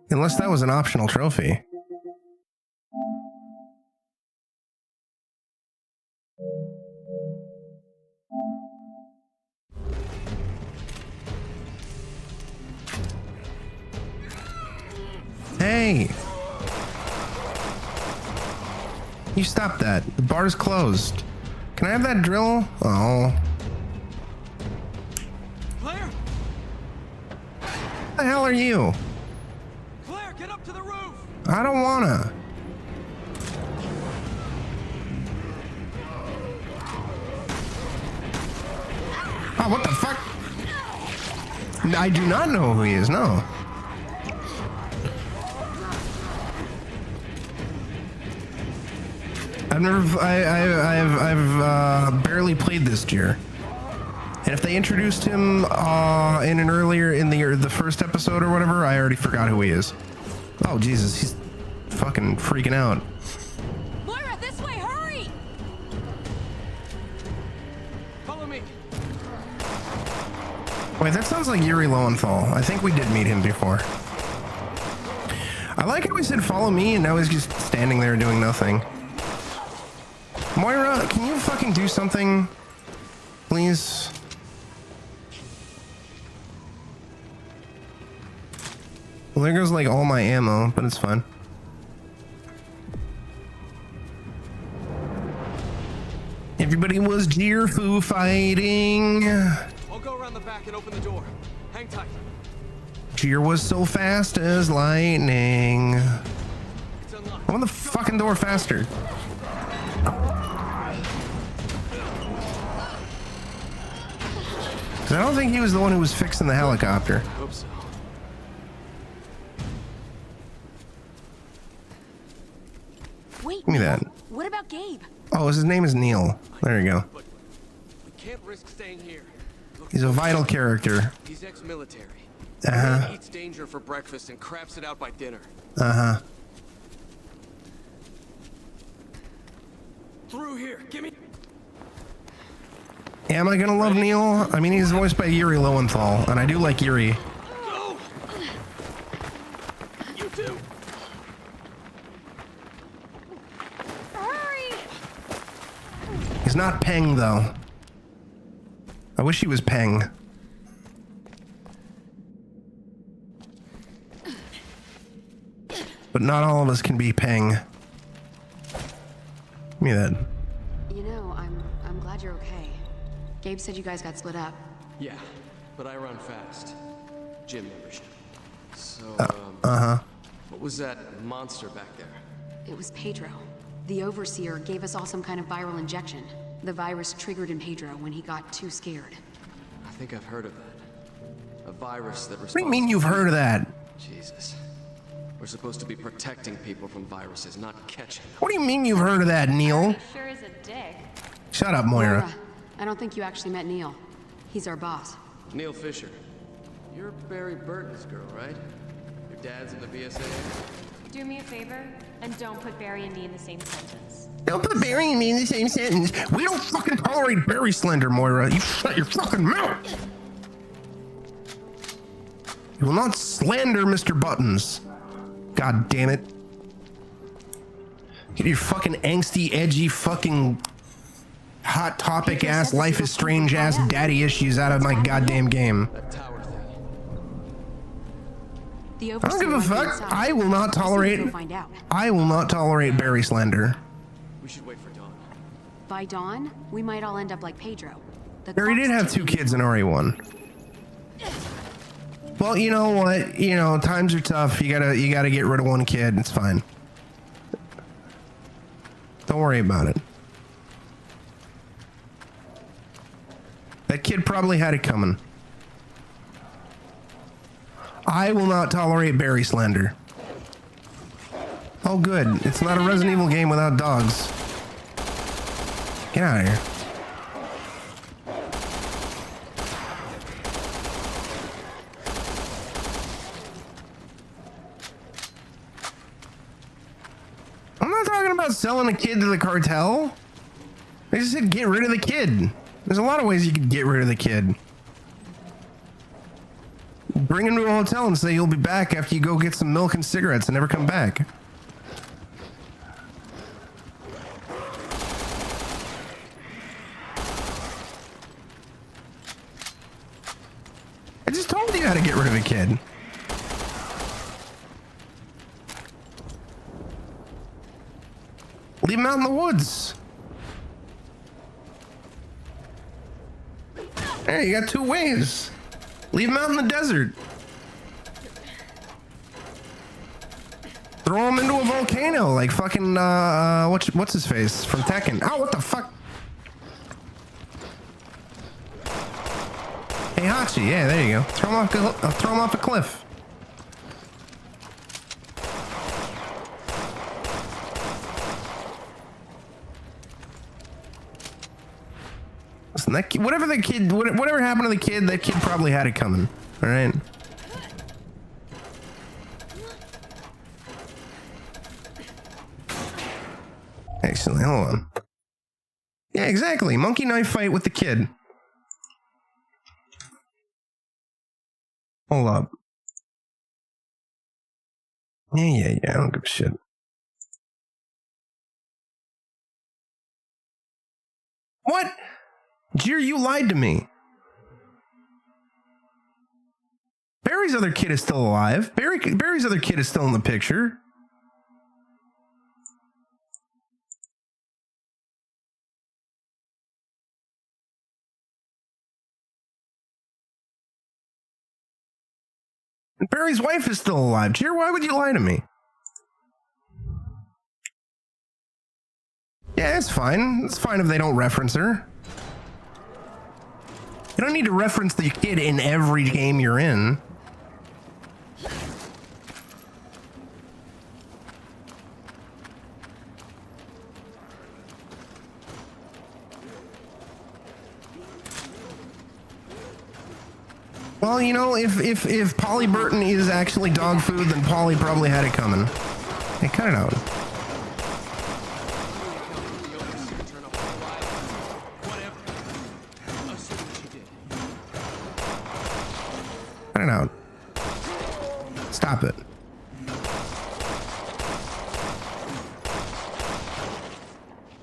Unless that was an optional trophy. Hey! You stop that. The bar's closed. Can I have that drill? Oh. Claire? What the hell are you? Claire, get up to the roof! I don't wanna. Oh, what the fuck? I do not know who he is, no. I've barely played this tier. And if they introduced him in the first episode or whatever, I already forgot who he is. Oh Jesus, he's fucking freaking out. Moira, this way, hurry! Follow me. Wait, that sounds like Yuri Lowenthal. I think we did meet him before. I like how he said follow me and now he's just standing there doing nothing. Moira, can you fucking do something? Please? Well, there goes like all my ammo, but it's fine. Everybody was Jeerfu fighting. I'll go around the back and open the door. Hang tight. Jeer was so fast as lightning. It's unlocked. Open the fucking door faster. I don't think he was the one who was fixing the helicopter. Hope so. Wait, Give me that. What about Gabe? Oh, his name is Neil. There you go. But we can't risk staying here. Look, He's a vital character. he's ex-military. Uh-huh. He eats danger for breakfast and craps it out by dinner. Uh-huh. Through here. Give me. Am I gonna love Neil? I mean, he's voiced by Yuri Lowenthal, and I do like Yuri. Go. You too. Hurry! He's not Peng, though. I wish he was Peng. But not all of us can be Peng. Give me that. You know, I'm glad you're okay. Gabe said you guys got split up. Yeah, but I run fast. Gym membership. So, what was that monster back there? It was Pedro. The Overseer gave us all some kind of viral injection. The virus triggered in Pedro when he got too scared. I think I've heard of that. A virus that responds. What do you mean you've heard of that? Jesus. We're supposed to be protecting people from viruses, not catching them. What do you mean you've heard of that, Neil? He sure is a dick. Shut up, Moira. I don't think you actually met Neil. He's our boss. Neil Fisher. You're Barry Burton's girl, right? Your dad's in the BSAA? Do me a favor, and don't put Barry and me in the same sentence. Don't put Barry and me in the same sentence. We don't fucking tolerate Barry Slender, Moira. You shut your fucking mouth. You will not slander Mr. Buttons. God damn it. Get your fucking angsty, edgy, fucking hot topic ass, Life is Strange ass daddy issues out of my goddamn game. That tower thing. I don't give a fuck. I will not tolerate. I will not tolerate Barry Slender. We should wait for dawn. By dawn, we might all end up like Pedro. Barry did have 2 kids in RE1. Well, you know what? You know, times are tough. You gotta get rid of 1 kid. It's fine. Don't worry about it. That kid probably had it coming. I will not tolerate Barry Slender. Oh, good. It's not a Resident Evil game without dogs. Get out of here. I'm not talking about selling a kid to the cartel. They just said get rid of the kid. There's a lot of ways you can get rid of the kid. Bring him to a hotel and say you'll be back after you go get some milk and cigarettes and never come back. I just told you how to get rid of a kid. Leave him out in the woods. Hey, you got two ways. Leave him out in the desert. Throw him into a volcano like fucking what's his face from Tekken. Oh, what the fuck? Hey Hachi, yeah, there you go. Throw him off a cliff. Listen, that kid, whatever happened to the kid, that kid probably had it coming. All right. Excellent. Hold on. Yeah, exactly. Monkey knife fight with the kid. Hold up. Yeah. I don't give a shit. What? Jir, you lied to me. Barry's other kid is still alive. Barry's other kid is still in the picture. And Barry's wife is still alive. Jir, why would you lie to me? Yeah, it's fine. It's fine if they don't reference her. You don't need to reference the kid in every game you're in. Well, you know, if Polly Burton is actually dog food, then Polly probably had it coming. Hey, cut it out. Cut it out. Stop it.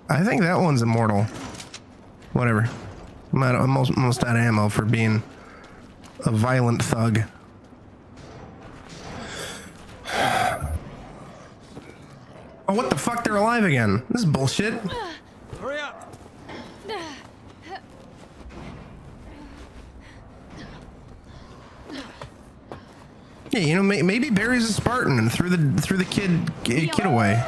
I think that one's immortal. Whatever. I'm almost out of ammo for being a violent thug. Oh, what the fuck? They're alive again. This is bullshit. Hurry up. Yeah, you know, maybe Barry's a Spartan and threw the kid away.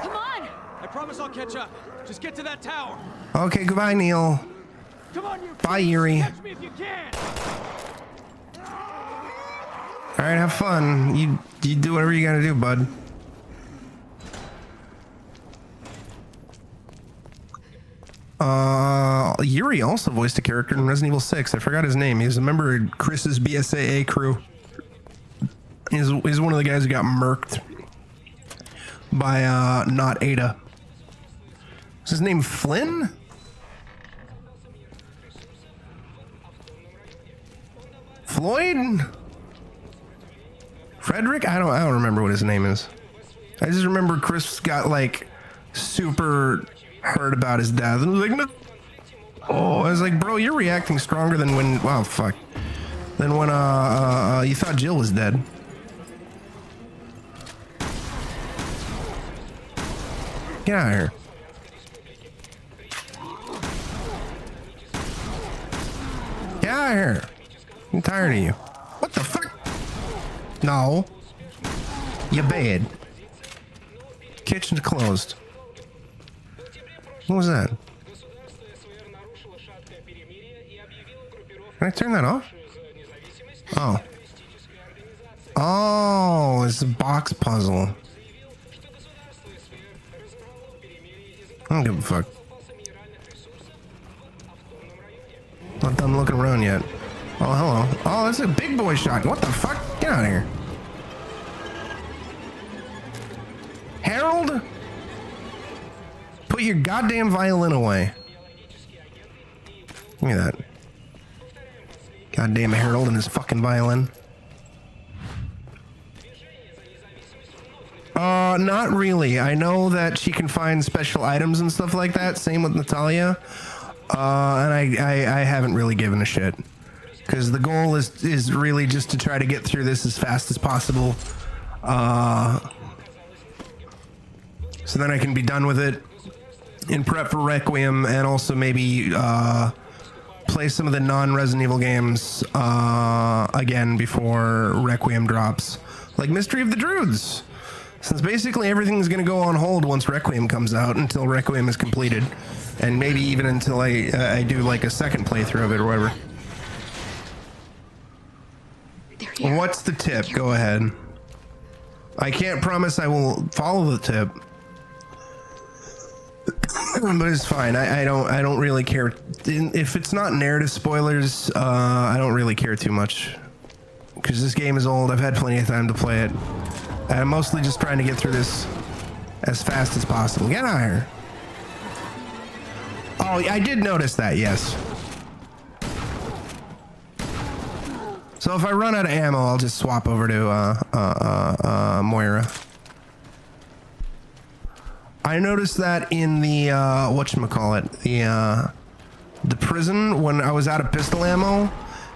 Come on. I promise I'll catch up. Just get to that tower. Okay, goodbye, Neil. Come on, you. Bye, Yuri. Catch me if you can. All right, have fun. You do whatever you gotta do, bud. Yuri also voiced a character in Resident Evil 6. I forgot his name. He was a member of Chris's BSAA crew. He's one of the guys who got murked by not Ada. Is his name Flynn? Floyd? Frederick? I don't remember what his name is. I just remember Chris got like super hurt about his death and was like, no. Oh, I was like, bro, you're reacting stronger than when, wow, fuck, than when you thought Jill was dead. Get out of here. Get out of here. I'm tired of you. What the fuck? No. You're bad. Kitchen's closed. What was that? Can I turn that off? Oh. Oh, it's a box puzzle. I don't give a fuck. Not done looking around yet. Oh, hello. Oh, that's a big boy shot. What the fuck? Get out of here. Harold? Put your goddamn violin away. Give me that. Goddamn Harold and his fucking violin. Not really. I know that she can find special items and stuff like that. Same with Natalia. And I haven't really given a shit. Because the goal is really just to try to get through this as fast as possible. So then I can be done with it in prep for Requiem, and also maybe play some of the non-Resident Evil games again before Requiem drops. Like Mystery of the Druids. Since basically everything's going to go on hold once Requiem comes out until Requiem is completed. And maybe even until I do like a second playthrough of it or whatever. What's the tip? Go ahead. I can't promise I will follow the tip. But it's fine. I don't really care. If it's not narrative spoilers, I don't really care too much. Because this game is old. I've had plenty of time to play it. And I'm mostly just trying to get through this as fast as possible. Get out of here. Oh, I did notice that, yes. So if I run out of ammo, I'll just swap over to Moira. I noticed that in the whatchamacallit, the prison when I was out of pistol ammo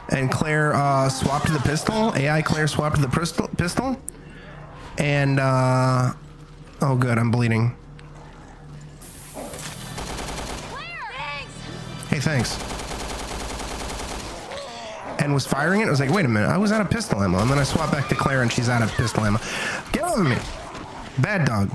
and Claire swapped to the pistol. AI Claire swapped to the pistol. And oh good, I'm bleeding. Hey, thanks. And was firing it. I was like, wait a minute, I was out of pistol ammo, and then I swapped back to Claire, and she's out of pistol ammo. Get over me, bad dog.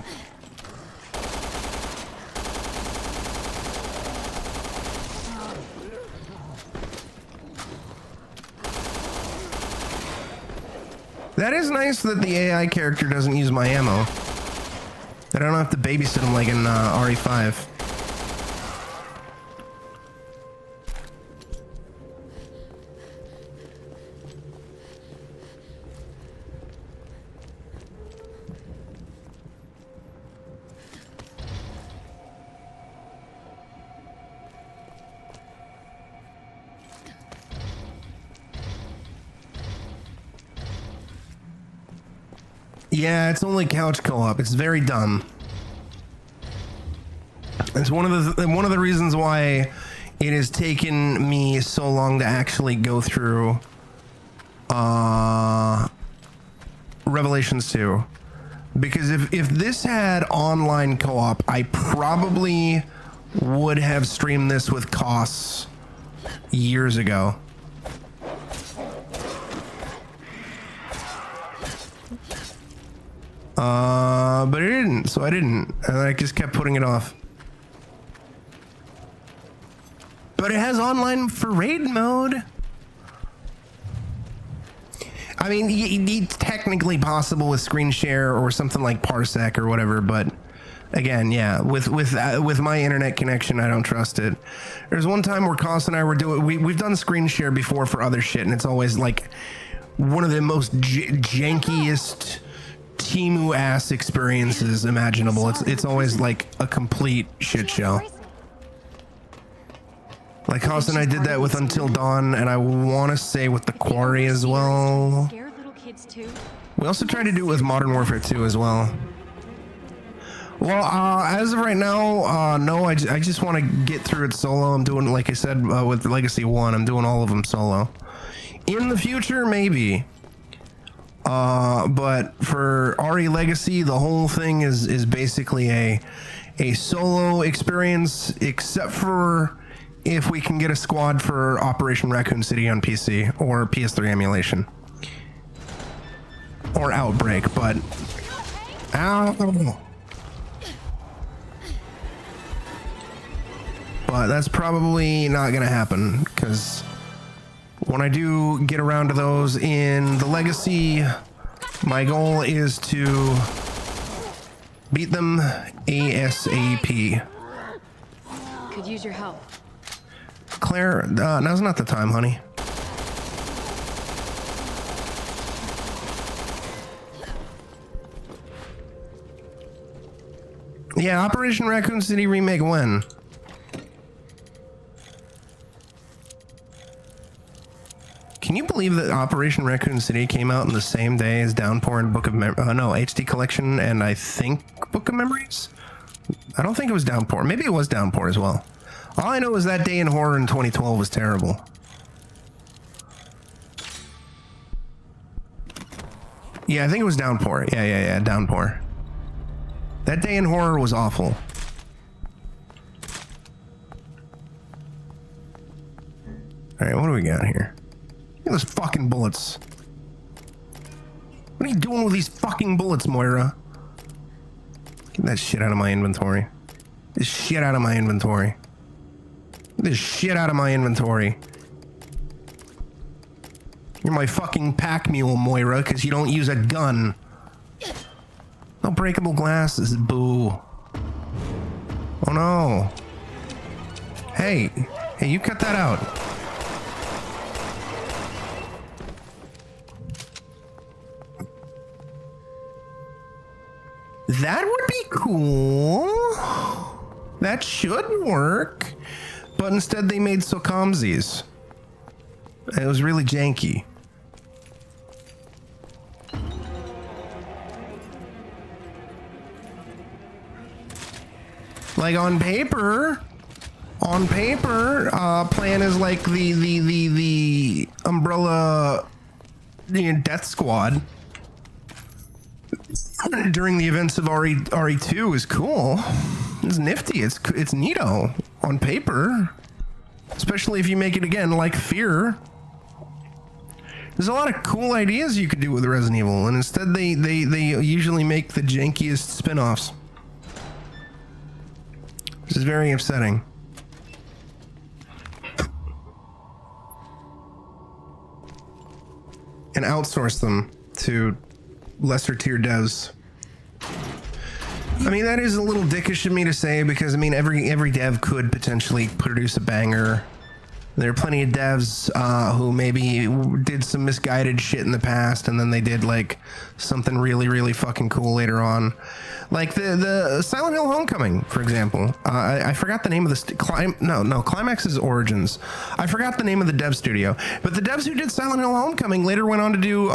That is nice that the AI character doesn't use my ammo. That I don't have to babysit him like in RE5. Yeah, it's only couch co-op. It's very dumb. It's one of the reasons why it has taken me so long to actually go through Revelations 2. Because if this had online co-op, I probably would have streamed this with costs years ago. But it didn't, so I didn't. And I just kept putting it off. But it has online for raid mode. I mean, it's technically possible with screen share or something like Parsec or whatever, but again, yeah, with my internet connection, I don't trust it. There's one time where Koss and I were doing, we've done screen share before for other shit, and it's always like one of the most jankiest Temu ass experiences imaginable. It's always like a complete shit show. Like Koss and I did that with Until Dawn, and I want to say with the Quarry as well. We also tried to do it with Modern Warfare 2 as well. Well, as of right now, no, I just want to get through it solo. I'm doing, like I said, with Legacy 1, I'm doing all of them solo. In the future, maybe. But for RE Legacy, the whole thing is basically a solo experience, except for if we can get a squad for Operation Raccoon City on PC or PS3 emulation or Outbreak. But but that's probably not gonna happen, because when I do get around to those in the Legacy, my goal is to beat them ASAP. Could use your help. Claire, now's not the time, honey. Yeah, Operation Raccoon City remake when? Can you believe that Operation Raccoon City came out in the same day as Downpour and Book of HD Collection and I think Book of Memories? I don't think it was Downpour. Maybe it was Downpour as well. All I know is that Day in Horror in 2012 was terrible. Yeah, I think it was Downpour. Yeah, Downpour. That Day in Horror was awful. Alright, what do we got here? Look at those fucking bullets. What are you doing with these fucking bullets, Moira? Get that shit out of my inventory. This shit out of my inventory. This shit out of my inventory. You're my fucking pack mule, Moira, because you don't use a gun. No breakable glasses, boo. Oh no. Hey, you cut that out. That would be cool. That should work. But instead they made Sokomzis. It was really janky. Like on paper, Plan is like the Umbrella Death Squad during the events of RE2 is cool. It's nifty. It's neato on paper, especially if you make it again like Fear. There's a lot of cool ideas you could do with Resident Evil, and instead they usually make the jankiest spin-offs. This is very upsetting. And outsource them to lesser tier devs. I mean, that is a little dickish of me to say, because I mean every dev could potentially produce a banger. There are plenty of devs who maybe did some misguided shit in the past, and then they did like something really fucking cool later on. Like the Silent Hill Homecoming, for example. I forgot the name of the Climax's Origins. I forgot the name of the dev studio, but the devs who did Silent Hill Homecoming later went on to do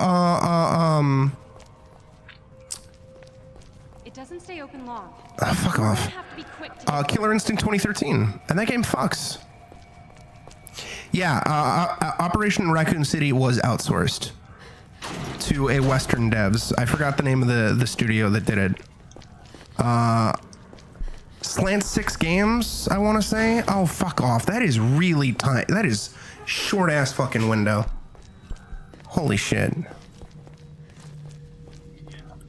It doesn't stay open long. Fuck off. Killer Instinct 2013, and that game fucks. Yeah, Operation Raccoon City was outsourced to a Western devs. I forgot the name of the studio that did it. Slant 6 Games, I want to say. Oh, fuck off. That is really tight. That is short ass fucking window. Holy shit.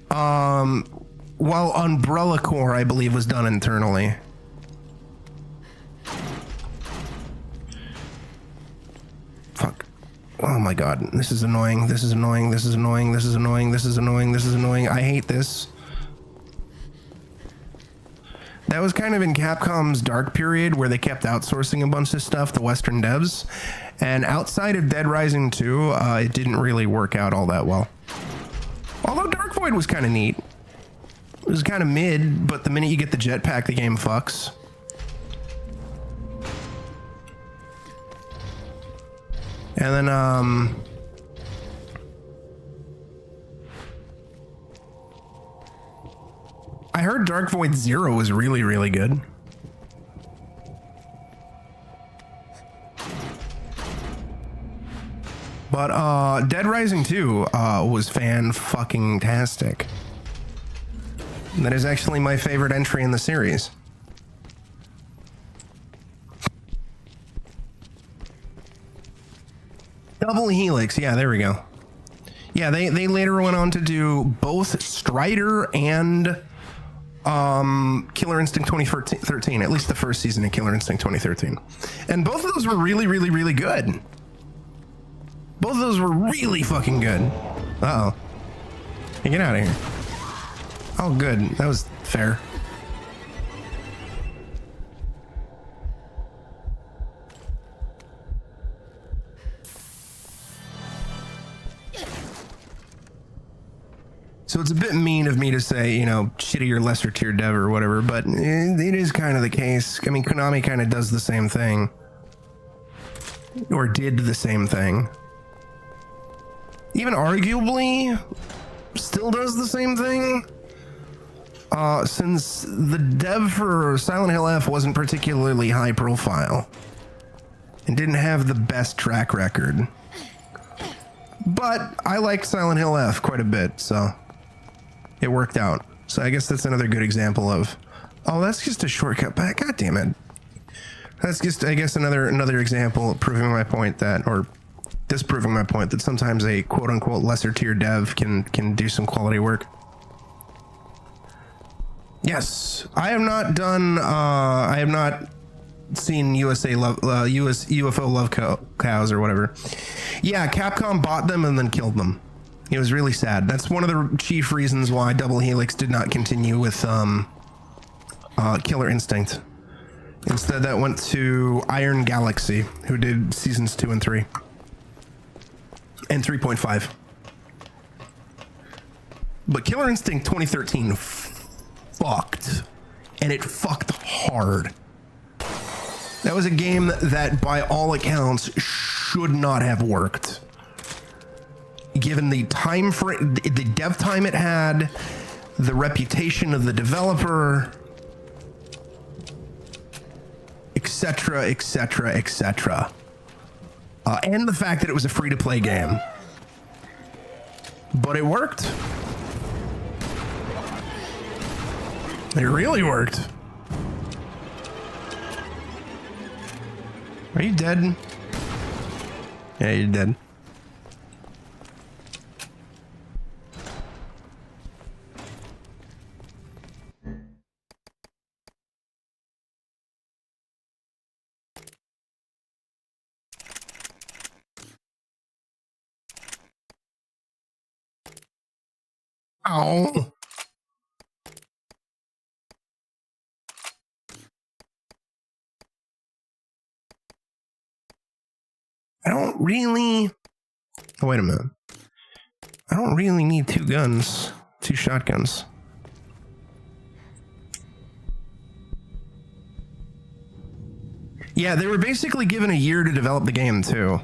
While Umbrella Corps, I believe, was done internally. Fuck. Oh my god. This is annoying. This is annoying. This is annoying. This is annoying. This is annoying. This is annoying. I hate this. That was kind of in Capcom's dark period where they kept outsourcing a bunch of stuff to Western devs. And outside of Dead Rising 2, it didn't really work out all that well. Although Dark Void was kind of neat. It was kind of mid, but the minute you get the jetpack, the game fucks. And then, I heard Dark Void 0 was really good. But, Dead Rising 2, was fan-fucking-tastic. That is actually my favorite entry in the series. Double Helix, yeah, there we go. Yeah, they later went on to do both Strider and Killer Instinct 2013, at least the first season of Killer Instinct 2013. And both of those were really good. Both of those were really fucking good. Uh-oh. Hey, get out of here. Oh, good. That was fair. So it's a bit mean of me to say, you know, shitty or lesser tier dev or whatever, but it is kind of the case. I mean, Konami kind of does the same thing. Or did the same thing. Even arguably still does the same thing. Since the dev for Silent Hill F wasn't particularly high profile and didn't have the best track record. But I like Silent Hill F quite a bit, so it worked out. So I guess that's another good example of, oh, that's just a shortcut back. God damn it. That's just, I guess, another example of proving my point that, or disproving my point that sometimes a quote unquote lesser tier dev can do some quality work. Yes, I have not done, I have not seen US UFO Love Cows or whatever. Yeah, Capcom bought them and then killed them. It was really sad. That's one of the chief reasons why Double Helix did not continue with Killer Instinct. Instead, that went to Iron Galaxy, who did seasons 2 and 3. And 3.5. But Killer Instinct 2013 fucked. And it fucked hard. That was a game that, by all accounts, should not have worked. Given the time frame, the dev time it had, the reputation of the developer, etc., etc., etc. And the fact that it was a free-to-play game. But it worked. It really worked. Are you dead? Yeah, you're dead. Oh. I don't really... Oh, wait a minute. I don't really need two shotguns. Yeah, they were basically given a year to develop the game, too.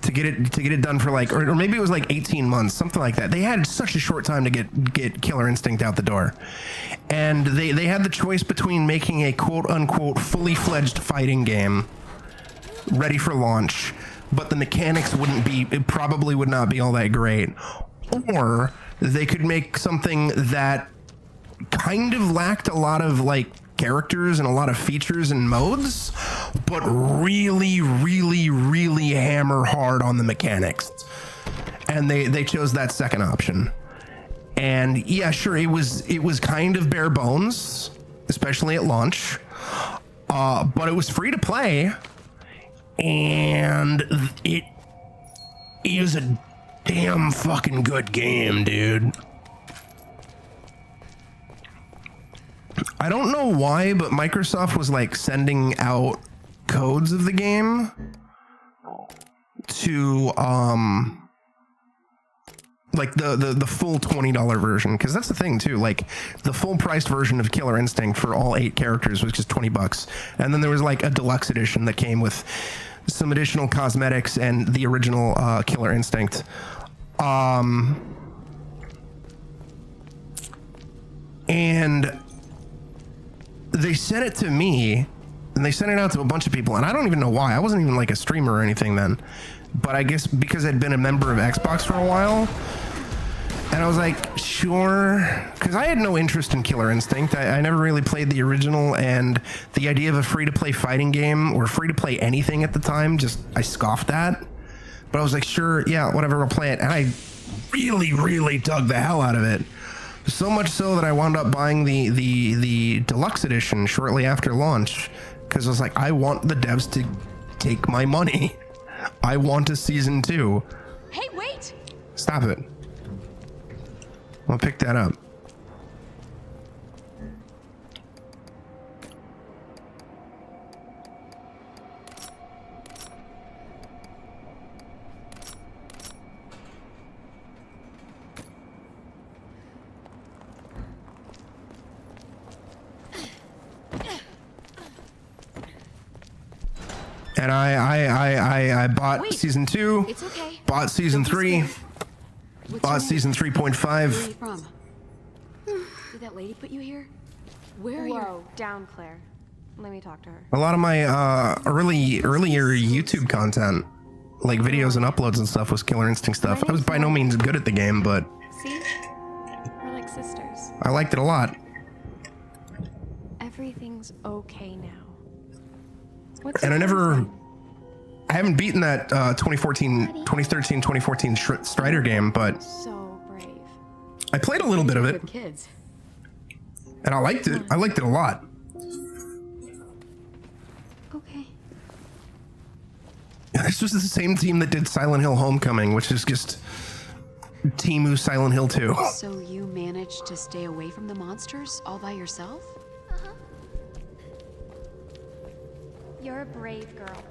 To get it done for like, or maybe it was like 18 months, something like that. They had such a short time to get Killer Instinct out the door. And they had the choice between making a quote-unquote fully-fledged fighting game ready for launch, but the mechanics probably would not be all that great. Or they could make something that kind of lacked a lot of like characters and a lot of features and modes, but really, really, really hammer hard on the mechanics. And they chose that second option. And yeah, sure, it was kind of bare bones, especially at launch. But it was free to play, and it is a damn fucking good game, dude. I don't know why, but Microsoft was like sending out codes of the game to like the full $20 version, because that's the thing too, like the full priced version of Killer Instinct for all 8 characters was just $20, and then there was like a deluxe edition that came with some additional cosmetics and the original Killer Instinct. And they sent it to me, and they sent it out to a bunch of people, and I don't even know why. I wasn't even like a streamer or anything then, but I guess because I'd been a member of Xbox for a while, and I was like, sure, because I had no interest in Killer Instinct. I never really played the original, and the idea of a free-to-play fighting game, or free-to-play anything at the time, I scoffed at. But I was like, sure, yeah, whatever, I'll play it. And I really, really dug the hell out of it. So much so that I wound up buying the deluxe edition shortly after launch, because I was like, I want the devs to take my money. I want a season 2. Hey, wait! Stop it. I'll pick that up. And I bought season 2. It's okay. Bought season 3. Bought season 3.5. Where are you from? Did that lady put you here? Where are you? Whoa, down, Claire. Let me talk to her. A lot of my earlier YouTube content, like videos and uploads and stuff, was Killer Instinct stuff. I was by no means good at the game, but See? We're like sisters. I liked it a lot. Everything's okay now. And I haven't beaten that 2013, 2014 Strider game, but So brave. I played a little bit of it, Kids. and I liked it. I liked it a lot. Okay. This was the same team that did Silent Hill Homecoming, which is just Team Silent Hill 2. So you managed to stay away from the monsters all by yourself? You're a brave girl,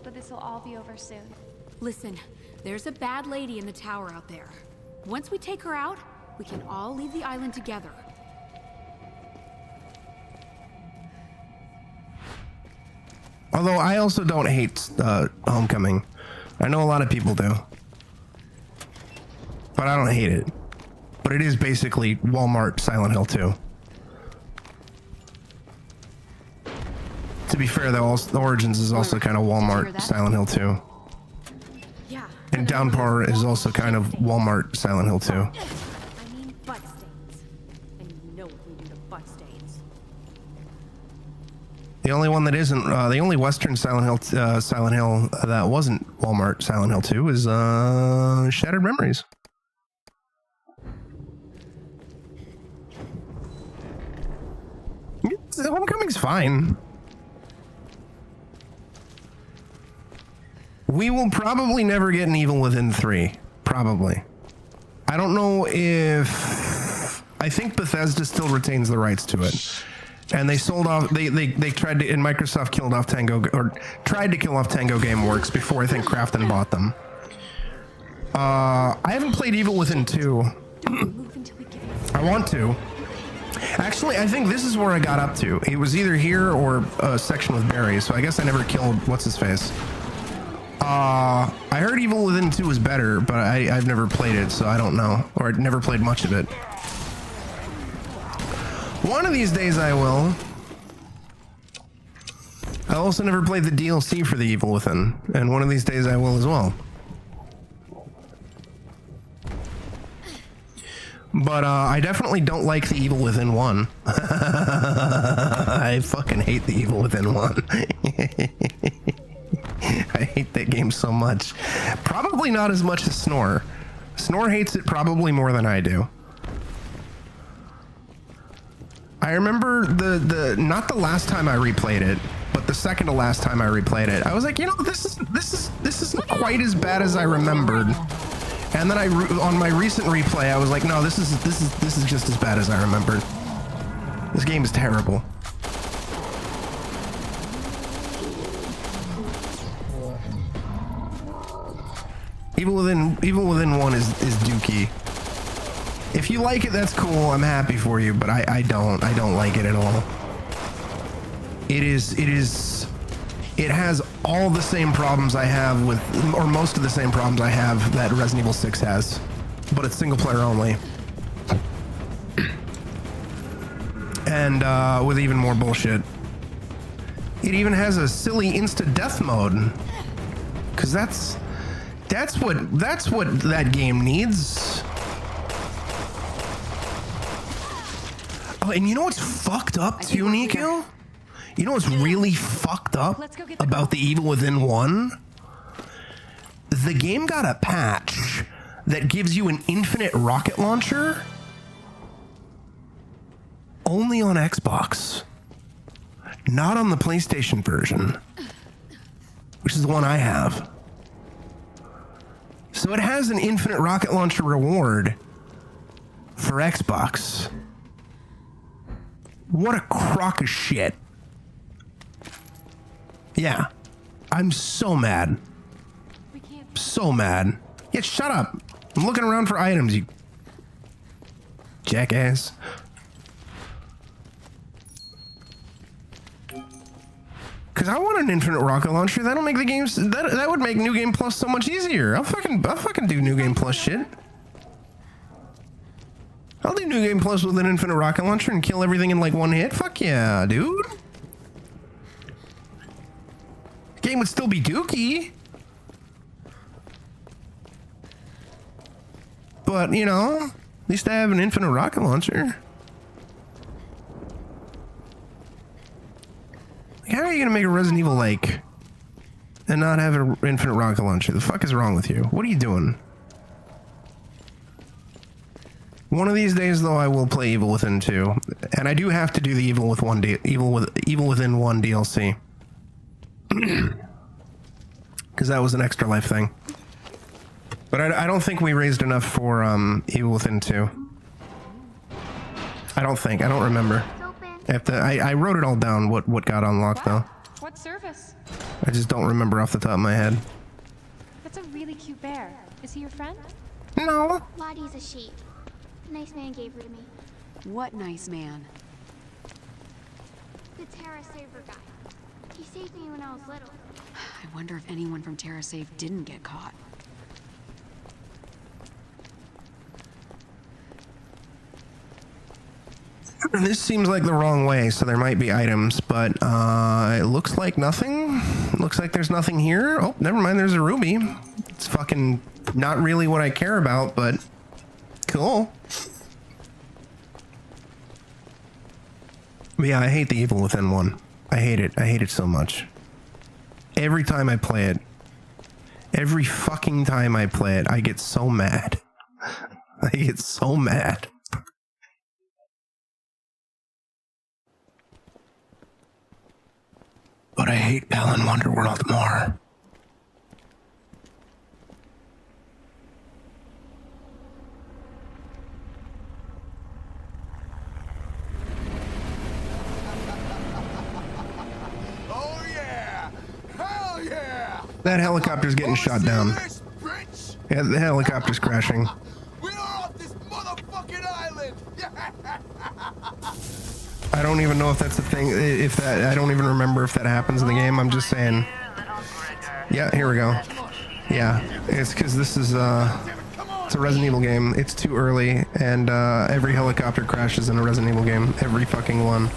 but this will all be over soon. Listen, there's a bad lady in the tower out there. Once we take her out, we can all leave the island together. Although I also don't hate Homecoming. I know a lot of people do. But I don't hate it. But it is basically Walmart Silent Hill 2. To be fair, though, the Origins is also kind of Walmart Silent Hill 2. Yeah. And Downpour is also kind of Walmart Silent Hill 2. I mean butt stains. And you know what we do to butt stains. The only one that isn't, the only Western Silent Hill that wasn't Walmart Silent Hill 2 is Shattered Memories. Homecoming's fine. We will probably never get an Evil Within 3. Probably. I don't know if... I think Bethesda still retains the rights to it. And they sold off... They tried to... And Microsoft killed off Tango... Or tried to kill off Tango Gameworks before I think Krafton bought them. I haven't played Evil Within 2. I want to. Actually, I think this is where I got up to. It was either here or a section with Barry, so I guess I never killed what's-his-face. I heard Evil Within 2 was better, but I've never played it, so I don't know. Or I've never played much of it. One of these days I will. I also never played the DLC for the Evil Within, and one of these days I will as well. But I definitely don't like the Evil Within 1. I fucking hate the Evil Within 1. I hate that game so much. Probably not as much as Snore. Snore hates it probably more than I do. I remember not the last time I replayed it, but the second to last time I replayed it. I was like, you know, this isn't quite as bad as I remembered. And then on my recent replay, I was like, no, this is just as bad as I remembered. This game is terrible. Evil Within 1 is dookie. If you like it, that's cool. I'm happy for you, but I don't like it at all. It has all the same problems I have with, or most of the same problems I have that Resident Evil 6 has, but it's single player only. And with even more bullshit. It even has a silly insta-death mode. Cause that's what that game needs. Oh, and you know what's fucked up too, Nico? You know what's really fucked up about the Evil Within 1? The game got a patch that gives you an infinite rocket launcher only on Xbox, not on the PlayStation version, which is the one I have. So it has an infinite rocket launcher reward for Xbox. What a crock of shit. Yeah, I'm so mad. So mad. Yeah, shut up. I'm looking around for items, you jackass. Because I want an infinite rocket launcher. That'll make the games... That would make New Game Plus so much easier. I'll fucking do New Game Plus shit. I'll do New Game Plus with an infinite rocket launcher and kill everything in like one hit. Fuck yeah, dude. The game would still be dookie. But, you know, at least I have an infinite rocket launcher. How are you gonna make a Resident Evil like and not have an infinite rocket launcher? The fuck is wrong with you? What are you doing? One of these days, though, I will play Evil Within 2, and I do have to do the Evil Within 1 DLC because that was an ExtraLife thing. But I don't think we raised enough for Evil Within 2. I don't remember. I wrote it all down. What got unlocked though? What service? I just don't remember off the top of my head. That's a really cute bear. Is he your friend? No. Lottie's a sheep. A nice man gave her to me. What nice man? The Terra Saver guy. He saved me when I was little. I wonder if anyone from TerraSafe didn't get caught. This seems like the wrong way, so there might be items, but it looks like nothing. Looks like there's nothing here. Oh, never mind, there's a ruby. It's fucking not really what I care about, but cool. But yeah, I hate the Evil Within 1. I hate it. I hate it so much. Every time I play it, every fucking time I play it, I get so mad. I get so mad. But I hate Alan Wonderworld more. Oh yeah! Hell yeah! That helicopter's getting shot down. Yeah, the helicopter's crashing. We are off this motherfucking island! I don't even know if that's a thing. I don't even remember if that happens in the game. I'm just saying. Yeah, here we go. Yeah, it's because this is it's a Resident Evil game. It's too early, and every helicopter crashes in a Resident Evil game. Every fucking one,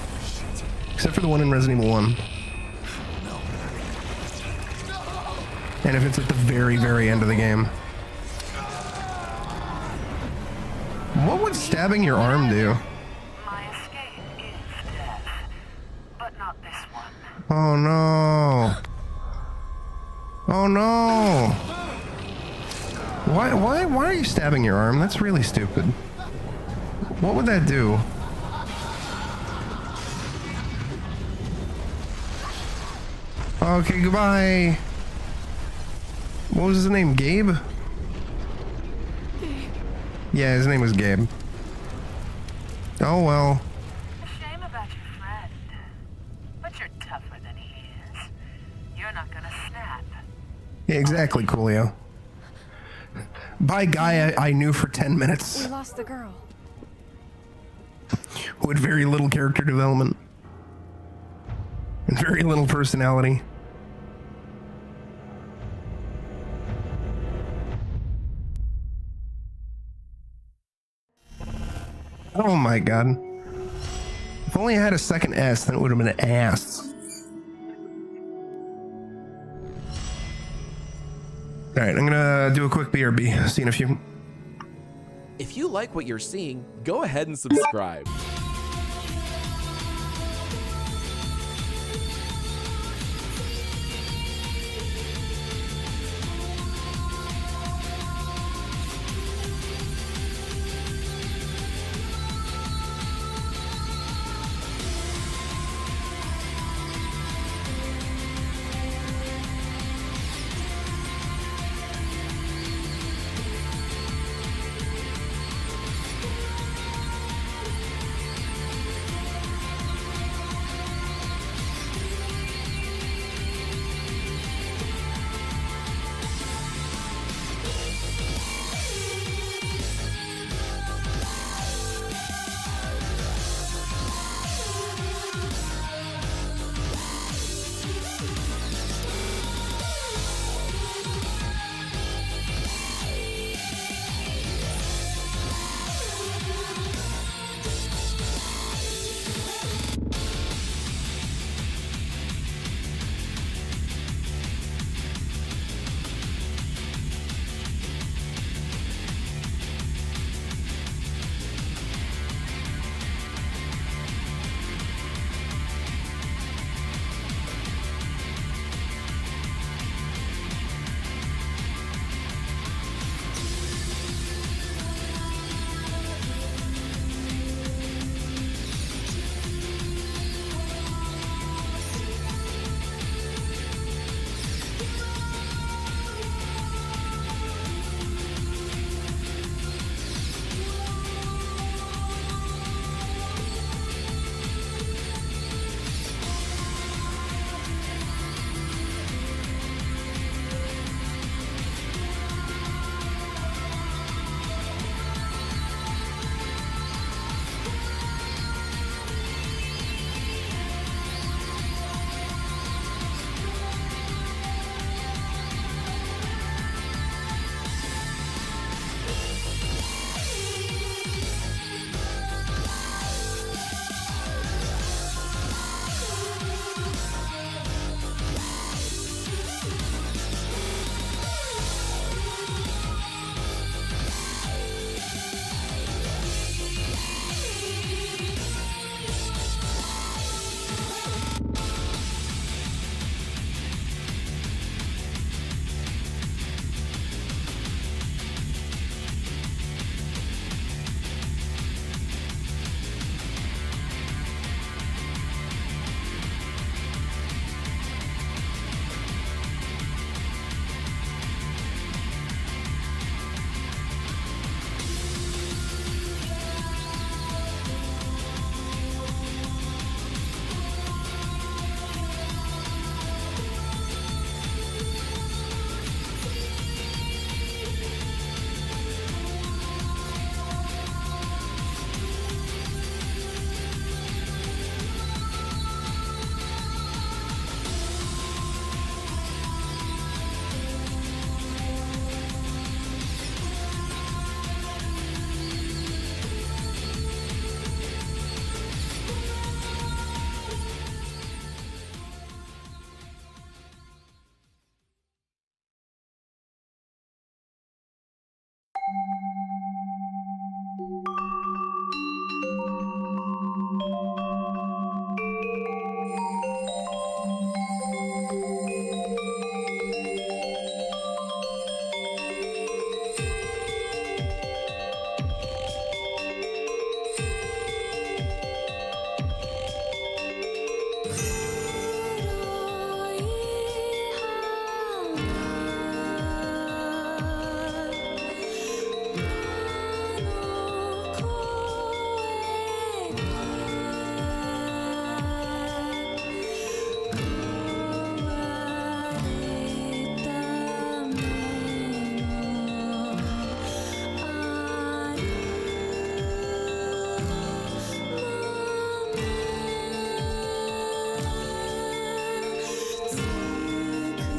except for the one in Resident Evil 1. And if it's at the very, very end of the game. What would stabbing your arm do? Oh no. Oh no. Why are you stabbing your arm? That's really stupid. What would that do? Okay, goodbye. What was his name? Gabe? Yeah, his name was Gabe. Oh well. A shame about your friend. But you're tougher than he is. You're not gonna snap. Yeah, exactly, Coolio. By guy I knew for 10 minutes. We lost the girl. Who had very little character development. And very little personality. Oh my god. If only I had a second S, then it would have been an ass. Alright, I'm gonna do a quick BRB. See you in a few. If you like what you're seeing, go ahead and subscribe.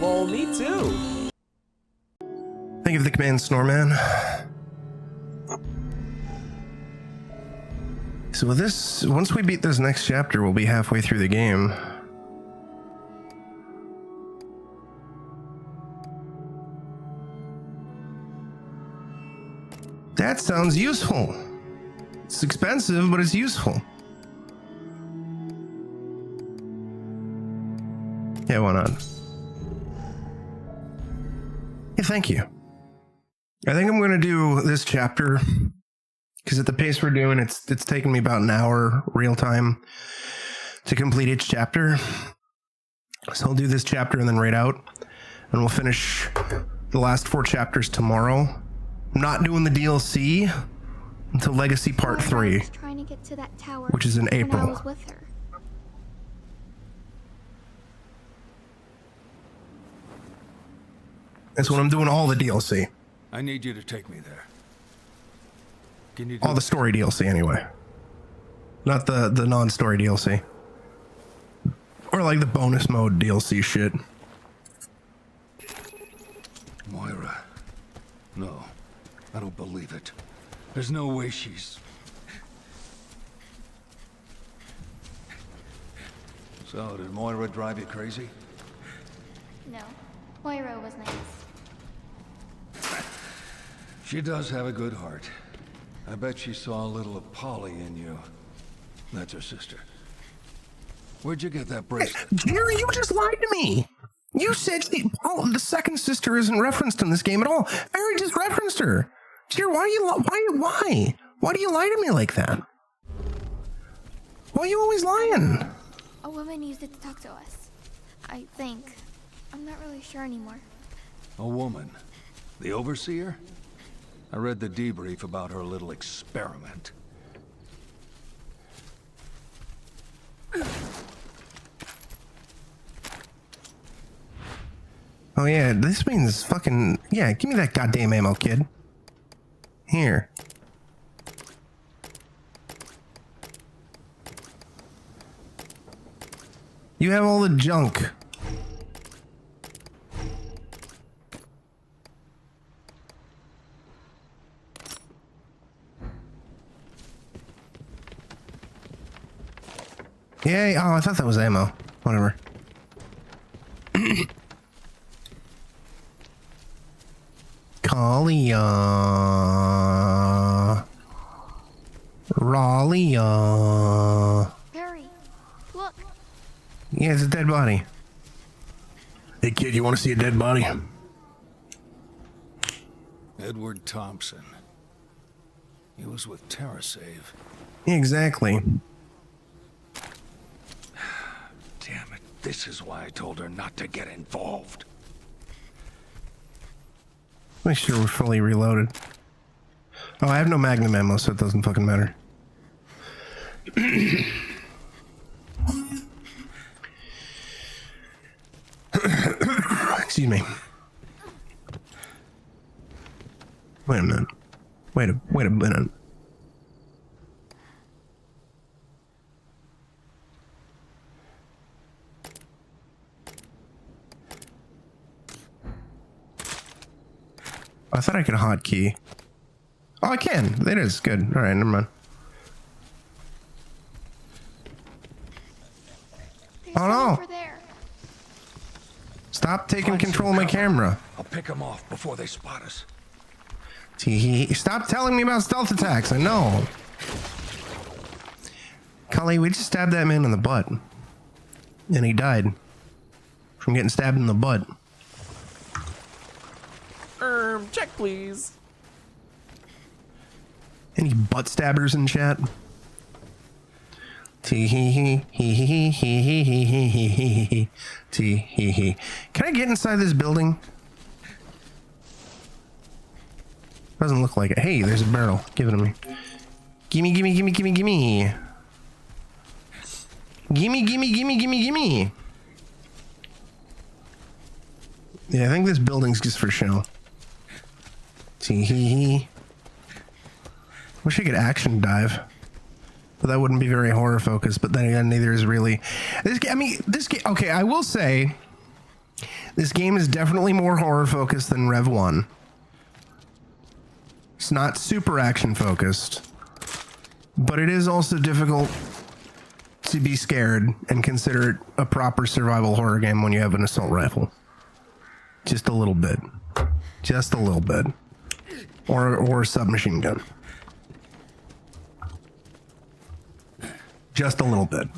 Oh, me too. Thank you for the command, Snorman. So with this, once we beat this next chapter, we'll be halfway through the game. That sounds useful. It's expensive, but it's useful. Yeah, why not? Yeah, thank you. I think I'm going to do this chapter because at the pace we're doing, it's taken me about an hour real time to complete each chapter. So I'll do this chapter and then raid out, and we'll finish the last 4 chapters tomorrow. I'm not doing the DLC until Legacy Part 3, trying to get to that tower which is in April. when I was with her. That's when I'm doing all the DLC. I need you to take me there. Can you do All the story DLC anyway. Not the non-story DLC. Or like the bonus mode DLC shit. Moira. No. I don't believe it. There's no way she's... So, did Moira drive you crazy? No, Moira was nice. She does have a good heart. I bet she saw a little of Polly in you. That's her sister. Where'd you get that bracelet? Jerry, you just lied to me. You said the second sister isn't referenced in this game at all. I already just referenced her. Jerry, why do you lie to me like that? Why are you always lying? A woman used it to talk to us. I think. I'm not really sure anymore. A woman? The Overseer? I read the debrief about her little experiment. Oh yeah, this means fucking... Yeah, give me that goddamn ammo, kid. Here. You have all the junk. Yay! Oh, I thought that was ammo. Whatever. Kalia. Ralia. Harry, look. Yeah, it's a dead body. Hey kid, you want to see a dead body? Edward Thompson. He was with TerraSave. Exactly. Damn it. This is why I told her not to get involved. Make sure we're fully reloaded. Oh, I have no magnum ammo, so it doesn't fucking matter. Excuse me. Wait a minute. Wait a minute. I thought I could hotkey. Oh, I can. It is good. All right, never mind. Oh no! Stop taking control of my camera. I'll pick them off before they spot us. Stop telling me about stealth attacks. I know. Kali, we just stabbed that man in the butt. And he died from getting stabbed in the butt. Check please. Any butt stabbers in chat? Can I get inside this building? Doesn't look like it. Hey, there's a barrel. Give it to me. Gimme. Gimme. Yeah, I think this building's just for show. Wish I could action dive. But that wouldn't be very horror focused, but then again, neither is really this game. Okay, I will say This game is definitely more horror focused than Rev 1. It's not super action focused, but it is also difficult to be scared and consider it a proper survival horror game when you have an assault rifle. Just a little bit. Just a little bit. Or a submachine gun. Just a little bit.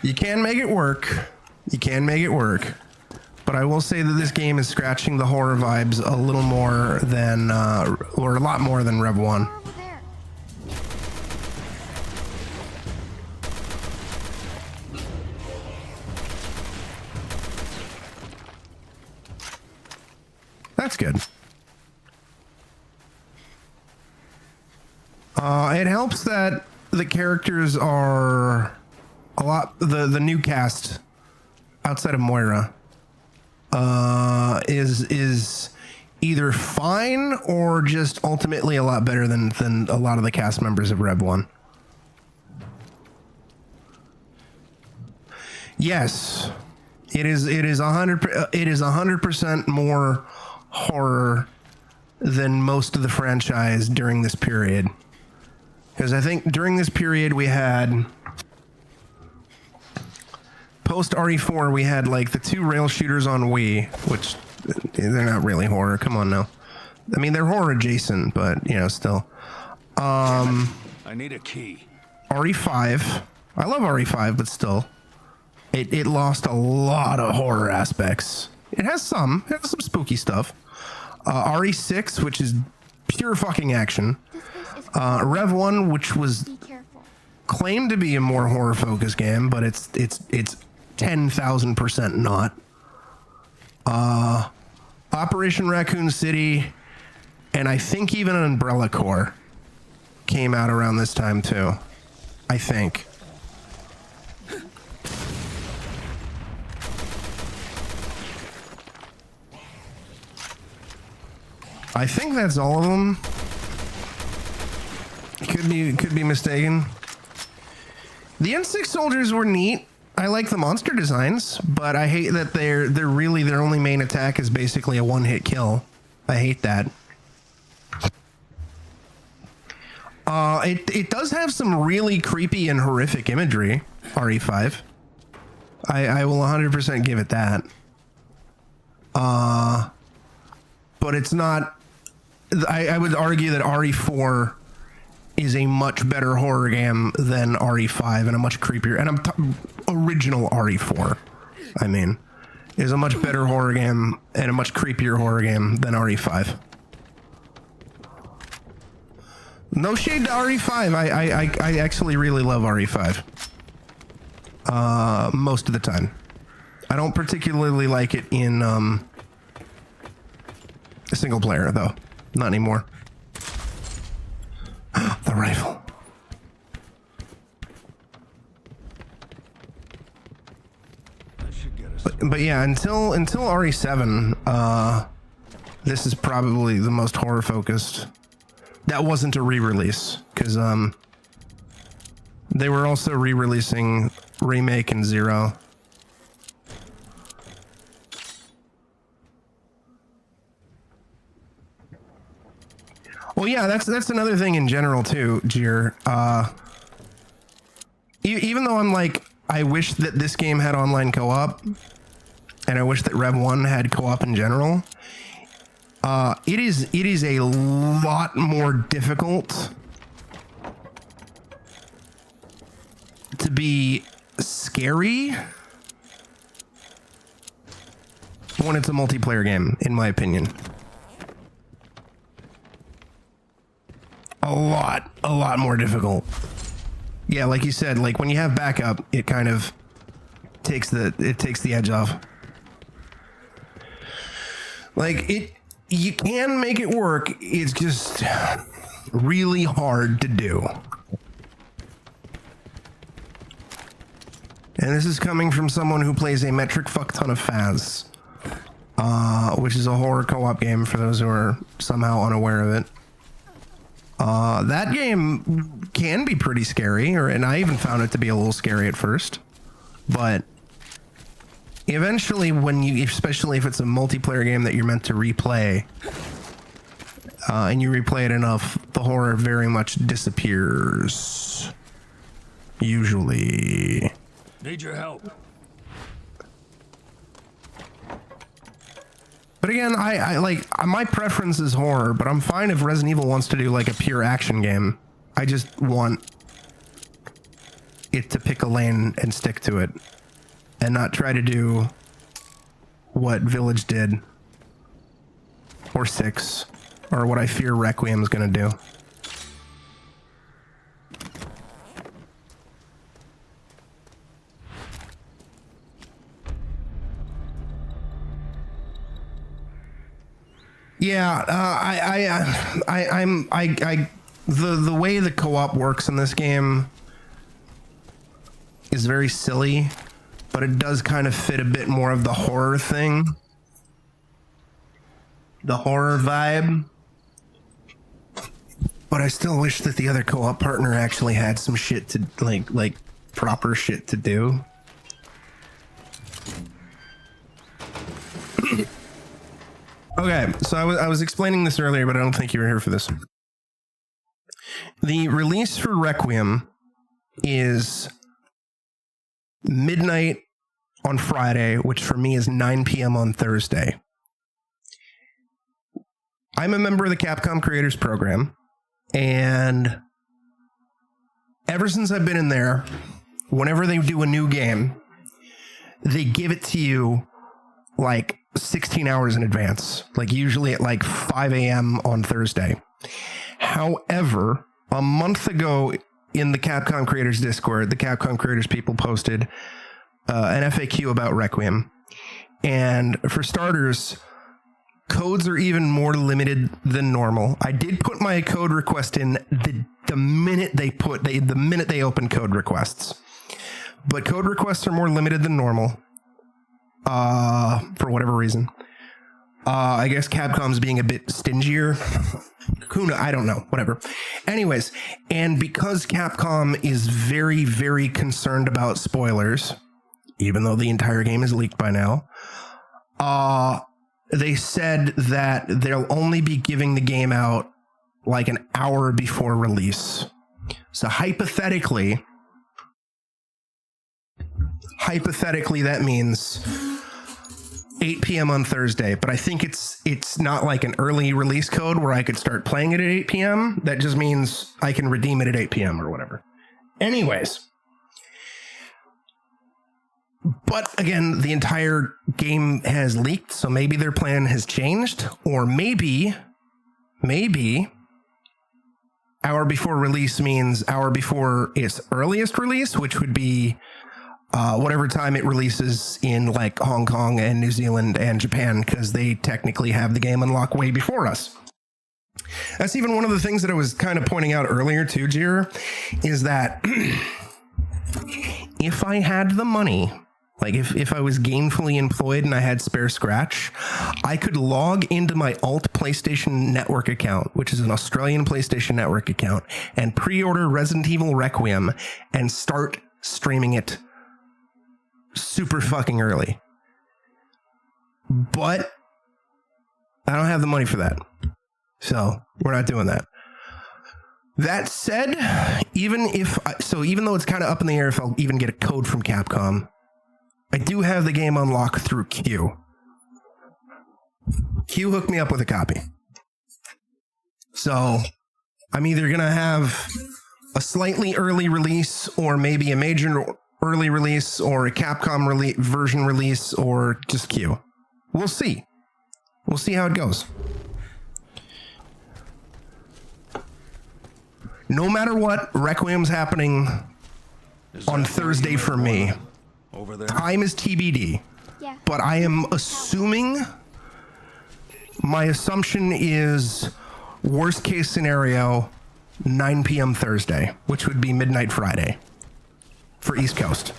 You can make it work. You can make it work. But I will say that this game is scratching the horror vibes a little more than, or a lot more than Rev 1. That's good. It helps that the characters are a lot, the new cast outside of Moira is either fine or just ultimately a lot better than a lot of the cast members of Rev 1. Yes, it is 100% more horror than most of the franchise during this period. Because I think during this period we had, post RE4, we had like the 2 rail shooters on Wii, which they're not really horror. Come on now. I mean, they're horror adjacent, but you know, still. I need a key. RE5. I love RE5, but still. It lost a lot of horror aspects. It has some spooky stuff. RE6, which is pure fucking action. Rev 1, which was claimed to be a more horror focused game, but it's 10,000% not. Operation Raccoon City, and I think even Umbrella Corps came out around this time too. I think. I think that's all of them. Could be mistaken. The N6 soldiers were neat. I like the monster designs, but I hate that they're really their only main attack is basically a one-hit kill. I hate that. It does have some really creepy and horrific imagery, RE5. I will 100% give it that. But it's not. I would argue that RE4 is a much better horror game than RE5 and a much creepier, and original RE4, I mean, is a much better horror game and a much creepier horror game than RE5. No shade to RE5. I actually really love RE5. Most of the time. I don't particularly like it in single player though. Not anymore. The rifle. But yeah, until RE7, this is probably the most horror focused. That wasn't a re-release because they were also re-releasing Remake and Zero. Well, yeah, that's another thing in general too, Jir. Even though I'm like, I wish that this game had online co-op, and I wish that Rev 1 had co-op in general. It is a lot more difficult to be scary when it's a multiplayer game, in my opinion. A lot more difficult. Yeah, like you said, like when you have backup, it kind of takes the edge off. Like you can make it work. It's just really hard to do. And this is coming from someone who plays a metric fuck ton of Faz, which is a horror co-op game for those who are somehow unaware of it. That game can be pretty scary, and I even found it to be a little scary at first, but eventually when you, especially if it's a multiplayer game that you're meant to replay, and you replay it enough, the horror very much disappears. Usually. Need your help. But again, I like, my preference is horror, but I'm fine if Resident Evil wants to do like a pure action game. I just want it to pick a lane and stick to it and not try to do what Village did or 6 or what I fear Requiem is going to do. Yeah, the way the co-op works in this game is very silly, but it does kind of fit a bit more of the horror thing, the horror vibe. But I still wish that the other co-op partner actually had some shit to like proper shit to do. Okay, so I was explaining this earlier, but I don't think you were here for this. The release for Requiem is midnight on Friday, which for me is 9 p.m. on Thursday. I'm a member of the Capcom Creators Program, and ever since I've been in there, whenever they do a new game, they give it to you like 16 hours in advance, like usually at like 5 a.m. on Thursday. However, a month ago in the Capcom Creators Discord, the Capcom Creators people posted an FAQ about Requiem. And for starters, codes are even more limited than normal. I did put my code request in the minute they open code requests. But code requests are more limited than normal. For whatever reason. I guess Capcom's being a bit stingier. I don't know. Whatever. Anyways, and because Capcom is very, very concerned about spoilers, even though the entire game is leaked by now, they said that they'll only be giving the game out like an hour before release. So hypothetically, that means 8 p.m. on Thursday, but I think it's not like an early release code where I could start playing it at 8 p.m. That just means I can redeem it at 8 p.m. or whatever. Anyways. But again, the entire game has leaked, so maybe their plan has changed, or maybe hour before release means hour before its earliest release, which would be whatever time it releases in like Hong Kong and New Zealand and Japan, because they technically have the game unlocked way before us. That's even one of the things that I was kind of pointing out earlier too, Jir, is that if I had the money, like if I was gainfully employed and I had spare scratch, I could log into my Alt PlayStation Network account, which is an Australian PlayStation Network account, and pre-order Resident Evil Requiem and start streaming it super fucking early. But I don't have the money for that. So we're not doing that. That said, even though it's kind of up in the air if I'll even get a code from Capcom, I do have the game unlocked through Q. Q hooked me up with a copy. So I'm either going to have a slightly early release or maybe a major early release or a Capcom version release or just Q. We'll see. We'll see how it goes. No matter what, Requiem's happening on Thursday for me. Over there. Time is TBD. Yeah. But I am assuming, my assumption is worst case scenario, 9 p.m. Thursday, which would be midnight Friday for East Coast.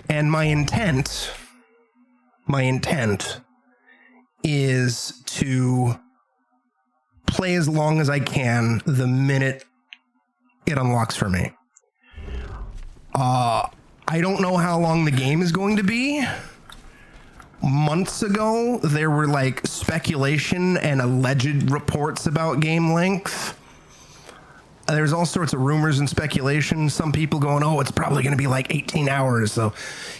And my intent is to play as long as I can the minute it unlocks for me. I don't know how long the game is going to be. Months ago, there were like speculation and alleged reports about game length. There's all sorts of rumors and speculation. Some people going, oh, it's probably going to be like 18 hours. So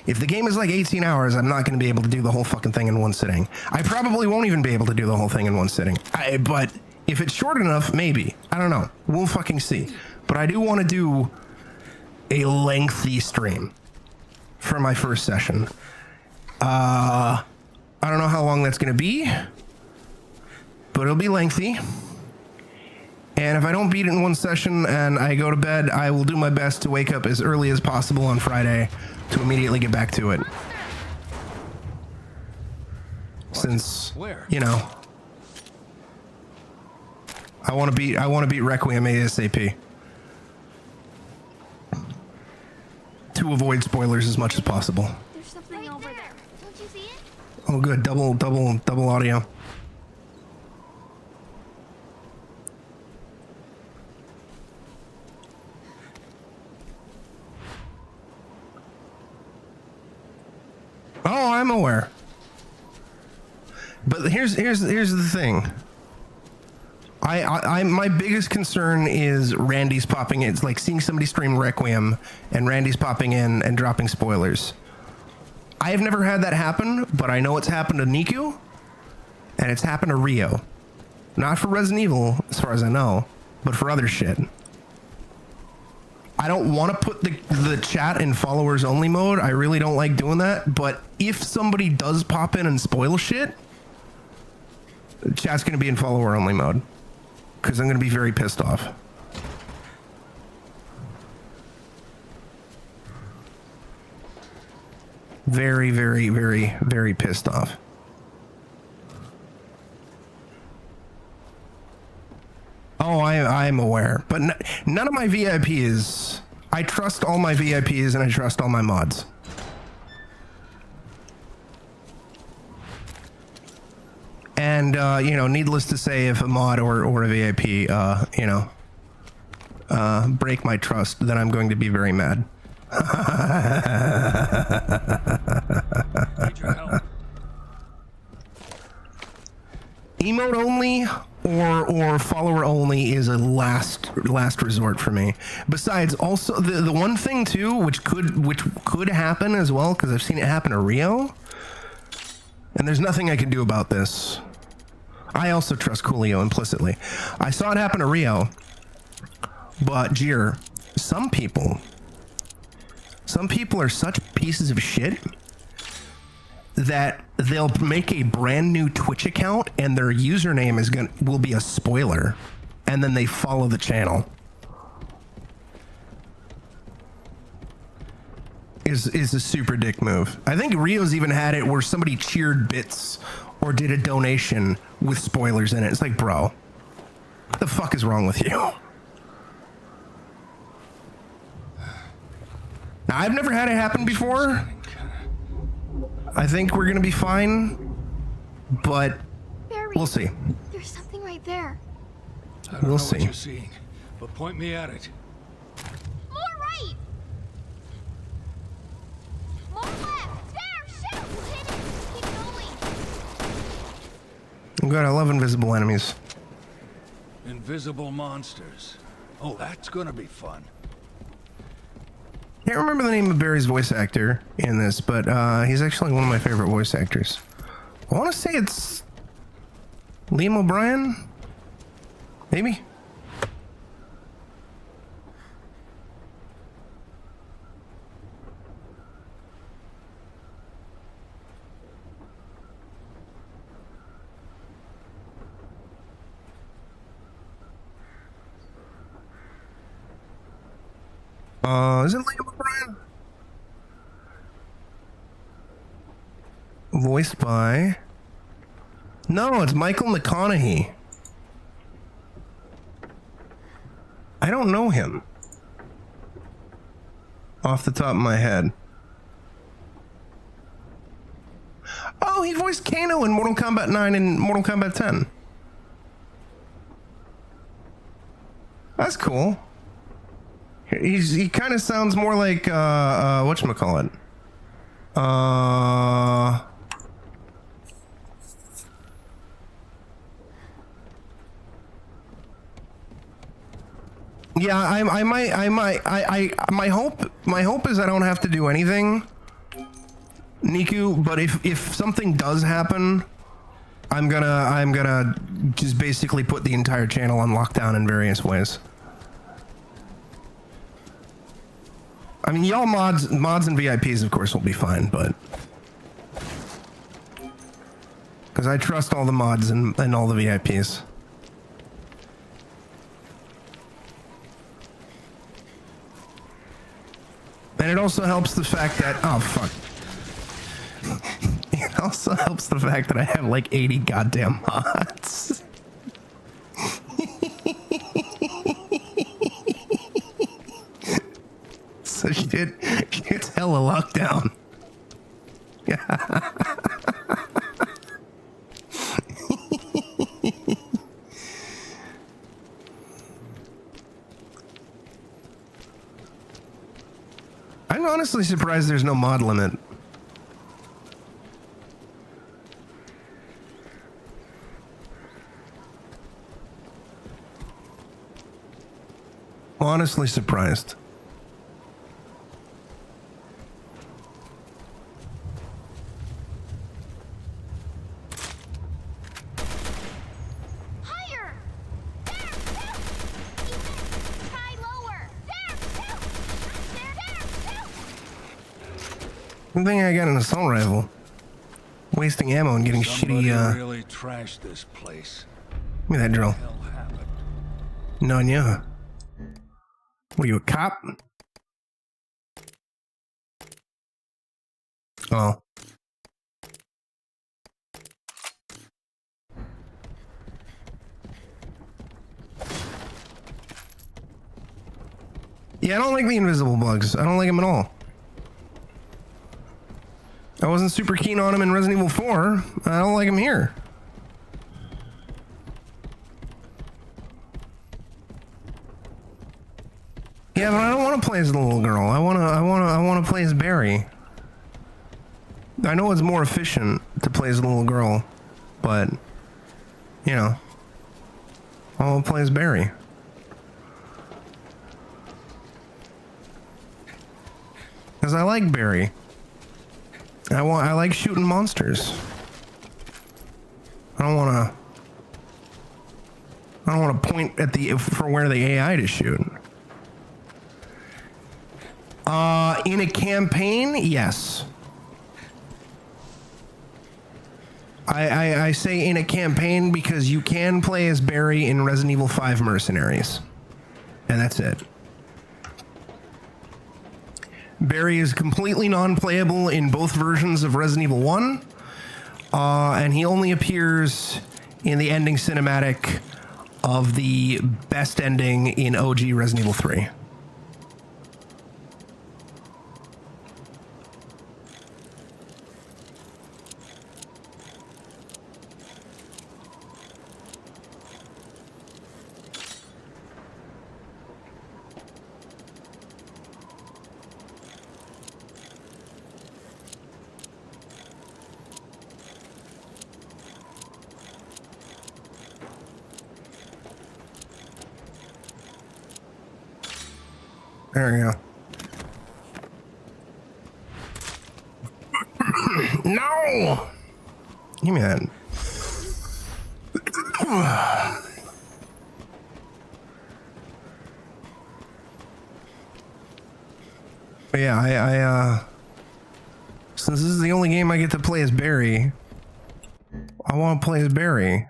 if the game is like 18 hours, I'm not going to be able to do the whole fucking thing in one sitting. I probably won't even be able to do the whole thing in one sitting. But if it's short enough, maybe. I don't know. We'll fucking see. But I do want to do a lengthy stream for my first session. I don't know how long that's going to be, but it'll be lengthy. And if I don't beat it in one session and I go to bed, I will do my best to wake up as early as possible on Friday to immediately get back to it. Since, you know, I want to beat Requiem ASAP. To avoid spoilers as much as possible. There's something over there. Don't you see it? Oh good, double audio. Oh, I'm aware. But here's the thing. I my biggest concern is Randy's popping in. It's like seeing somebody stream Requiem and Randy's popping in and dropping spoilers. I have never had that happen, but I know it's happened to Niku and it's happened to Rio. Not for Resident Evil, as far as I know, but for other shit. I don't want to put the chat in followers only mode. I really don't like doing that. But if somebody does pop in and spoil shit, the chat's going to be in follower only mode. Because I'm going to be very pissed off. Very, very, very, very pissed off. Oh, I'm aware. But none of my VIPs... I trust all my VIPs and I trust all my mods. And, you know, needless to say, if a mod or a VIP, you know, break my trust, then I'm going to be very mad. Emote only or follower only is a last resort for me. Besides, also the one thing too, which could happen as well, because I've seen it happen to Rio, and there's nothing I can do about this. I also trust Coolio implicitly. I saw it happen to Rio, but Jir, some people are such pieces of shit that they'll make a brand new Twitch account and their username will be a spoiler, and then they follow the channel. Is a super dick move. I think Rio's even had it where somebody cheered bits or did a donation with spoilers in it. It's like, bro, what the fuck is wrong with you? Now, I've never had it happen before. I think we're gonna be fine, but Barry, we'll see. There's something right there. I don't know We'll see. what you're seeing, but point me at it. More right. More left. There, shoot. Hit it. Keep going. Good, I love invisible enemies. Invisible monsters. Oh, that's gonna be fun. Can't remember the name of Barry's voice actor in this, but he's actually one of my favorite voice actors. I want to say it's Liam O'Brien, maybe. Is it Liam O'Brien? Voiced by... No, it's Michael McConaughey. I don't know him. Off the top of my head. Oh, he voiced Kano in Mortal Kombat 9 and Mortal Kombat 10. That's cool. He kind of sounds more like whatchamacallit? Yeah, I might. My hope is I don't have to do anything, Niku. But if something does happen, I'm gonna just basically put the entire channel on lockdown in various ways. I mean, y'all mods and VIPs, of course, will be fine, but because I trust all the mods and all the VIPs. And it also helps the fact that, oh fuck. It also helps the fact that I have like 80 goddamn mods. So shit's hella lockdown. I'm honestly surprised there's no mod limit. Honestly surprised. Higher! There! Try lower! Good thing I got an assault rifle. Wasting ammo and getting Somebody shitty, really trashed this place. Give me that drill. Nanya. What are you, a cop? Oh. Yeah, I don't like the invisible bugs. I don't like them at all. I wasn't super keen on them in Resident Evil 4. I don't like them here. Yeah, but I don't want to play as the little girl. I want to play as Barry. I know it's more efficient to play as the little girl, but you know, I want to play as Barry. Because I like Barry. I like shooting monsters. I don't want to point at for where the AI to shoot. In a campaign, yes. I say in a campaign because you can play as Barry in Resident Evil 5 Mercenaries. And that's it. Barry is completely non-playable in both versions of Resident Evil 1. And he only appears in the ending cinematic of the best ending in OG Resident Evil 3. There we go. No! Give me that. But yeah, I since this is the only game I get to play as Barry, I want to play as Barry.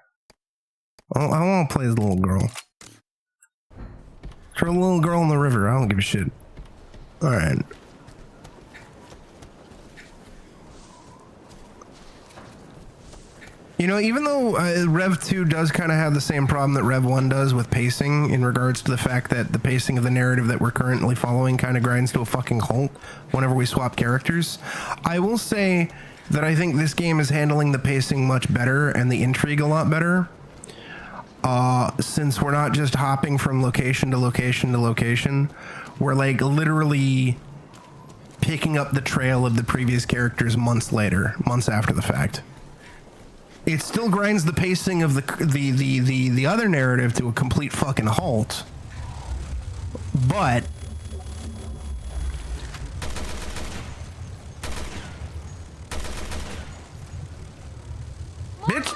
I want to play as the little girl. Throw a little girl in the river. I don't give a shit. Alright. You know, even though Rev 2 does kind of have the same problem that Rev 1 does with pacing in regards to the fact that the pacing of the narrative that we're currently following kind of grinds to a fucking halt whenever we swap characters, I will say that I think this game is handling the pacing much better and the intrigue a lot better. since we're not just hopping from location to location to location, we're like literally picking up the trail of the previous characters months after the fact. It still grinds the pacing of the other narrative to a complete fucking halt, but bitch.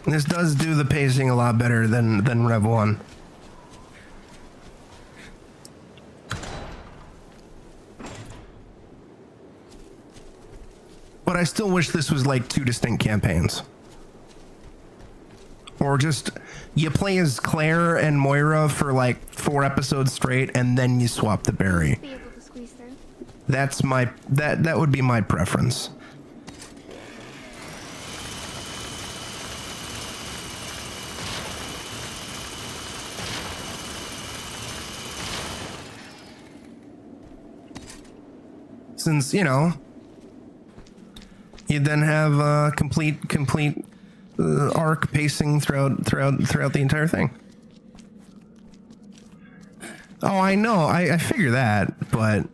This does do the pacing a lot better than Rev 1. But I still wish this was like 2 distinct campaigns. Or just, you play as Claire and Moira for like 4 episodes straight, and then you swap the berry. Be able to squeeze through. That's my, that would be my preference. Since, you know, you then have complete arc pacing throughout the entire thing. Oh, I know, I figure that, but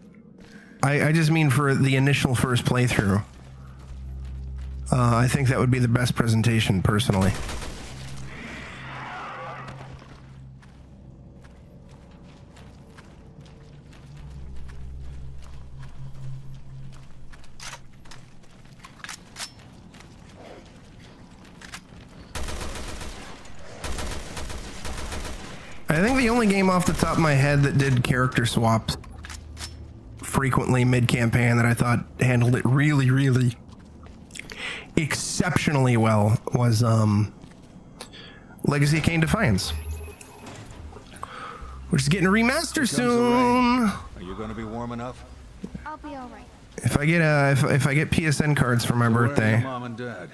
I just mean for the initial first playthrough. I think that would be the best presentation, personally. I think the only game off the top of my head that did character swaps frequently mid-campaign that I thought handled it really, really exceptionally well was Legacy of Kain Defiance, which is getting a remaster soon. Are you going to be warm enough? I'll be all right. If I get if I get PSN cards for my birthday, Mom and Dad.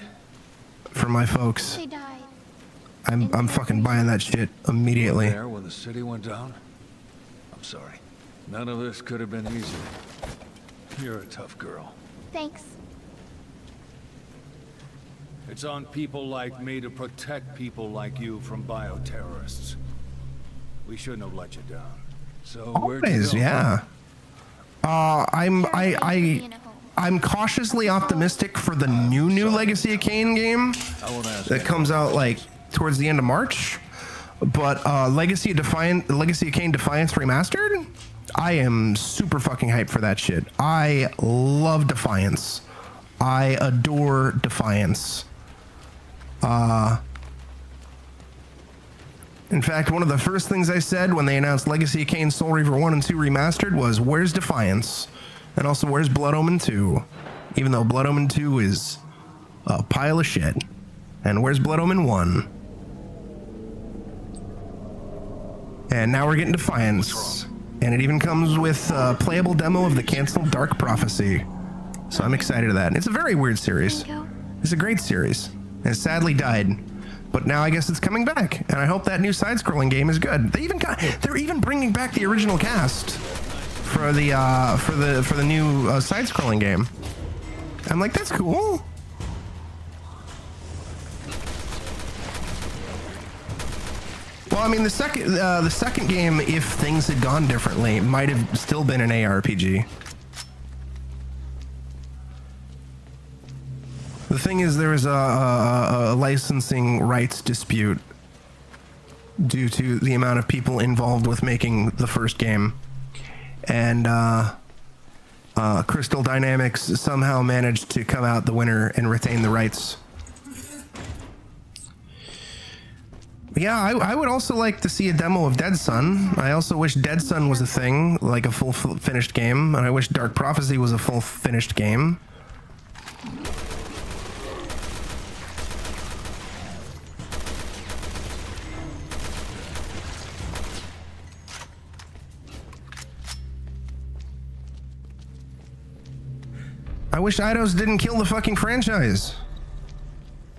for my folks, They died. I'm fucking buying that shit immediately. There when the city went down? I'm sorry. None of this could have been easy. You're a tough girl. Thanks. It's on people like me to protect people like you from bioterrorists. We shouldn't have let you down. So where'd you Always, go? yeah. I'm cautiously optimistic for the new Legacy of Kain game that comes out like towards the end of March. But Legacy of Kain Defiance Remastered, I am super fucking hyped for that shit. I love Defiance. I adore Defiance. In fact, one of the first things I said when they announced Legacy of Kain Soul Reaver 1 and 2 Remastered was, where's Defiance? And also, where's Blood Omen 2? Even though Blood Omen 2 is a pile of shit. And where's Blood Omen 1? And now we're getting Defiance. And it even comes with a playable demo of the canceled Dark Prophecy. So I'm excited to that. And it's a very weird series. It's a great series. And it sadly died. But now I guess it's coming back. And I hope that new side-scrolling game is good. They're even bringing back the original cast for the new side-scrolling game. I'm like, that's cool. Well, I mean, the second game, if things had gone differently, might have still been an ARPG. The thing is, there was a licensing rights dispute due to the amount of people involved with making the first game, and Crystal Dynamics somehow managed to come out the winner and retain the rights. Yeah, I would also like to see a demo of Dead Sun. I also wish Dead Sun was a thing, like a full finished game, and I wish Dark Prophecy was a full finished game. I wish Eidos didn't kill the fucking franchise.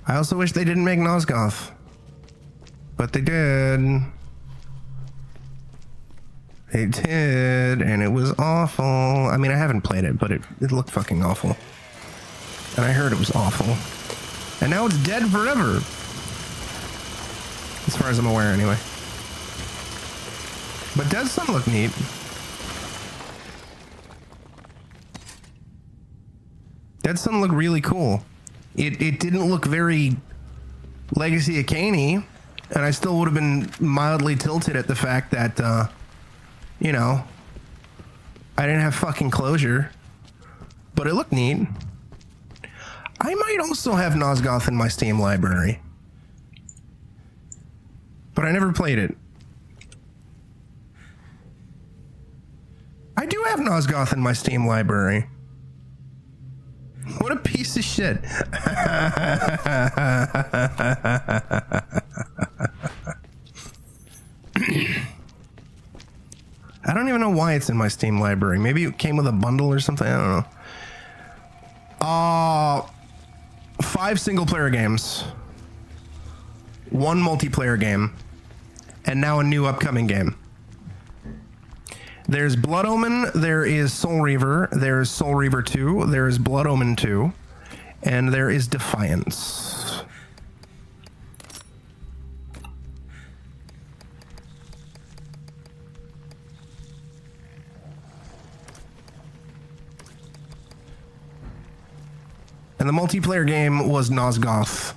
I also wish they didn't make Nosgoth. But they did. It did, and it was awful. I mean, I haven't played it, but it looked fucking awful. And I heard it was awful. And now it's dead forever. As far as I'm aware, anyway. But Dead Sun looked neat. Dead Sun looked really cool. It didn't look very Legacy of Kain-y, and I still would have been mildly tilted at the fact that, you know, I didn't have fucking closure. But it looked neat. I might also have Nosgoth in my Steam library. But I never played it. I do have Nosgoth in my Steam library. What a piece of shit. I don't even know why it's in my Steam library. Maybe it came with a bundle or something. I don't know. 5 single-player games. 1 multiplayer game. And now a new upcoming game. There's Blood Omen, there is Soul Reaver, there's Soul Reaver 2, there is Blood Omen 2, and there is Defiance. And the multiplayer game was Nosgoth.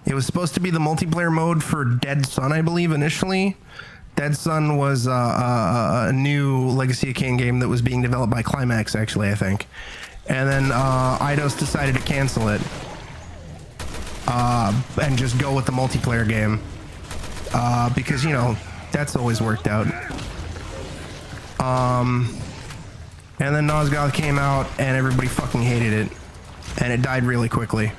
It was supposed to be the multiplayer mode for Dead Sun, I believe, initially. Dead Sun was a new Legacy of Kain game that was being developed by Climax, actually, I think. And then Eidos decided to cancel it and just go with the multiplayer game because, you know, that's always worked out. And then Nosgoth came out and everybody fucking hated it, and it died really quickly.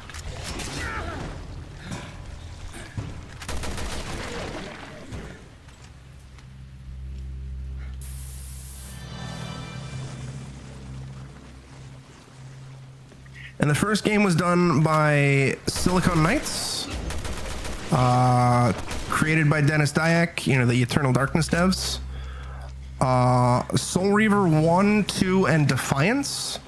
And the first game was done by Silicon Knights, created by Dennis Dyack, you know, the Eternal Darkness devs. Soul Reaver 1, 2, and Defiance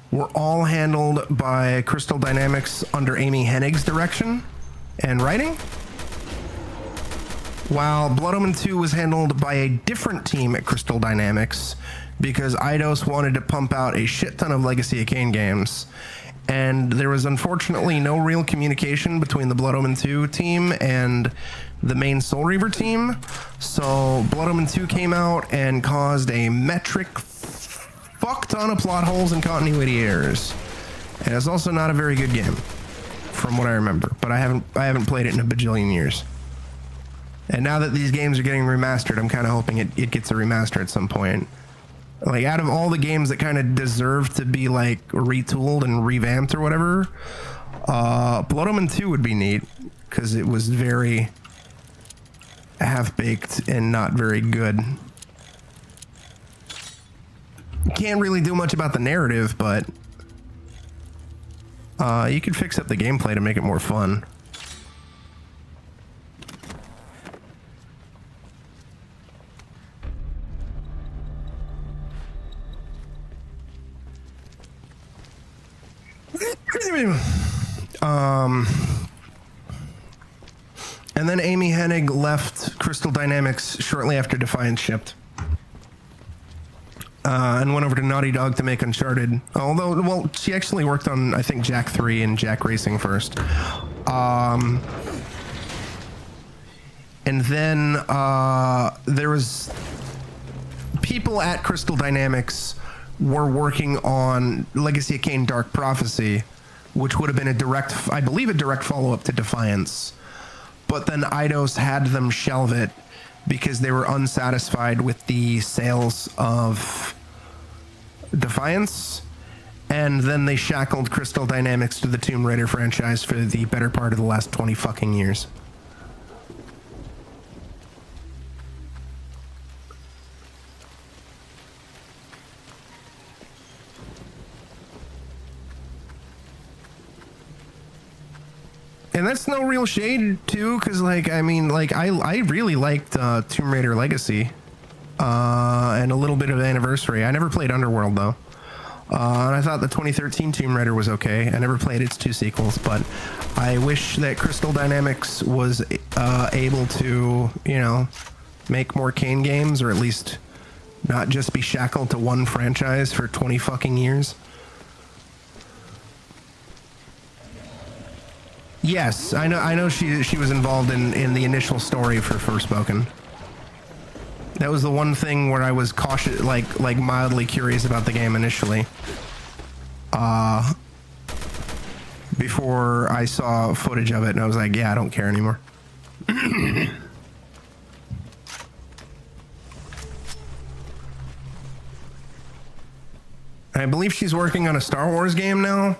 were all handled by Crystal Dynamics under Amy Hennig's direction and writing, while Blood Omen 2 was handled by a different team at Crystal Dynamics because Eidos wanted to pump out a shit ton of Legacy of Kain games, and there was unfortunately no real communication between the Blood Omen 2 team and the main Soul Reaver team, so Blood Omen 2 came out and caused a metric fuck ton of plot holes and continuity errors, and it's also not a very good game from what I remember, but I haven't played it in a bajillion years. And now that these games are getting remastered, I'm kind of hoping it gets a remaster at some point. Like, out of all the games that kind of deserve to be, like, retooled and revamped or whatever, Blood Omen 2 would be neat, because it was very half-baked and not very good. Can't really do much about the narrative, but you could fix up the gameplay to make it more fun. And then Amy Hennig left Crystal Dynamics shortly after Defiance shipped. And went over to Naughty Dog to make Uncharted. Although, well, she actually worked on, I think, Jak 3 and Jak Racing first. And then there was people at Crystal Dynamics were working on Legacy of Kain Dark Prophecy, which would have been a direct, I believe, a direct follow-up to Defiance. But then Eidos had them shelve it because they were unsatisfied with the sales of Defiance, and then they shackled Crystal Dynamics to the Tomb Raider franchise for the better part of the last 20 fucking years. And that's no real shade too, because, like, I mean, like, I really liked Tomb Raider Legacy. and a little bit of Anniversary. I never played Underworld though. And I thought the 2013 Tomb Raider was okay. I never played its 2 sequels, but I wish that Crystal Dynamics was able to, you know, make more Kane games, or at least not just be shackled to one franchise for 20 fucking years. Yes, I know she was involved in the initial story for Forspoken. That was the one thing where I was cautious, like mildly curious about the game initially. Before I saw footage of it, and I was like, yeah, I don't care anymore. I believe she's working on a Star Wars game now,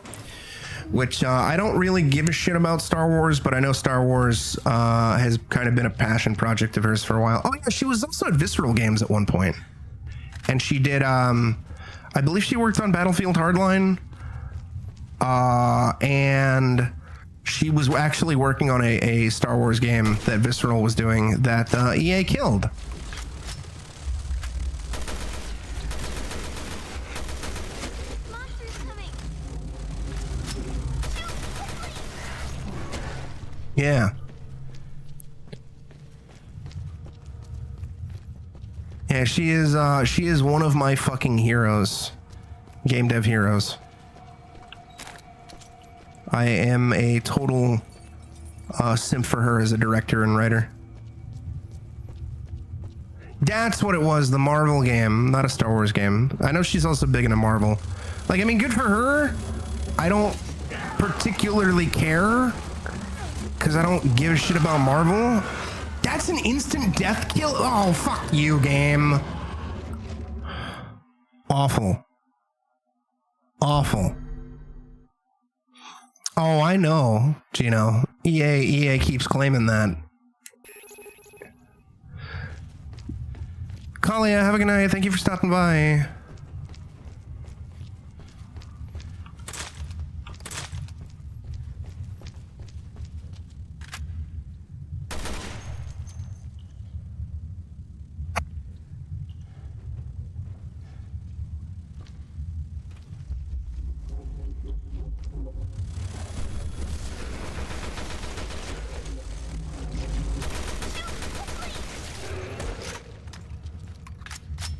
which I don't really give a shit about Star Wars, but I know Star Wars has kind of been a passion project of hers for a while. Oh yeah, she was also at Visceral Games at one point. And she did, I believe she worked on Battlefield Hardline. And she was actually working on a Star Wars game that Visceral was doing that EA killed. Yeah. Yeah, she is one of my fucking heroes. Game dev heroes. I am a total simp for her as a director and writer. That's what it was, the Marvel game, not a Star Wars game. I know she's also big into Marvel. Like, I mean, good for her. I don't particularly care, because I don't give a shit about Marvel. That's an instant death kill? Oh, fuck you, game. Awful. Awful. Oh, I know, Gino. EA keeps claiming that. Kalia, have a good night. Thank you for stopping by.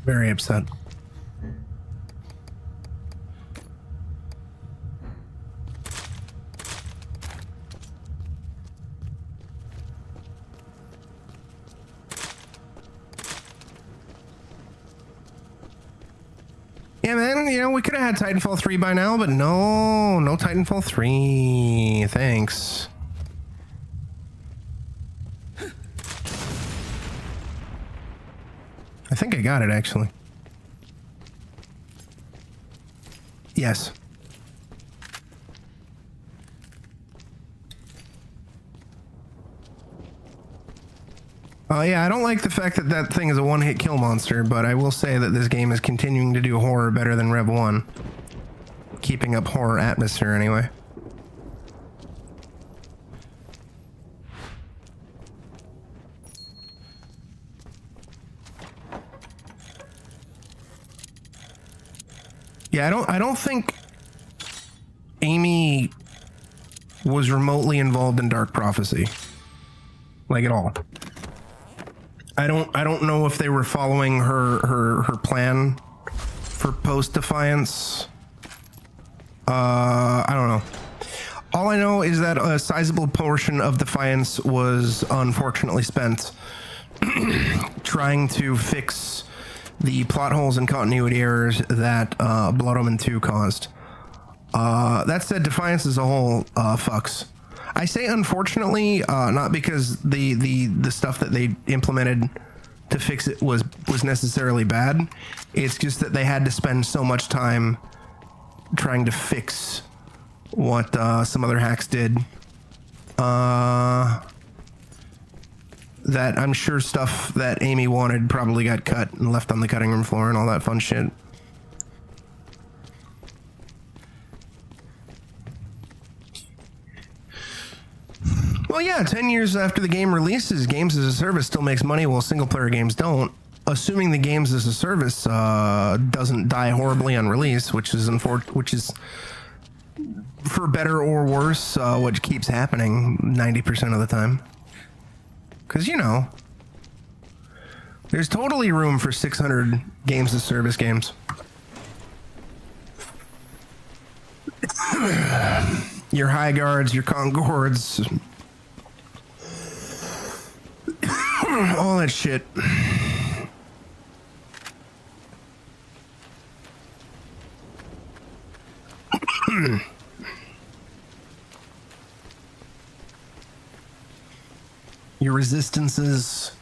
Very upset. Yeah, man, you know, we could have had Titanfall 3 by now, but no Titanfall 3. Thanks. I think I got it, actually. Yes. Oh yeah, I don't like the fact that that thing is a one-hit kill monster, but I will say that this game is continuing to do horror better than Rev 1. Keeping up horror atmosphere, anyway. Yeah, I don't think Amy was remotely involved in Dark Prophecy. Like, at all. I don't know if they were following her plan for post-Defiance. I don't know. All I know is that a sizable portion of Defiance was unfortunately spent trying to fix the plot holes and continuity errors that Blood Omen 2 caused. That said, Defiance as a whole fucks. I say unfortunately, not because the stuff that they implemented to fix it was necessarily bad. It's just that they had to spend so much time trying to fix what some other hacks did. That I'm sure stuff that Amy wanted probably got cut and left on the cutting room floor and all that fun shit. Well, yeah, 10 years after the game releases, games as a service still makes money while single player games don't. assuming the games as a service doesn't die horribly on release, which is for better or worse, what keeps happening 90% of the time. Because, you know, there's totally room for 600 games as service games. Your High Guards, your Concords, all that shit. Your Resistances,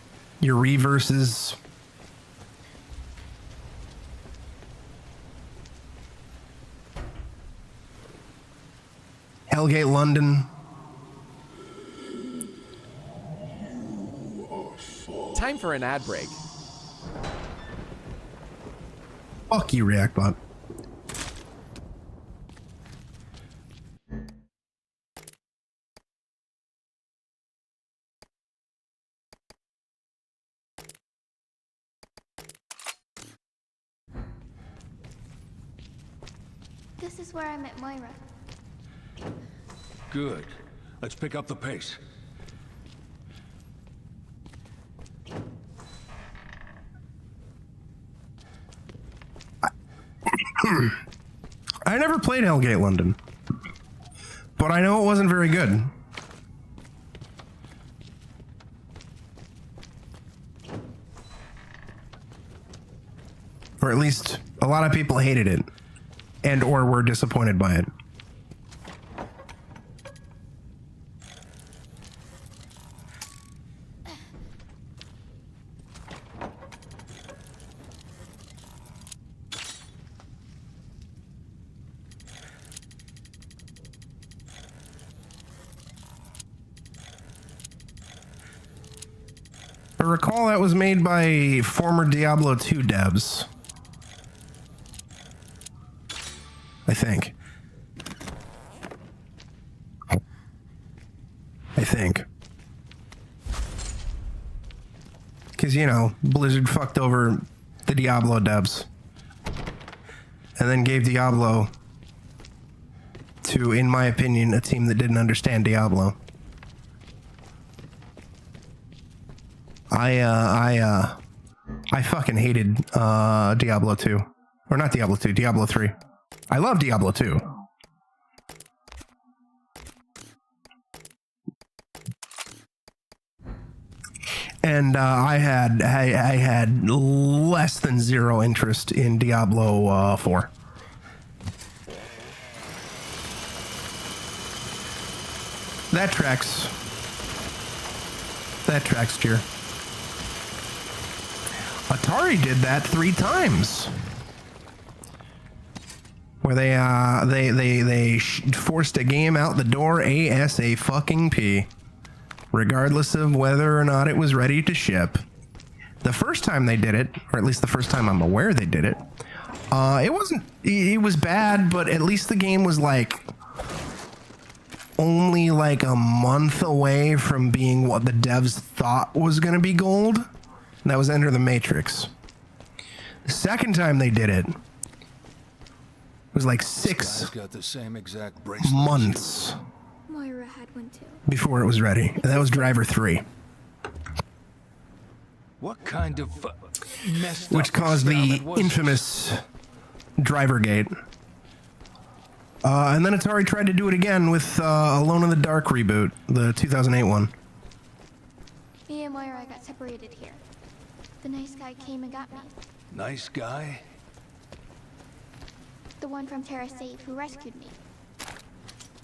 your Reverses. Hellgate London. Time for an ad break. Fuck you, ReactBot. This is where I met Moira. Good. Let's pick up the pace. I never played Hellgate London, but I know it wasn't very good. Or at least a lot of people hated it and or were disappointed by it. I recall that was made by former Diablo 2 devs. I think. Because, you know, Blizzard fucked over the Diablo devs. And then gave Diablo to, in my opinion, a team that didn't understand Diablo. I fucking hated Diablo 2. Or not Diablo 2, Diablo 3. I love Diablo 2. And I had less than zero interest in Diablo 4. That tracks. That tracks, Cheer. Atari did that 3 times. Where they forced a game out the door ASAP, regardless of whether or not it was ready to ship. The first time they did it, or at least the first time I'm aware they did it, it was bad, but at least the game was like only like a month away from being what the devs thought was going to be gold. And that was Enter the Matrix. The second time they did it, it was like 6 got the same exact months Moira had one too. before it was ready. And that was Driver 3. What kind of messed Which up caused the experiment was infamous Driver Gate. And then Atari tried to do it again with Alone in the Dark reboot, the 2008 one. Me and Moira got separated here. The nice guy came and got me. Nice guy? The one from Terra Save who rescued me.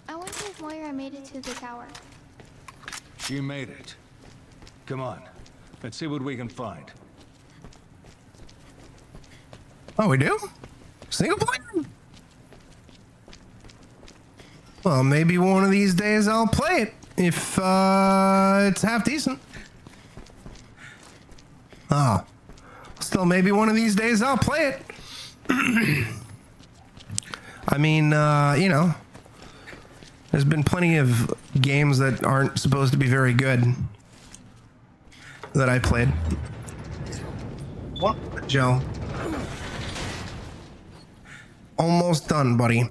I wonder if Moira made it to the tower. She made it. Come on. Let's see what we can find. Oh, we do? Single player? Well, maybe one of these days I'll play it, if it's half decent. Oh. Still, maybe one of these days I'll play it. I mean, you know, there's been plenty of games that aren't supposed to be very good that I played. One Joe. Almost done, buddy.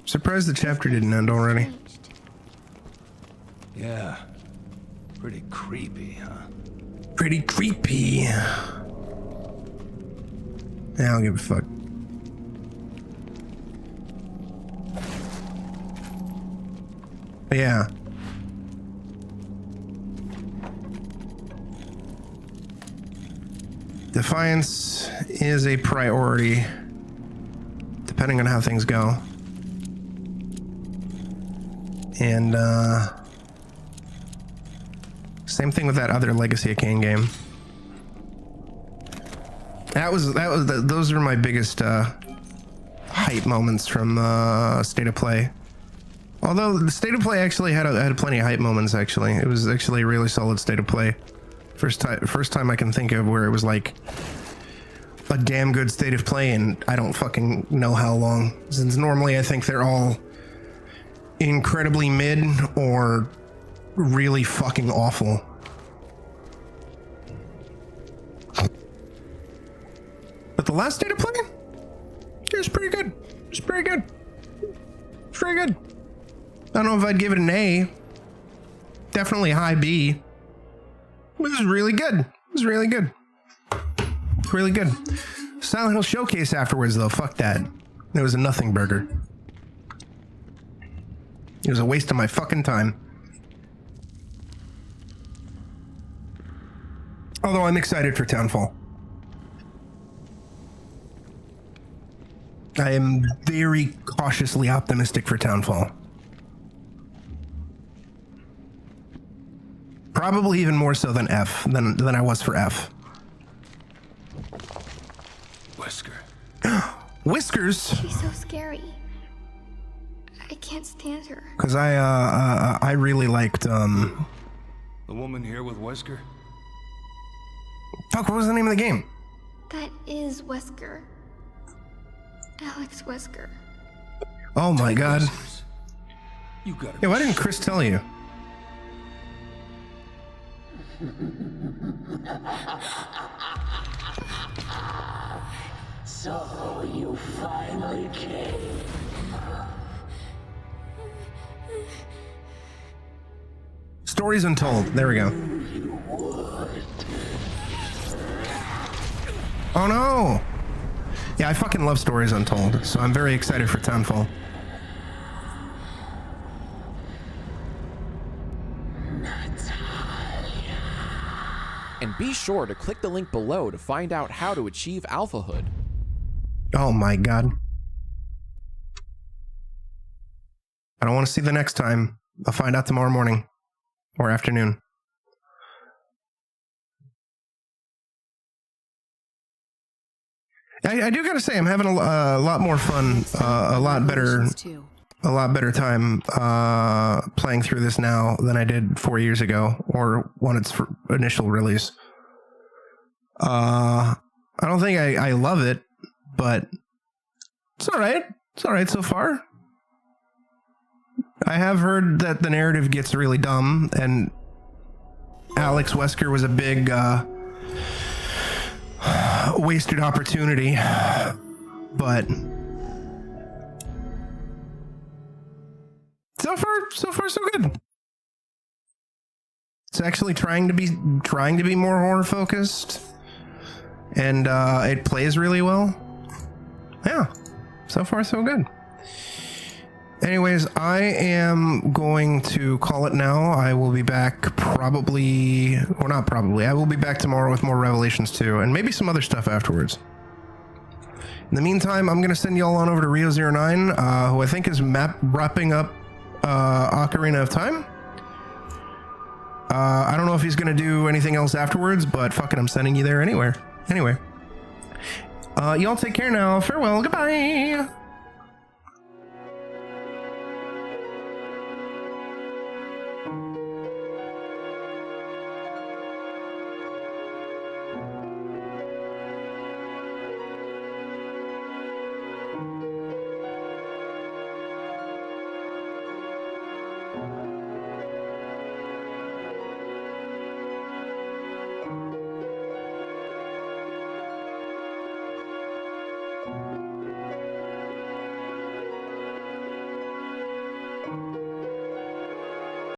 Surprised the chapter didn't end already. Yeah. Pretty creepy, huh? Pretty creepy. Yeah, I don't give a fuck. But yeah. Defiance is a priority, depending on how things go. And, same thing with that other Legacy of Kain game. Those are my biggest, hype moments from, State of Play. Although the State of Play actually had plenty of hype moments, actually. It was actually a really solid State of Play. First time I can think of where it was like a damn good State of Play, and I don't fucking know how long. Since normally I think they're all incredibly mid or really fucking awful. But the last State of Play, it was pretty good. It was pretty good. Pretty good. I don't know if I'd give it an A. Definitely high B. It was really good. It was really good. Really good. Silent Hill Showcase afterwards, though. Fuck that. It was a nothing burger. It was a waste of my fucking time. Although I'm excited for Townfall. I am very cautiously optimistic for Townfall. Probably even more so than F, than I was for F. Wesker. Whiskers? She's so scary. I can't stand her. Because I really liked, The woman here with Wesker? Fuck, what was the name of the game? That is Wesker. Alex Wesker. Oh my god. You gotta Yeah, why didn't Chris tell you? So you finally came. Stories Untold. There we go. Oh no! Yeah, I fucking love Stories Untold, so I'm very excited for Townfall. And be sure to click the link below to find out how to achieve alphahood. Oh my god. I don't want to see the next time. I'll find out tomorrow morning or afternoon. I do gotta say, I'm having a lot more fun, a lot better time playing through this now than I did 4 years ago, or when its initial release. I don't think I love it, but it's all right. It's all right so far. I have heard that the narrative gets really dumb, and Alex Wesker was a big wasted opportunity, but so far so good. It's actually trying to be more horror focused, and it plays really well. Yeah, so far so good. Anyways, I am going to call it now. I will be back probably, or not probably, I will be back tomorrow with more Revelations 2, and maybe some other stuff afterwards. In the meantime, I'm going to send you all on over to Rio09, who I think is wrapping up Ocarina of Time. I don't know if he's going to do anything else afterwards, but fuck it, I'm sending you there anyway. Y'all take care now. Farewell. Goodbye.